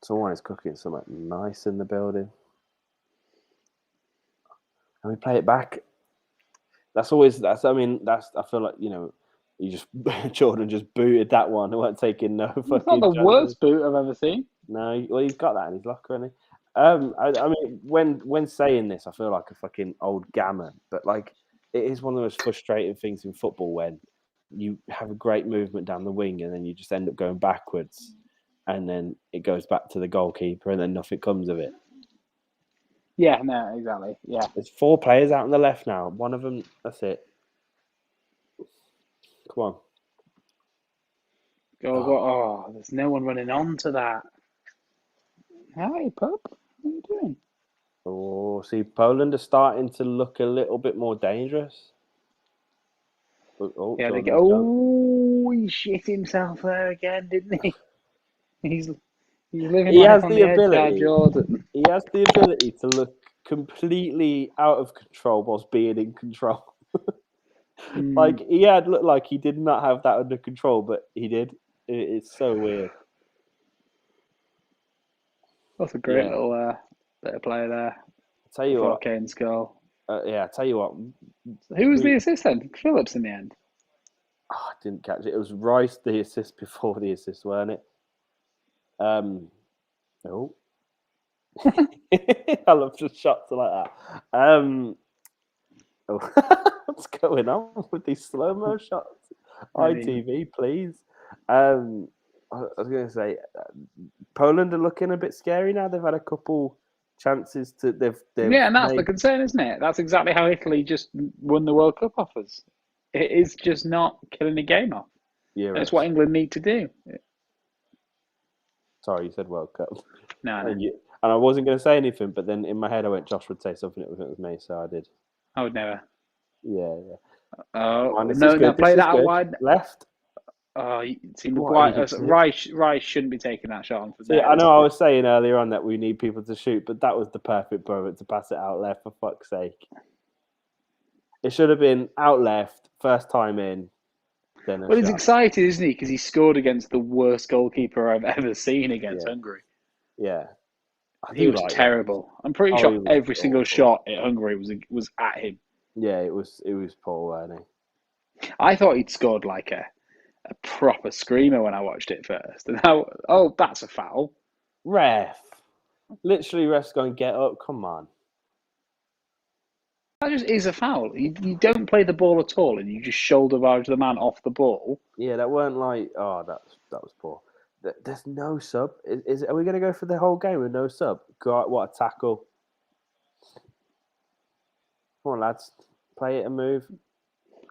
Someone is cooking something nice in the building. And we play it back. I feel like, you just Jordan just booted that one. They weren't taking no fucking It's not the chances. worst boot I've ever seen. No, well, he's got that in his locker, hasn't he? I mean, when saying this, I feel like a fucking old gammon, but like it is one of the most frustrating things in football when you have a great movement down the wing and then you just end up going backwards, and then it goes back to the goalkeeper, and then nothing comes of it. Yeah, no, exactly. Yeah. There's 4 players out on the left now. One of them, that's it. Come on. Oh, there's no one running onto that. Hey, pup. What are you doing? Oh, see, Poland are starting to look a little bit more dangerous. Yeah, they Jordan's go. gone. Oh, he shit himself there again, didn't he? He's living He life has on the the edge, that ability. Jordan. He has the ability to look completely out of control whilst being in control. Like he had looked like he did not have that under control, but he did. It's so weird. That's a great little bit of play there. I tell you what. Kane's goal. I tell you what. Who was the assist then? Phillips in the end. I didn't catch it. It was Rice the assist before the assist, weren't it? Oh. I love just shots like that. What's going on with these slow-mo shots? ITV, please. I was going to say, Poland are looking a bit scary now. They've had a couple chances to. They've and that's the concern, isn't it? That's exactly how Italy just won the World Cup off us. It is just not killing the game off. Yeah, it's what England need to do. Sorry, you said World Cup. No. And I wasn't going to say anything, but then in my head I went, Josh would say something. It was me, so I did. I would never. Yeah. Oh, no, play that out wide. Left. Oh, see, Rice shouldn't be taking that shot on from there. I know I was saying earlier on that we need people to shoot, but that was the perfect moment to pass it out left, for fuck's sake. It should have been out left, first time in, then a shot. He's excited, isn't he? Because he scored against the worst goalkeeper I've ever seen against Hungary. Yeah. He was terrible. I'm pretty sure every single shot at Hungary was at him. Yeah, it was poor, wasn't he? I thought he'd scored like a proper screamer when I watched it first. And that's a foul. Ref. Literally, ref's going, get up, come on. That just is a foul. You don't play the ball at all, and you just shoulder barge the man off the ball. Yeah, that weren't like, that was poor. There's no sub. Are we going to go for the whole game with no sub? God, what a tackle. Come on, lads. play it and move.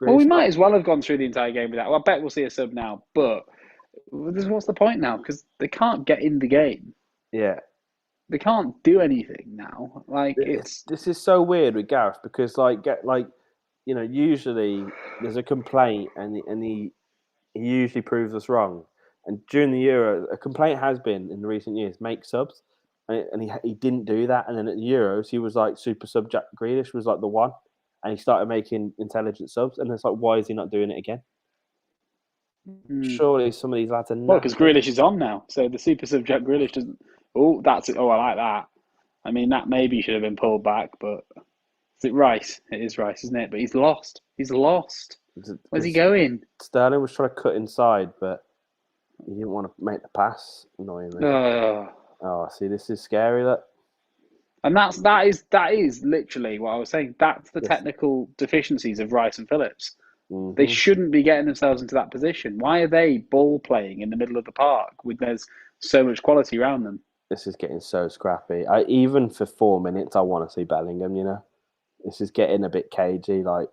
Well, we Grealish might got- as well have gone through the entire game with that. Well, I bet we'll see a sub now, but what's the point now? Because they can't get in the game. Yeah. They can't do anything now. Like it's This is so weird with Gareth because usually there's a complaint and he usually proves us wrong. And during the Euro, a complaint has been in the recent years make subs, and he didn't do that. And then at the Euros, he was like super sub. Jack Grealish was like the one, and he started making intelligent subs. And it's like, why is he not doing it again? Surely some of these lads are well, because knackered. Grealish is on now, so the super sub Jack Grealish doesn't. Oh, that's it. Oh, I like that. I mean, that maybe should have been pulled back, but is it Rice? It is Rice, isn't it? But he's lost. He's lost. Where's he going? Sterling was trying to cut inside, but he didn't want to make the pass. Annoyingly. Oh, see, this is scary. And that is literally what I was saying. That's the technical deficiencies of Rice and Phillips. Mm-hmm. They shouldn't be getting themselves into that position. Why are they ball playing in the middle of the park when there's so much quality around them? This is getting so scrappy. Even for 4 minutes, I want to see Bellingham. This is getting a bit cagey, like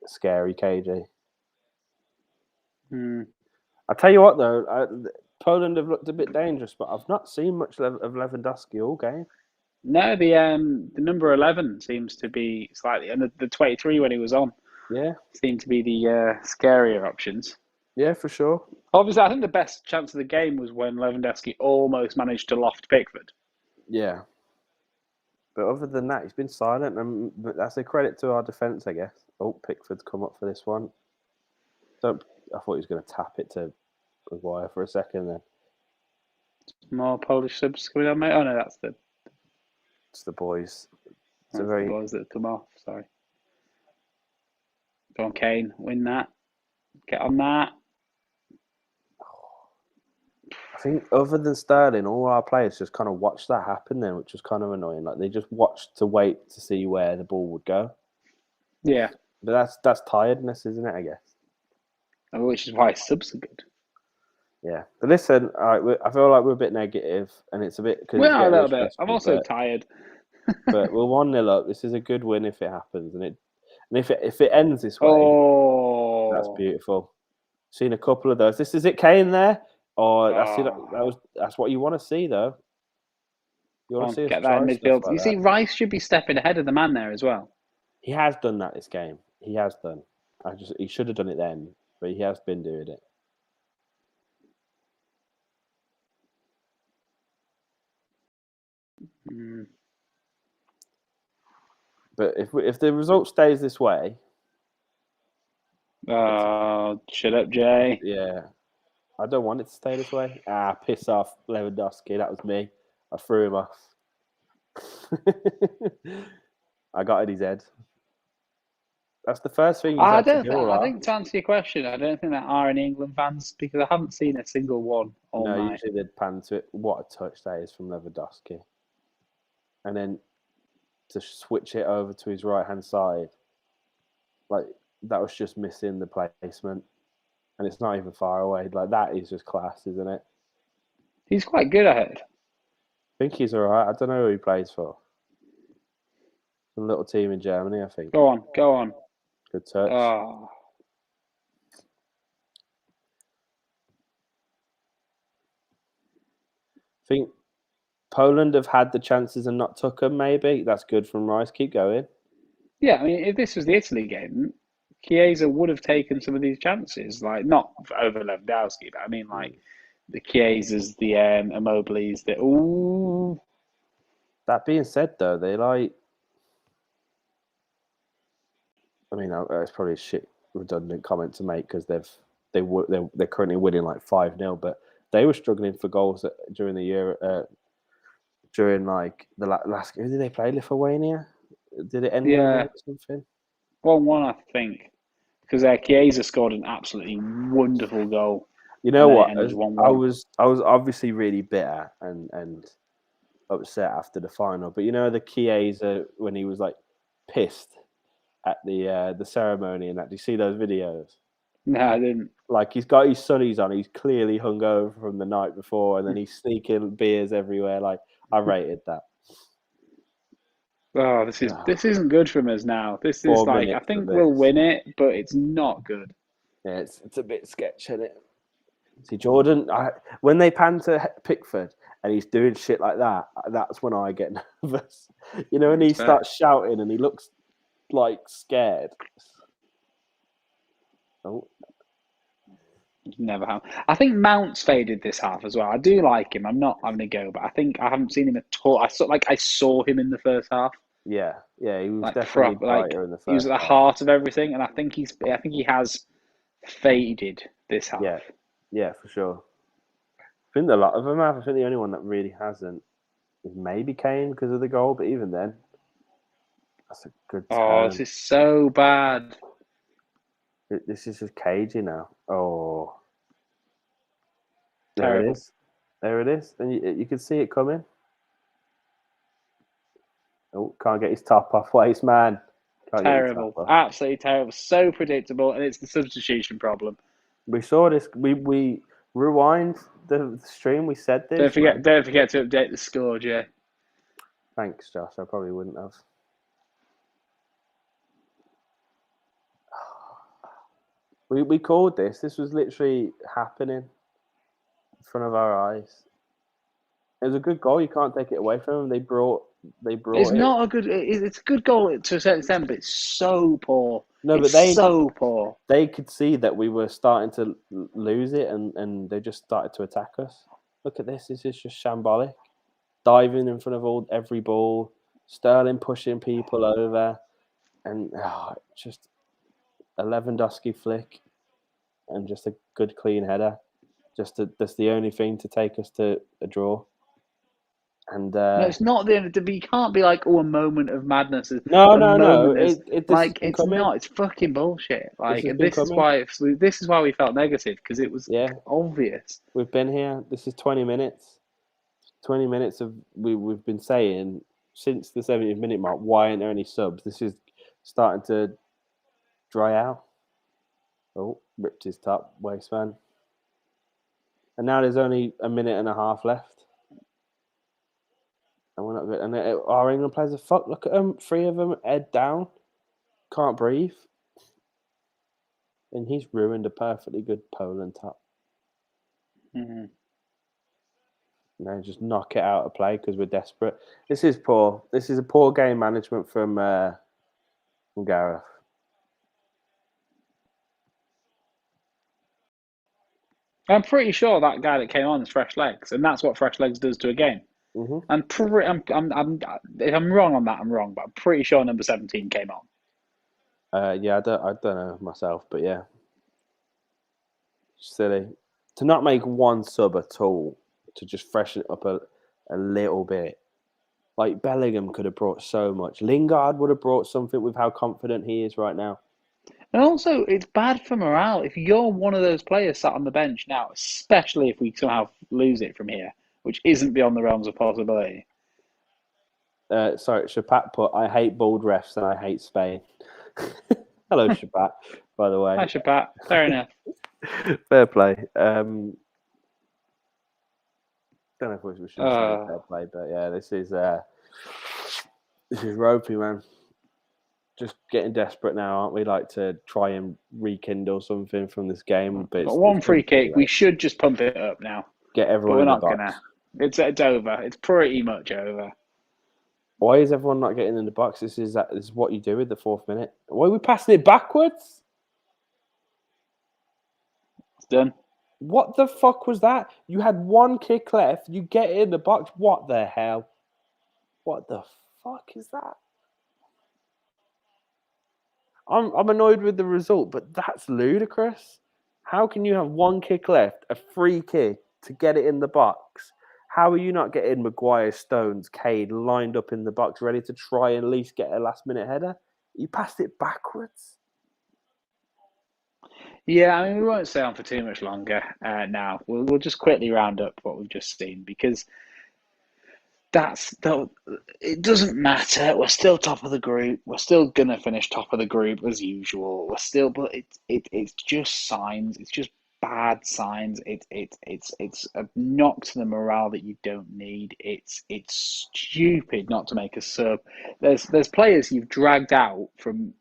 scary cagey. I tell you what, though, Poland have looked a bit dangerous, but I've not seen much of Lewandowski all game. No, the number 11 seems to be slightly, and the 23 when he was on, seem to be the scarier options. Yeah, for sure. Obviously, I think the best chance of the game was when Lewandowski almost managed to loft Pickford. Yeah. But other than that, he's been silent, and that's a credit to our defence, I guess. Oh, Pickford's come up for this one. I thought he was going to tap it to Maguire for a second then. More Polish subs coming on, mate. Oh, no, It's the boys. The boys that have come off, sorry. Go on, Kane, win that. Get on that. I think other than Sterling, all our players just kind of watched that happen then, which was kind of annoying. Like they just watched to wait to see where the ball would go. Yeah. But that's tiredness, isn't it, I guess? Which is why subs are good. Yeah. But listen, all right, I feel like we're a bit negative, and it's a bit... We are a little bit. I'm also tired. But we're 1-0 up. This is a good win if it happens. And if it ends this way, that's beautiful. Seen a couple of those. This is it, Kane there. That's what you want to see, though. You want to see get that in midfield. Like see, Rice should be stepping ahead of the man there as well. He has done that this game. He has done. He should have done it then, but he has been doing it. But if the result stays this way, shut up, Jay. Yeah. I don't want it to stay this way. Piss off, Lewandowski. That was me. I threw him off. I got in his head. That's the first thing I think to answer your question, I don't think there are any England fans because I haven't seen a single one all night. Usually they'd pan to it. What a touch that is from Lewandowski. And then to switch it over to his right-hand side, like that was just missing the placement. And it's not even far away. Like, that is just class, isn't it? He's quite good at it. I think he's all right. I don't know who he plays for. Some little team in Germany, I think. Go on. Good touch. I think Poland have had the chances and not took them, maybe. That's good from Rice. Keep going. Yeah, I mean, if this was the Italy game, Chiesa would have taken some of these chances, like not over Lewandowski, but I mean like the Chiesas, the Immobiles, That being said, though, they like. I mean, it's probably a shit redundant comment to make because they're currently winning like 5-0, but they were struggling for goals during the year. During like the last, who did they play? Lithuania? Did it end 1-1 or something? 1-1, I think, because Chiesa scored an absolutely wonderful goal. You know what? I was obviously really bitter and upset after the final, but you know the Chiesa when he was like pissed at the ceremony and that. Do you see those videos? No, I didn't. Like he's got his sunnies on. He's clearly hungover from the night before, and then he's sneaking beers everywhere. Like I rated that. Oh, this isn't good from us now. This is 4 like I minutes of think we'll this. win it, but it's not good. Yeah, it's a bit sketchy, isn't it? See, Jordan, when they pan to Pickford and he's doing shit like that, that's when I get nervous. You know, when he starts shouting and he looks like scared. Oh, Never have. I think Mount's faded this half as well. I do like him. I'm not having a go, but I think I haven't seen him at all. I saw him in the first half. yeah, he was Like definitely proper, like brighter in the first he was at the half. heart of everything, and I think he has faded this half. Yeah, for sure. I think a lot of them have. I think the only one that really hasn't is maybe Kane because of the goal, but even then, that's a good turn. Oh, this is so bad. This is just cagey now. Oh, Terrible. There it is. There it is. And you can see it coming. Oh, can't get his top off, waist man. Terrible. Absolutely terrible. So predictable, and it's the substitution problem. We saw this. We rewind the stream. We said this. Don't forget to update the score, Jay. Thanks, Josh. I probably wouldn't have. We called this. This was literally happening in front of our eyes. It was a good goal. You can't take it away from them. They brought. It's not a good. It's a good goal to a certain extent, but it's so poor. No, but so poor. They could see that we were starting to lose it, and they just started to attack us. Look at this. This is just shambolic. Diving in front of every ball. Sterling pushing people over, and just a Lewandowski flick, and just a good clean header. That's the only thing to take us to a draw. And no, it's not the end. You can't be like, a moment of madness. No. It's not. It's fucking bullshit. Like, this is why we felt negative, because it was obvious. We've been here. This is 20 minutes. 20 minutes of we've been saying since the 70th minute mark. Why aren't there any subs? This is starting to dry out. Oh, ripped his top, waist man. And now there's only a minute and a half left. And we're not good. And our England players are fucked. Look at them. 3 of them, head down. Can't breathe. And he's ruined a perfectly good Poland top. Mm-hmm. No, just knock it out of play because we're desperate. This is poor. This is a poor game management from Gareth. I'm pretty sure that guy that came on is Fresh Legs, and that's what Fresh Legs does to a game. Mm-hmm. If I'm wrong on that, I'm wrong, but I'm pretty sure number 17 came on. I don't know myself, but yeah, silly to not make one sub at all to just freshen it up a little bit. Like Bellingham could have brought so much. Lingard would have brought something with how confident he is right now. And also, it's bad for morale if you're one of those players sat on the bench now, especially if we somehow lose it from here, which isn't beyond the realms of possibility. Sorry, Shapat put, I hate bald refs and I hate Spain. Hello, Shapat, by the way. Hi, Shapat. Fair enough. Fair play. Don't know if we should say fair play, but yeah, this is ropey, man. Just getting desperate now, aren't we? Like to try and rekindle something from this game. But one free kick, we should just pump it up now. Get everyone in the box. But we're not gonna. It's over. It's pretty much over. Why is everyone not getting in the box? This is what you do with the 4th minute. Why are we passing it backwards? It's done. What the fuck was that? You had 1 kick left. You get in the box. What the hell? What the fuck is that? I'm annoyed with the result, but that's ludicrous. How can you have 1 kick left, a free kick to get it in the box? How are you not getting Maguire, Stones, Cade lined up in the box, ready to try and at least get a last-minute header? You passed it backwards. Yeah, I mean, we won't stay on for too much longer now. We'll just quickly round up what we've just seen, because it doesn't matter. We're still top of the group. We're still gonna finish top of the group as usual. But it's just signs. It's just bad signs. It's a knock to the morale that you don't need. It's stupid not to make a sub. There's players you've dragged out from,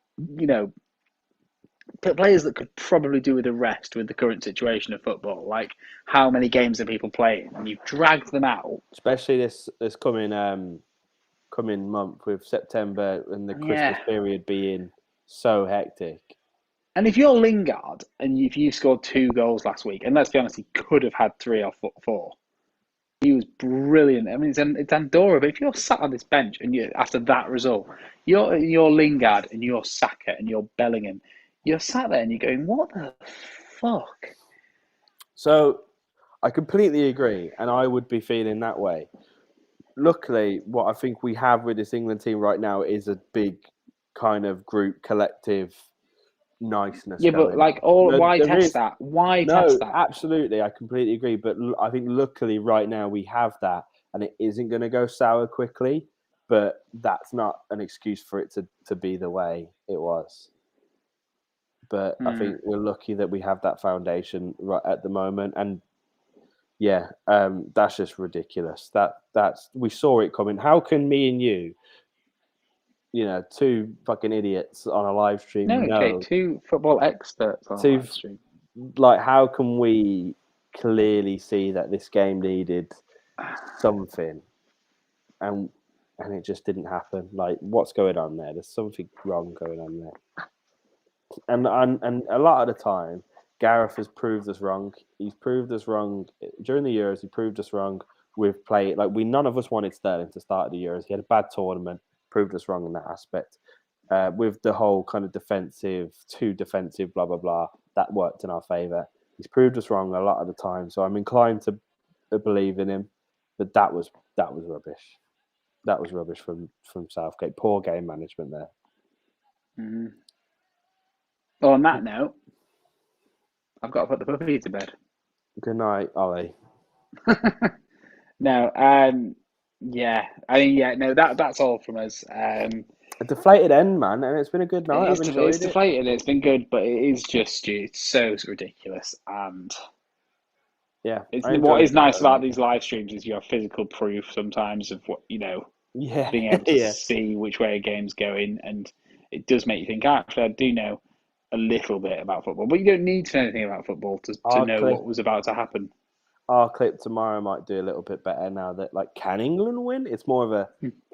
players that could probably do with a rest with the current situation of football. Like, how many games are people playing? And you've dragged them out. Especially this coming month with September and the Christmas period being so hectic. And if you're Lingard and if you scored 2 goals last week, and let's be honest, he could have had 3 or 4. He was brilliant. I mean, it's Andorra, but if you're sat on this bench and after that result, you're Lingard and you're Saka and you're Bellingham, you're sat there and you're going, what the fuck? So I completely agree, and I would be feeling that way. Luckily, what I think we have with this England team right now is a big kind of group collective niceness. Yeah, but like, why test that? Why test that? Absolutely, I completely agree. But I think luckily right now we have that, and it isn't going to go sour quickly. But that's not an excuse for it to be the way it was. But I think we're lucky that we have that foundation right at the moment, and yeah, that's just ridiculous. That's we saw it coming. How can me and you, 2 fucking idiots on a live stream, okay, 2 football experts on a live stream. Like, how can we clearly see that this game needed something, and it just didn't happen? Like, what's going on there? There's something wrong going on there. And a lot of the time, Gareth has proved us wrong. He's proved us wrong during the Euros. He proved us wrong with play. Like, none of us wanted Sterling to start the Euros. He had a bad tournament. Proved us wrong in that aspect. With the whole kind of too defensive, blah blah blah, that worked in our favour. He's proved us wrong a lot of the time. So I'm inclined to believe in him. But that was rubbish. That was rubbish from Southgate. Poor game management there. Mm-hmm. Well, on that note, I've got to put the puppy to bed. Good night, Ollie. No, that's all from us. A deflated end, man, and it's been a good night. It's deflated. It's been good, but it is just it's so ridiculous. And yeah, what is nice about these live streams is you have physical proof sometimes of what being able to see which way a game's going, and it does make you think. Actually, I do know a little bit about football, but you don't need to know anything about football to know what was about to happen. Our clip tomorrow might do a little bit better now that, like, can England win? It's more of a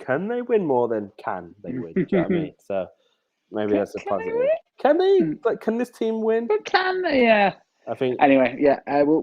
can they win more than can they win? Do you know what I mean? So maybe that's a positive. Can they? Like, can this team win? But can they? Yeah. I think. Anyway, yeah, we'll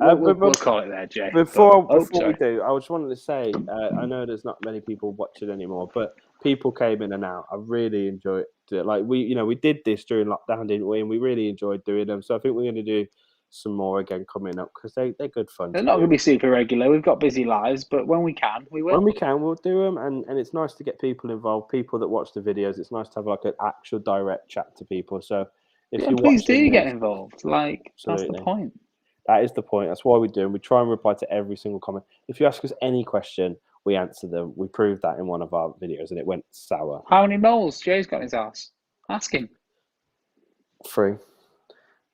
call it there, Jay. Before we do, I just wanted to say, I know there's not many people watching anymore, but people came in and out. I really enjoyed it. Like, we did this during lockdown, didn't we? And we really enjoyed doing them. So I think we're going to do some more again coming up because they're good fun. They're not going to be super regular. We've got busy lives, but when we can, we will. When we can, we'll do them, and it's nice to get people involved, people that watch the videos. It's nice to have like an actual direct chat to people. So if you please do get involved. Like, absolutely. That's the point. That is the point. That's why we do. And we try and reply to every single comment. If you ask us any question, we answer them. We proved that in one of our videos, and it went sour. How many moles Jay's got in his ass? Ask him. 3.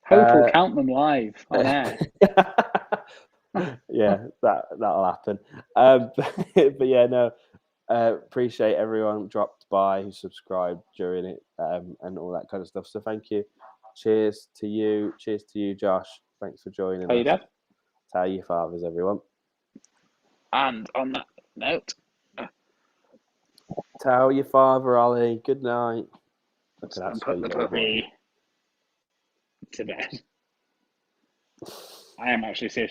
Hope we'll count them live on air. Yeah, that'll happen. But yeah, no. Appreciate everyone dropped by who subscribed during it and all that kind of stuff. So thank you. Cheers to you. Cheers to you, Josh. Thanks for joining Tell us. your dad. Tell your fathers, everyone. And on that note, tell your father, Ollie. Good night. Put the puppy to bed. I am actually serious.